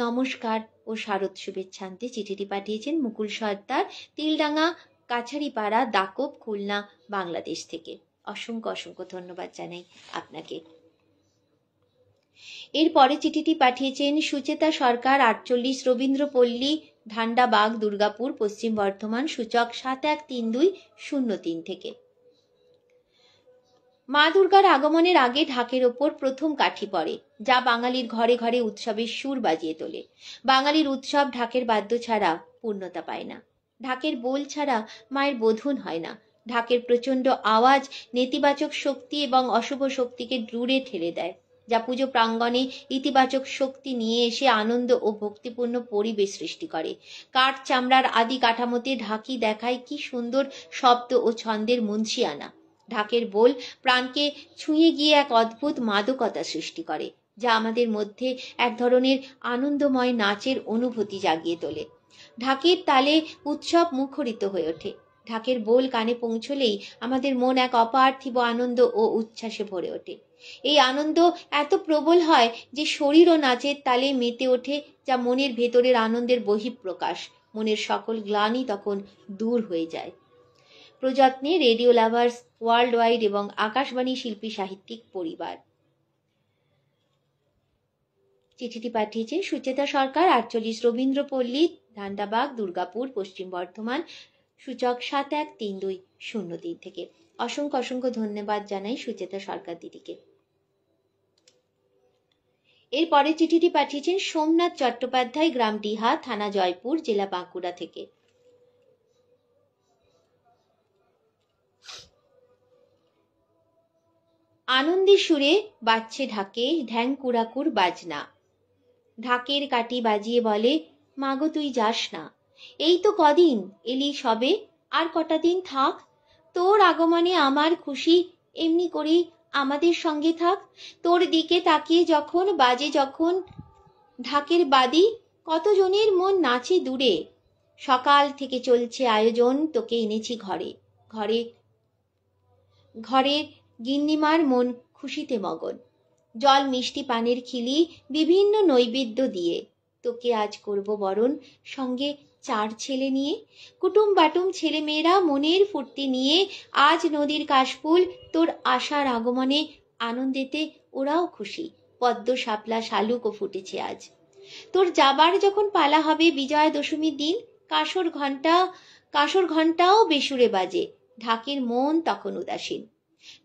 নমস্কার ও শারদ শুভেচ্ছান্তে চিঠিটি পাঠিয়েছেন মুকুল সর্দার, তিলডাঙ্গা, কাছারিপাড়া, দাকোপ, খুলনা, বাংলাদেশ থেকে। অসংখ্য অসংখ্য ধন্যবাদ জানাই আপনাকে। এরপরে চিঠিটি পাঠিয়েছেন সুচেতা সরকার, 48, রবীন্দ্রপল্লী, ধান্ডাবাগ, দুর্গাপুর, পশ্চিম বর্ধমান, সূচক 713203 থেকে। মা দুর্গার আগমনের আগে ঢাকের ওপর প্রথম কাঠি পড়ে, যা বাঙালির ঘরে ঘরে উৎসবের সুর বাজিয়ে তোলে। বাঙালির উৎসব ঢাকের বাদ্য ছাড়া পূর্ণতা পায় না। ঢাকের বোল ছাড়া মায়ের বোধন হয় না। ঢাকের প্রচণ্ড আওয়াজ নেতিবাচক শক্তি এবং অশুভ শক্তিকে দূরে ঠেলে দেয়, যা পুজো প্রাঙ্গণে ইতিবাচক শক্তি নিয়ে এসে আনন্দ ও ভক্তিপূর্ণ পরিবেশ সৃষ্টি করে। কাঠ চামড়ার আদি কাঠামোতে ঢাকি দেখায় কি সুন্দর শব্দ ও ছন্দের মুন্সিয়ানা। ঢাকের বোল প্রাণকে ছুঁয়ে গিয়ে এক অদ্ভুত মাদকতা সৃষ্টি করে, যা আমাদের মধ্যে এক ধরনের আনন্দময় নাচের অনুভূতি জাগিয়ে তোলে। ঢাকের তালে উৎসব মুখরিত হয়ে ওঠে। ঢাকের বোল কানে পৌঁছলেই আমাদের মন এক অপার্থিব আনন্দ ও উচ্ছ্বাসে ভরে ওঠে। এই আনন্দ এত প্রবল হয় যে শরীর ও নাচের তালে মেতে ওঠে, যা মনের ভেতরের আনন্দের বহিঃপ্রকাশ। মনের সকল গ্লানি তখন দূর হয়ে যায়। প্রযত্নে রেডিও লাভার্স ওয়ার্ল্ড ওয়াইড এবং আকাশবাণী শিল্পী সাহিত্যিক পরিবার। চিঠিটি পাঠিয়েছে সুচেতা সরকার, 48, রবীন্দ্রপল্লী, ধান্ডাবাগ, দুর্গাপুর, পশ্চিম বর্ধমান, সূচক 713203 থেকে। অসংখ্য অসংখ্য ধন্যবাদ জানাই সুচেতা সরকার দিদিকে। এরপরে চিঠিটি পাঠিয়েছেন সোমনাথ চট্টোপাধ্যায়, গ্রাম ডিহা, থানা জয়পুর, জেলা বাঁকুড়া থেকে। আনন্দের সুরে বাজছে ঢাকে ঢ্যাংকুড়াকুর বাজনা। ঢাকের কাটি বাজিয়ে বলে, মাগো তুই যাস না, এই তো কদিন এলি সবে, আর কটা দিন থাক। তোর আগমনে আমার খুশি, এমনি করেই আমাদের সঙ্গে থাক। তোর দিকে তাকিয়ে যখন বাজে যখন ঢাকের বাদি, কতজনের মন নাচে দূরে। সকাল থেকে চলছে আয়োজন, তোকে এনেছি ঘরে ঘরে ঘরে। গিন্নিমার মন খুশিতে মগন, জল মিষ্টি পানের খিলি বিভিন্ন নৈবেদ্য দিয়ে। তোকে আজ করব বরণ, সঙ্গে 4 ছেলে নিয়ে। কুটুম বাটুম ছেলে মেয়েরা মনের ফুর্তি নিয়ে আজ নদীর কাশফুল তোর আশার আগমনে আনন্দেতে ওরাও খুশি। পদ্ম শাপলা শালুকও ফুটেছে আজ। তোর যাবার যখন পালা হবে বিজয়া দশমীর দিন, কাঁসর ঘণ্টাও বেসুরে বাজে। ঢাকের মন তখন উদাসীন।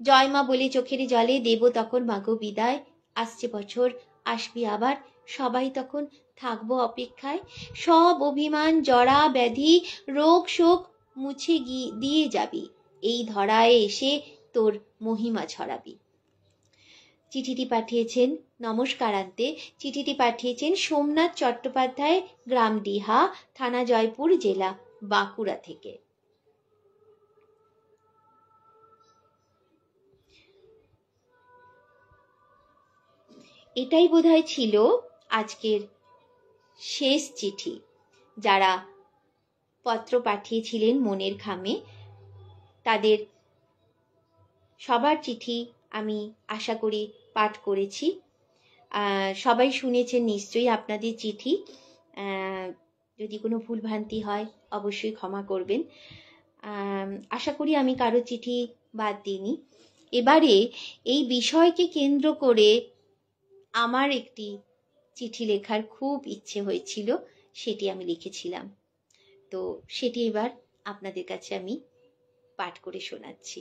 জয় মা বলে চোখের জলে দেব তখন মাগো বিদায়। আসছে বছর আসবি আবার, সবাই তখন থাকবো অপেক্ষায়। সব অভিমান, জরা ব্যাধি, রোগ শোক মুছে দিয়ে যাবি, এই ধরায় এসে তোর মহিমা ছড়াবি। চিঠিটি পাঠিয়েছেন, নমস্কারান্তে চিঠিটি পাঠিয়েছেন সোমনাথ চট্টোপাধ্যায়, গ্রাম ডিহা, থানা জয়পুর, জেলা বাঁকুড়া থেকে। এটাই বোধহয় ছিল আজকের শেষ চিঠি। যারা পত্র পাঠিয়েছিলেন মনের খামে, তাদের সবার চিঠি আমি আশা করি পাঠ করেছি। সবাই শুনেছেন নিশ্চয়ই আপনাদের চিঠি। যদি কোনো ভুলভ্রান্তি হয় অবশ্যই ক্ষমা করবেন। আশা করি আমি কারো চিঠি বাদ দিইনি। এবারে এই বিষয়কে কেন্দ্র করে আমার একটি চিঠি লেখার খুব ইচ্ছে হয়েছিল, সেটি আমি লিখেছিলাম। তো সেটি এবার আপনাদের কাছে আমি পাঠ করে শোনাচ্ছি।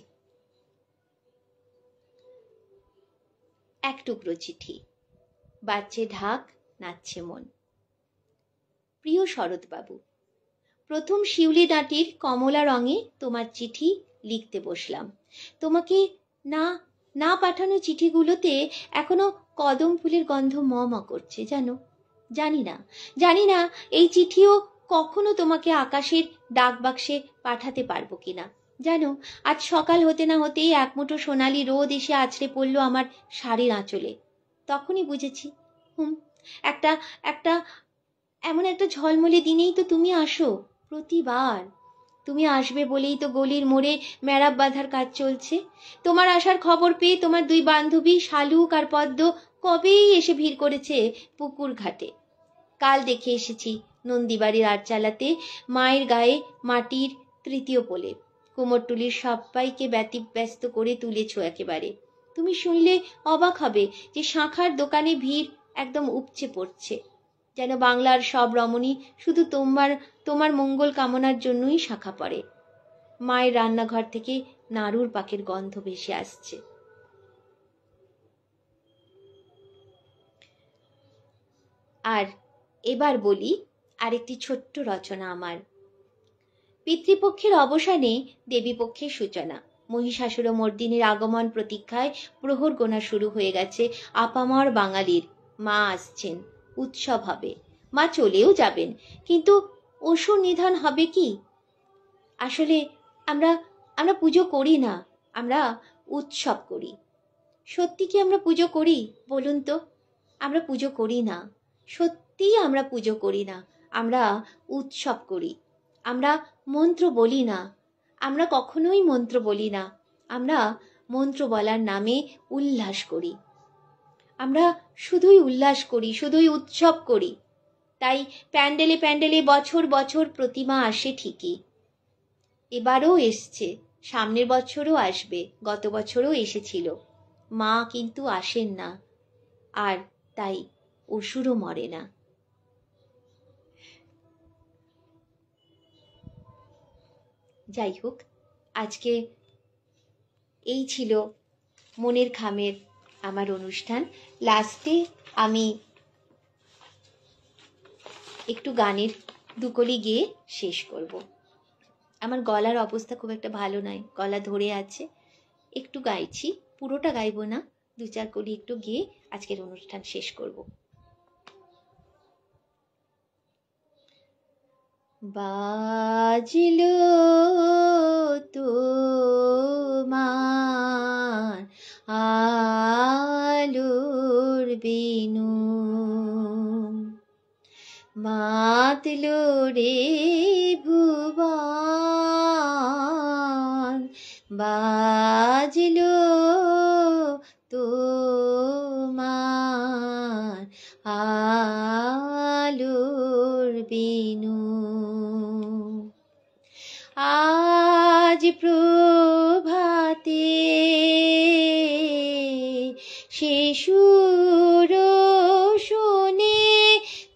এক টুকরো চিঠি, বাজছে ঢাক, নাচছে মন। প্রিয় শরৎবাবু, প্রথম শিউলি ডাঁটির কমলা রঙে তোমার চিঠি লিখতে বসলাম। তোমাকে না না পাঠানো চিঠিগুলোতে এখনো কদম ফুলের গন্ধ ম করছে, জানি না এই চিঠিও কখনো তোমাকে আকাশের ডাক বাক্সে পাঠাতে পারবো কিনা। জানো, আজ সকাল হতে না হতেই এক মুঠো সোনালি রোদ এসে আছড়ে পড়লো আমার শাড়ির আঁচলে। তখনই বুঝেছি, একটা একটা এমন একটা ঝলমলে দিনেই তো তুমি আসো প্রতিবার। তুমি আসবে বলেই তো গলির মোড়ে মেরাব বাঁধার কাজ চলছে। তোমার আসার খবর পেয়ে তোমার দুই বান্ধবী শালুক আর পদ্ম কবেই এসে ভিড় করেছে পুকুর ঘাটে। কাল দেখে এসেছি নন্দীবাড়ির আটচালাতে মায়ের গায়ে মাটির তৃতীয় পোলে কুমোরটুলির সবাইকে ব্যতিব্যস্ত করে তুলেছ একেবারে। তুমি শুনলে অবাক হবে যে শাঁখার দোকানে ভিড় একদম উপচে পড়ছে, যেন বাংলার সব রমণী শুধু তোমার মঙ্গল কামনার জন্যই শাঁখা পড়ে। মায়ের রান্নাঘর থেকে নাড়ুর পাকের গন্ধ ভেসে আসছে। আর এবার বলি আরেকটি ছোট্ট রচনা আমার। পিতৃপক্ষের অবসানে দেবীপক্ষের সূচনা। মহিষাসুর মর্দিনীর আগমন প্রতীক্ষায় প্রহর গোনা শুরু হয়ে গেছে আপামর বাঙালির। মা আসছেন, উৎসব হবে। মা চলেও যাবেন, কিন্তু অসুর নিধন হবে কি? আসলে আমরা পুজো করি না, আমরা উৎসব করি। সত্যি কি আমরা পুজো করি বলুন তো? আমরা পুজো করি না, সত্যি আমরা পুজো করি না, আমরা উৎসব করি। আমরা মন্ত্র বলি না, আমরা কখনোই মন্ত্র বলি না, আমরা মন্ত্র বলার নামে উল্লাস করি। আমরা শুধুই উল্লাস করি, শুধুই উৎসব করি। তাই প্যান্ডেলে প্যান্ডেলে বছর বছর প্রতিমা আসে ঠিকই, এবারও এসছে, সামনের বছরও আসবে, গত বছরও এসেছিল। মা কিন্তু আসেন না, আর তাই অসুরও মরে না। যাই হোক, আজকে এই ছিল মনের খামের আমার অনুষ্ঠান। লাস্টে আমি একটু গানের দুকলি গেয়ে শেষ করব। আমার গলার অবস্থা খুব একটা ভালো নয়, গলা ধরে আছে, একটু গাইছি, পুরোটা গাইবো না, দু চার কলি একটু গেয়ে আজকের অনুষ্ঠান শেষ করব। বাজলো তোমার আলোর বেনু, মাতলো রে ভুবন, বাজলো তোমার আলোর বেনু। আজ প্রভাতে সে সুর শুনে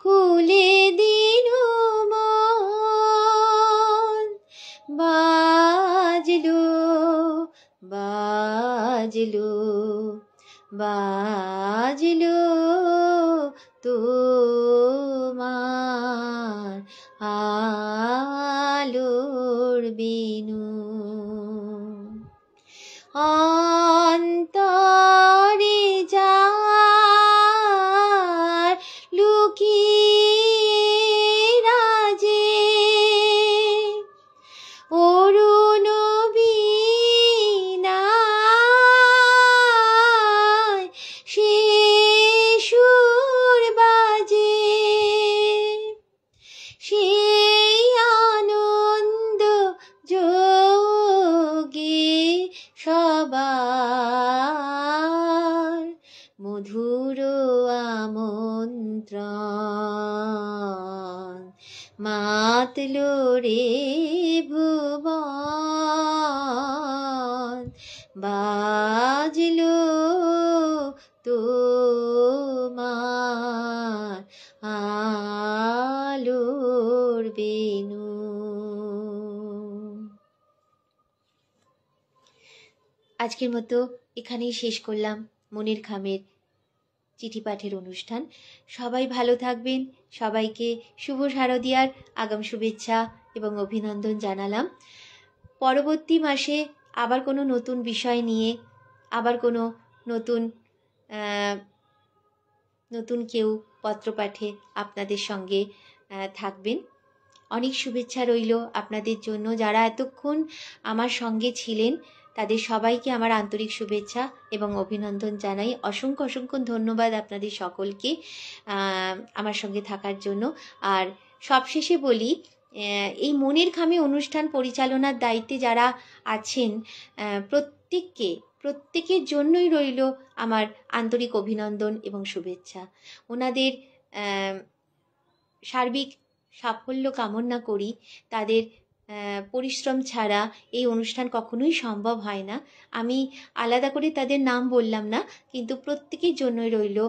খুলে দিনু মন, বাজলো বাজলো বাজলো তোমার আলোর বেনু, অন্তরে যার লুকিয়ে রাজে অরুণ বীণায় সে সুর বাজে, সেই আনন্দ যোগে সবার মধুর আমন্ত্রণ, মাতলো রে ভুবন, বাজলো তোমার আলোর বেনু। আজকের মতো এখানেই শেষ করলাম মনের খামের চিঠি পাঠের অনুষ্ঠান। সবাই ভালো থাকবেন। সবাইকে শুভ শারদিয়ার আগাম শুভেচ্ছা এবং অভিনন্দন জানালাম। পরবর্তী মাসে আবার কোনো নতুন বিষয় নিয়ে, আবার কোনো নতুন কেউ পত্রপাঠে আপনাদের সঙ্গে থাকবেন। অনেক শুভেচ্ছা রইল আপনাদের জন্য। যারা এতক্ষণ আমার সঙ্গে ছিলেন তাদের সবাইকে আমার আন্তরিক শুভেচ্ছা এবং অভিনন্দন জানাই। অসংখ্য অসংখ্য ধন্যবাদ আপনাদের সকলকে আমার সঙ্গে থাকার জন্য। আর সবশেষে বলি, এই মনের খামে অনুষ্ঠান পরিচালনার দায়িত্বে যারা আছেন প্রত্যেকের জন্যই রইল আমার আন্তরিক অভিনন্দন এবং শুভেচ্ছা। ওনাদের সার্বিক সাফল্য কামনা করি। তাদের পরিশ্রম ছাড়া এই অনুষ্ঠান কখনোই সম্ভব হয় না। আমি আলাদা করে তাদের নাম বললাম না, কিন্তু প্রত্যেকের জন্যই রইল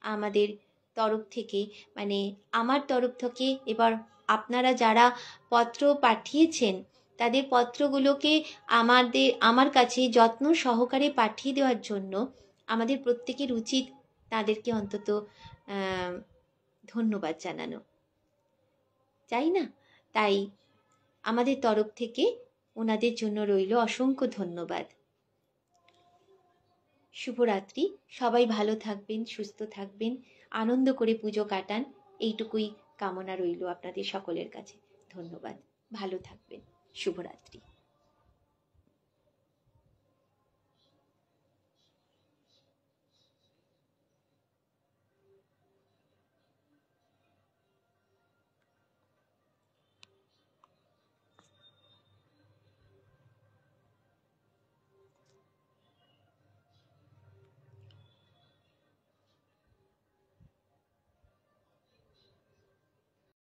আমাদের তরফ থেকে, মানে আমার তরফ থেকে। এবার আপনারা যারা পত্র পাঠিয়েছেন তাদের পত্রগুলোকে আমার কাছে যত্ন সহকারে পাঠিয়ে দেওয়ার জন্য আমাদের প্রত্যেকের উচিত তাদেরকে অন্তত ধন্যবাদ জানানো, চাই না? তাই আমাদের তরফ থেকে ওনাদের জন্য রইল অসংখ্য ধন্যবাদ। শুভরাত্রি। সবাই ভালো থাকবেন, সুস্থ থাকবেন, আনন্দ করে পুজো কাটান, এইটুকুই কামনা রইল আপনাদের সকলের কাছে। ধন্যবাদ। ভালো থাকবেন। শুভরাত্রি।